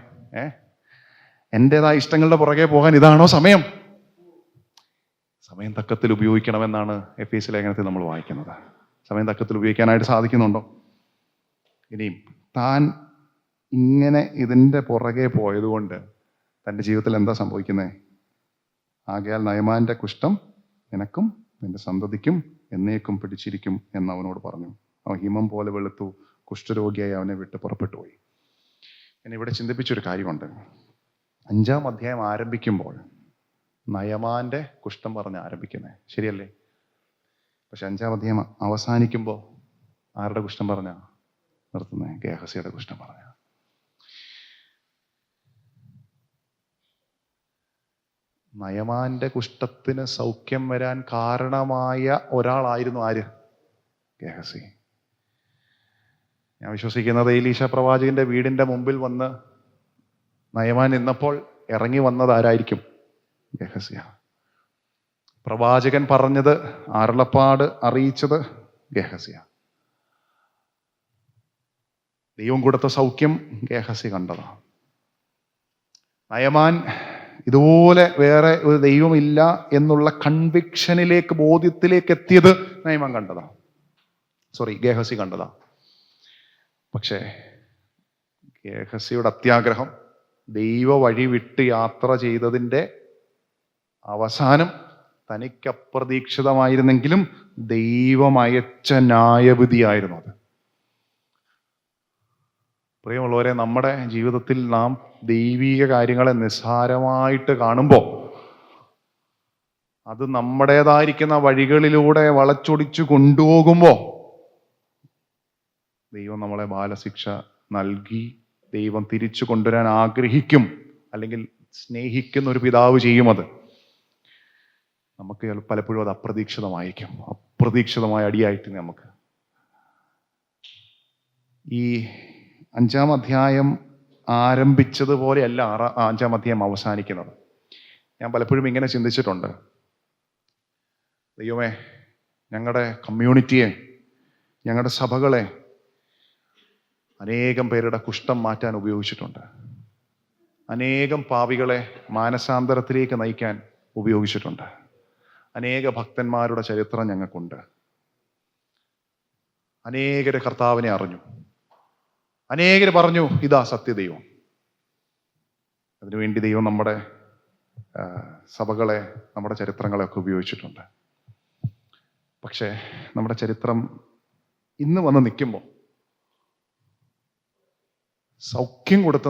എൻ്റെതായ ഇഷ്ടങ്ങളുടെ പുറകെ പോകാൻ ഇതാണോ സമയം? സമയം തക്കത്തിൽ ഉപയോഗിക്കണമെന്നാണ് എഫേസ്യ ലേഖനത്തിൽ നമ്മൾ വായിക്കുന്നത്. സമയം തക്കത്തിൽ ഉപയോഗിക്കാനായിട്ട് സാധിക്കുന്നുണ്ടോ? ഇനിയും താൻ ഇങ്ങനെ ഇതിൻ്റെ പുറകെ പോയതുകൊണ്ട് തൻ്റെ ജീവിതത്തിൽ എന്താ സംഭവിക്കുന്നത്? ആകയാൽ നയമാന്റെ കുഷ്ഠം നിനക്കും നിന്റെ സന്തതിക്കും എന്നേക്കും പിടിച്ചിരിക്കും എന്ന് അവനോട് പറഞ്ഞു. അവൻ ഹിമം പോലെ വെളുത്തു, കുഷ്ഠരോഗിയായി അവനെ വിട്ട് പുറപ്പെട്ടു പോയി. എന്നെ ഇവിടെ ചിന്തിപ്പിച്ചൊരു കാര്യമുണ്ട്. 5-ാം അധ്യായം ആരംഭിക്കുമ്പോൾ നയമാന്റെ കുഷ്ഠം പറഞ്ഞ് ആരംഭിക്കുന്നത്, ശരിയല്ലേ? പക്ഷെ 5-ാം അധ്യായം അവസാനിക്കുമ്പോൾ ആരുടെ കുഷ്ഠം പറഞ്ഞാ നിർത്തുന്നത്? ഗേഹസിയുടെ കുഷ്ഠം പറഞ്ഞ. നയമാന്റെ കുഷ്ഠത്തിന് സൗഖ്യം വരാൻ കാരണമായ ഒരാളായിരുന്നു ആര്? ഗേഹസി. ഞാൻ വിശ്വസിക്കുന്നത് എലീശ പ്രവാചകന്റെ വീടിന്റെ മുമ്പിൽ വന്ന് നയമാൻ നിന്നപ്പോൾ ഇറങ്ങി വന്നത് ആരായിരിക്കും? ഗേഹസിയ. പ്രവാചകൻ പറഞ്ഞത്, അരുളപ്പാട് അറിയിച്ചത് ഗേഹസിയ. ദൈവം കൊടുത്ത സൗഖ്യം ഗേഹസി കണ്ടതാണ്. നയമാൻ ഇതുപോലെ വേറെ ഒരു ദൈവമില്ല എന്നുള്ള കൺവിക്ഷനിലേക്ക്, ബോധ്യത്തിലേക്ക് എത്തിയത് നയമാൻ കണ്ടതാ. ഗേഹസി കണ്ടതാ. പക്ഷേ ഗേഹസിയുടെ അത്യാഗ്രഹം ദൈവ വഴി വിട്ട് യാത്ര ചെയ്തതിൻ്റെ അവസാനം തനിക്ക് അപ്രതീക്ഷിതമായിരുന്നെങ്കിലും ദൈവം അയച്ച ന്യായവിധിയായിരുന്നു അത്. പ്രിയമുള്ളവരെ, നമ്മുടെ ജീവിതത്തിൽ നാം ദൈവീക കാര്യങ്ങളെ നിസ്സാരമായിട്ട് കാണുമ്പോൾ അത് നമ്മുടേതായിരിക്കുന്ന വഴികളിലൂടെ വളച്ചൊടിച്ചു കൊണ്ടുപോകുമ്പോൾ ദൈവം നമ്മളെ ബാലശിക്ഷ നൽകി ദൈവം തിരിച്ചു കൊണ്ടുവരാൻ ആഗ്രഹിക്കും, അല്ലെങ്കിൽ സ്നേഹിക്കുന്ന ഒരു പിതാവ് ചെയ്യും. അത് നമുക്ക് പലപ്പോഴും അത് അപ്രതീക്ഷിതമായിരിക്കും. അപ്രതീക്ഷിതമായ അടിയായിട്ട് നമുക്ക് ഈ 5-ാം അധ്യായം ആരംഭിച്ചതുപോലെയല്ല 5-ാം അധ്യായം അവസാനിക്കുന്നത്. ഞാൻ പലപ്പോഴും ഇങ്ങനെ ചിന്തിച്ചിട്ടുണ്ട്. ദൈവമേ, ഞങ്ങളുടെ കമ്മ്യൂണിറ്റിയെ, ഞങ്ങളുടെ സഭകളെ അനേകം പേരുടെ കുഷ്ഠം മാറ്റാൻ ഉപയോഗിച്ചിട്ടുണ്ട്. അനേകം പാപികളെ മാനസാന്തരത്തിലേക്ക് നയിക്കാൻ ഉപയോഗിച്ചിട്ടുണ്ട്. അനേക ഭക്തന്മാരുടെ ചരിത്രം ഞങ്ങൾക്കുണ്ട്. അനേകര് കർത്താവിനെ അറിഞ്ഞു. അനേകര് പറഞ്ഞു ഇതാ സത്യദൈവം. അതിനുവേണ്ടി ദൈവം നമ്മുടെ സഭകളെ, നമ്മുടെ ചരിത്രങ്ങളെയൊക്കെ ഉപയോഗിച്ചിട്ടുണ്ട്. പക്ഷേ നമ്മുടെ ചരിത്രം ഇന്ന് വന്ന് നിൽക്കുമ്പോൾ സൗഖ്യം കൊടുത്ത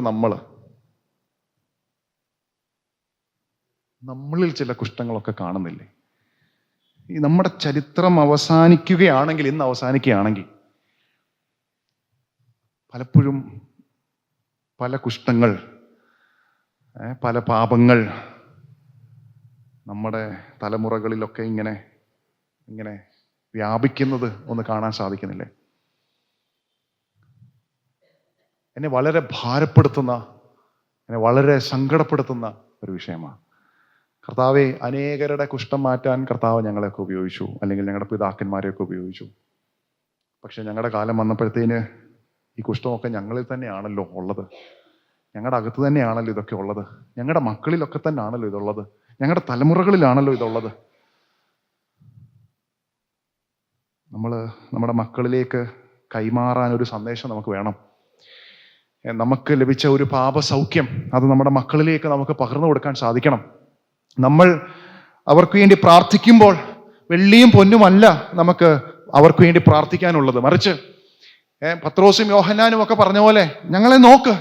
നമ്മളിൽ ചില കുഷ്ഠങ്ങളൊക്കെ കാണുന്നില്ലേ? ഈ നമ്മുടെ ചരിത്രം അവസാനിക്കുകയാണെങ്കിൽ, ഇന്ന് അവസാനിക്കുകയാണെങ്കിൽ, പലപ്പോഴും പല കുഷ്ഠങ്ങൾ, പല പാപങ്ങൾ നമ്മുടെ തലമുറകളിലൊക്കെ ഇങ്ങനെ വ്യാപിക്കുന്നത് ഒന്ന് കാണാൻ സാധിക്കുന്നില്ലേ? എന്നെ വളരെ ഭാരപ്പെടുത്തുന്ന, എന്നെ വളരെ സങ്കടപ്പെടുത്തുന്ന ഒരു വിഷയമാണ്. കർത്താവെ, അനേകരുടെ കുഷ്ഠം മാറ്റാൻ കർത്താവ് ഞങ്ങളെയൊക്കെ ഉപയോഗിച്ചു, അല്ലെങ്കിൽ ഞങ്ങളുടെ പിതാക്കന്മാരെയൊക്കെ ഉപയോഗിച്ചു. പക്ഷെ ഞങ്ങളുടെ കാലം വന്നപ്പോഴത്തേന് ഈ കുഷ്ഠമൊക്കെ ഞങ്ങളിൽ തന്നെയാണല്ലോ ഉള്ളത്. ഞങ്ങളുടെ അകത്ത് തന്നെയാണല്ലോ ഇതൊക്കെ ഉള്ളത്. ഞങ്ങളുടെ മക്കളിലൊക്കെ തന്നെയാണല്ലോ ഇതുള്ളത്. ഞങ്ങളുടെ തലമുറകളിലാണല്ലോ ഇതുള്ളത്. നമ്മുടെ മക്കളിലേക്ക് കൈമാറാൻ ഒരു സന്ദേശം നമുക്ക് വേണം. നമുക്ക് ലഭിച്ച ഒരു പാപസൗഖ്യം അത് നമ്മുടെ മക്കളിലേക്ക് നമുക്ക് പകർന്നു കൊടുക്കാൻ സാധിക്കണം. നമ്മൾ അവർക്ക് വേണ്ടി പ്രാർത്ഥിക്കുമ്പോൾ വെള്ളിയും പൊന്നുമല്ല നമുക്ക് അവർക്ക് വേണ്ടി പ്രാർത്ഥിക്കാനുള്ളത്. മറിച്ച് പത്രോസും യോഹന്നാനും ഒക്കെ പറഞ്ഞ പോലെ, ഞങ്ങളെ നോക്ക്,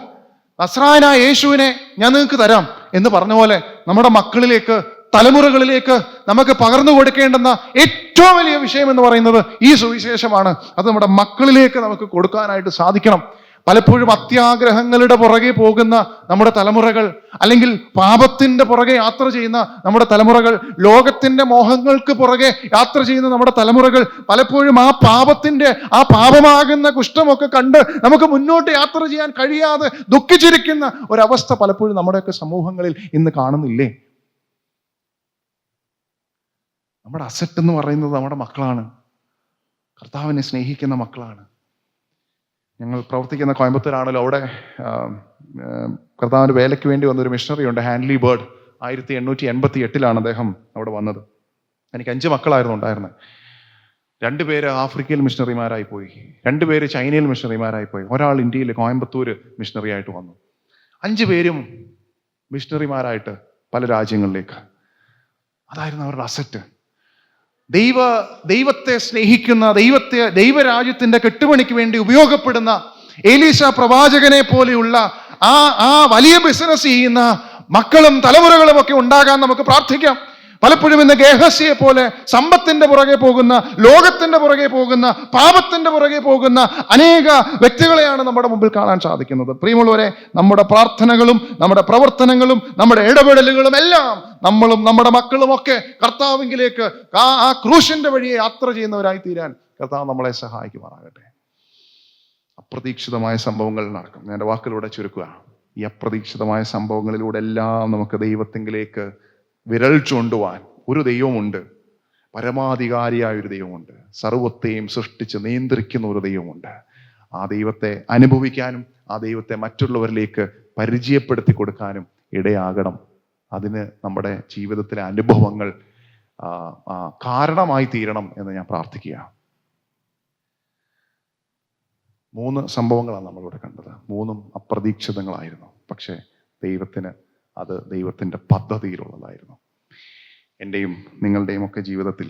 നസ്രായനായ യേശുവിനെ ഞാൻ നിങ്ങൾക്ക് തരാം എന്ന് പറഞ്ഞ പോലെ നമ്മുടെ മക്കളിലേക്ക്, തലമുറകളിലേക്ക് നമുക്ക് പകർന്നു കൊടുക്കേണ്ടുന്ന ഏറ്റവും വലിയ വിഷയം എന്ന് പറയുന്നത് ഈ സുവിശേഷമാണ്. അത് നമ്മുടെ മക്കളിലേക്ക് നമുക്ക് കൊടുക്കാനായിട്ട് സാധിക്കണം. പലപ്പോഴും അത്യാഗ്രഹങ്ങളുടെ പുറകെ പോകുന്ന നമ്മുടെ തലമുറകൾ, അല്ലെങ്കിൽ പാപത്തിന്റെ പുറകെ യാത്ര ചെയ്യുന്ന നമ്മുടെ തലമുറകൾ, ലോകത്തിന്റെ മോഹങ്ങൾക്ക് പുറകെ യാത്ര ചെയ്യുന്ന നമ്മുടെ തലമുറകൾ, പലപ്പോഴും ആ പാപമാകുന്ന കുഷ്ഠമൊക്കെ കണ്ട് നമുക്ക് മുന്നോട്ട് യാത്ര ചെയ്യാൻ കഴിയാതെ ദുഃഖിച്ചിരിക്കുന്ന ഒരവസ്ഥ പലപ്പോഴും നമ്മുടെയൊക്കെ സമൂഹങ്ങളിൽ ഇന്ന് കാണുന്നില്ലേ? നമ്മുടെ അസറ്റ് എന്ന് പറയുന്നത് നമ്മുടെ മക്കളാണ്. കർത്താവിനെ സ്നേഹിക്കുന്ന മക്കളാണ്. ഞങ്ങൾ പ്രവർത്തിക്കുന്ന കോയമ്പത്തൂരാണല്ലോ. അവിടെ കർത്താവിൻ്റെ വേലയ്ക്ക് വേണ്ടി വന്നൊരു മിഷണറി ഉണ്ട്, ഹാൻലി ബേർഡ്. 1888 അദ്ദേഹം അവിടെ വന്നത്. എനിക്ക് 5 മക്കളായിരുന്നു ഉണ്ടായിരുന്നത്. 2 പേര് ആഫ്രിക്കയിൽ മിഷണറിമാരായി പോയി, 2 പേര് ചൈനയിൽ മിഷണറിമാരായി പോയി, ഒരാൾ ഇന്ത്യയിൽ കോയമ്പത്തൂര് മിഷണറി ആയിട്ട് വന്നു. 5 പേരും മിഷണറിമാരായിട്ട് പല രാജ്യങ്ങളിലേക്ക്. അതായിരുന്നു അവരുടെ അസറ്റ്. ദൈവത്തെ സ്നേഹിക്കുന്ന, ദൈവരാജ്യത്തിന്റെ കെട്ടുപണിക്ക് വേണ്ടി ഉപയോഗപ്പെടുന്ന എലീശ പ്രവാചകനെ പോലെയുള്ള ആ വലിയ ബിസിനസ് ചെയ്യുന്ന മക്കളും തലമുറകളും ഒക്കെ ഉണ്ടാകാൻ നമുക്ക് പ്രാർത്ഥിക്കാം. പലപ്പോഴും ഇന്ന് ഗേഹസിയെ പോലെ സമ്പത്തിന്റെ പുറകെ പോകുന്ന, ലോകത്തിന്റെ പുറകെ പോകുന്ന, പാപത്തിന്റെ പുറകെ പോകുന്ന അനേക വ്യക്തികളെയാണ് നമ്മുടെ മുമ്പിൽ കാണാൻ സാധിക്കുന്നത്. പ്രിയമുള്ളവരെ, നമ്മുടെ പ്രാർത്ഥനകളും നമ്മുടെ പ്രവർത്തനങ്ങളും നമ്മുടെ ഇടപെടലുകളും എല്ലാം നമ്മളും നമ്മുടെ മക്കളും ഒക്കെ കർത്താവിലേക്ക് ആ ക്രൂശിന്റെ വഴിയെ യാത്ര ചെയ്യുന്നവരായി തീരാൻ കർത്താവ് നമ്മളെ സഹായിക്കുമാറാകട്ടെ. അപ്രതീക്ഷിതമായ സംഭവങ്ങൾ നടക്കും. ഞാൻ എൻ്റെ വാക്കിലൂടെ ചുരുക്കുക. ഈ അപ്രതീക്ഷിതമായ സംഭവങ്ങളിലൂടെ എല്ലാം നമുക്ക് ദൈവത്തിലേക്ക് വിരൽ ചൂണ്ടുവാൻ ഒരു ദൈവമുണ്ട്. പരമാധികാരിയായ ഒരു ദൈവമുണ്ട്. സർവത്തെയും സൃഷ്ടിച്ച് നിയന്ത്രിക്കുന്ന ഒരു ദൈവമുണ്ട്. ആ ദൈവത്തെ അനുഭവിക്കാനും ആ ദൈവത്തെ മറ്റുള്ളവരിലേക്ക് പരിചയപ്പെടുത്തി കൊടുക്കാനും ഇടയാകണം. അതിന് നമ്മുടെ ജീവിതത്തിലെ അനുഭവങ്ങൾ കാരണമായി തീരണം എന്ന് ഞാൻ പ്രാർത്ഥിക്കുക. 3 സംഭവങ്ങളാണ് നമ്മളിവിടെ കണ്ടത്. 3ഉം അപ്രതീക്ഷിതങ്ങളായിരുന്നു. പക്ഷേ ദൈവത്തിന് അത് ദൈവത്തിൻ്റെ പദ്ധതിയിലുള്ളതായിരുന്നു. എൻ്റെയും നിങ്ങളുടെയും ഒക്കെ ജീവിതത്തിൽ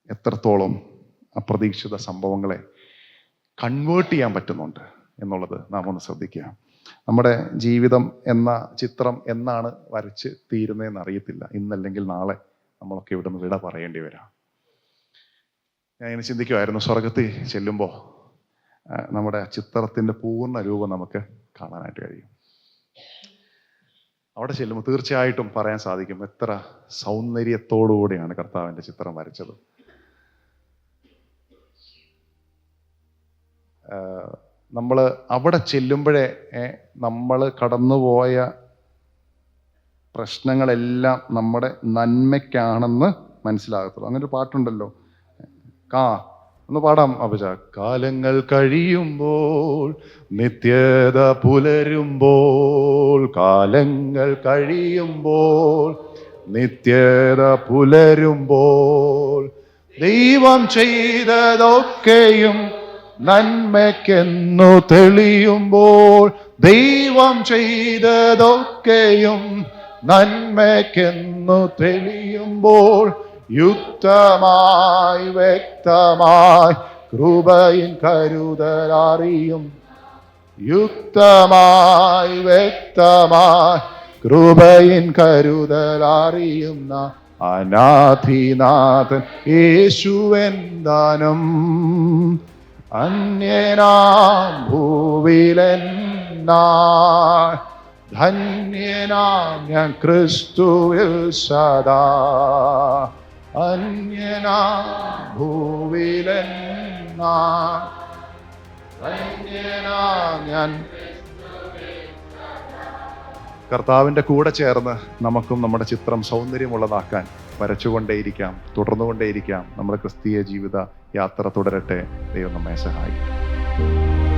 എത്രത്തോളം അപ്രതീക്ഷിത സംഭവങ്ങളെ കൺവേർട്ട് ചെയ്യാൻ പറ്റുന്നുണ്ട് എന്നുള്ളത് നാം ഒന്ന് ശ്രദ്ധിക്കുക. നമ്മുടെ ജീവിതം എന്ന ചിത്രം എന്നാണ് വരച്ച് തീരുന്നതെന്ന് അറിയത്തില്ല. ഇന്നല്ലെങ്കിൽ നാളെ നമ്മളൊക്കെ ഇവിടെ നിന്ന് വിട പറയേണ്ടി വരാം. ഞാൻ ഇങ്ങനെ ചിന്തിക്കുമായിരുന്നു, സ്വർഗത്തിൽ ചെല്ലുമ്പോൾ നമ്മുടെ ചിത്രത്തിൻ്റെ പൂർണ്ണ രൂപം നമുക്ക് കാണാനായിട്ട് കഴിയും. അവിടെ ചെല്ലുമ്പോൾ തീർച്ചയായിട്ടും പറയാൻ സാധിക്കും എത്ര സൗന്ദര്യത്തോടുകൂടിയാണ് കർത്താവിൻ്റെ ചിത്രം വരച്ചത്. നമ്മൾ അവിടെ ചെല്ലുമ്പോഴേ നമ്മൾ കടന്നുപോയ പ്രശ്നങ്ങളെല്ലാം നമ്മുടെ നന്മയ്ക്കാണെന്ന് മനസ്സിലാകത്തുള്ളൂ. അങ്ങനെ ഒരു പാട്ടുണ്ടല്ലോ, ഒന്ന് പാടാം അഭിജ. കാലങ്ങൾ കഴിയുമ്പോൾ നിത്യത പുലരുമ്പോൾ, കാലങ്ങൾ കഴിയുമ്പോൾ നിത്യത പുലരുമ്പോൾ, ദൈവം ചെയ്തതൊക്കെയും നന്മയ്ക്കെന്നു തെളിയുമ്പോൾ, ദൈവം ചെയ്തതൊക്കെയും നന്മയ്ക്കെന്നു തെളിയുമ്പോൾ, യുക്തമായി വ്യക്തമായി കൃപയിൻ കരുതലറിയും. യുക്തമായി വ്യക്തമായി കൃപയിൻ കരുതലറിയുന്ന അനാഥിനാഥൻ യേശുവൻ ദാനം. അന്യനാം ഭൂവിലെന്നാൾ ധന്യനാം ഞാൻ ക്രിസ്തുവിൽ സദാ. അന്യനാം ഭൂവിലെന്നാൾ ധന്യനാം ഞാൻ. കർത്താവിൻ്റെ കൂടെ ചേർന്ന് നമുക്കും നമ്മുടെ ചിത്രം സൗന്ദര്യമുള്ളതാക്കാൻ വരച്ചുകൊണ്ടേയിരിക്കാം, തുടർന്നുകൊണ്ടേയിരിക്കാം. നമ്മുടെ ക്രിസ്തീയ ജീവിത യാത്ര തുടരട്ടെ. ദൈവം നമ്മെ സഹായിക്കും.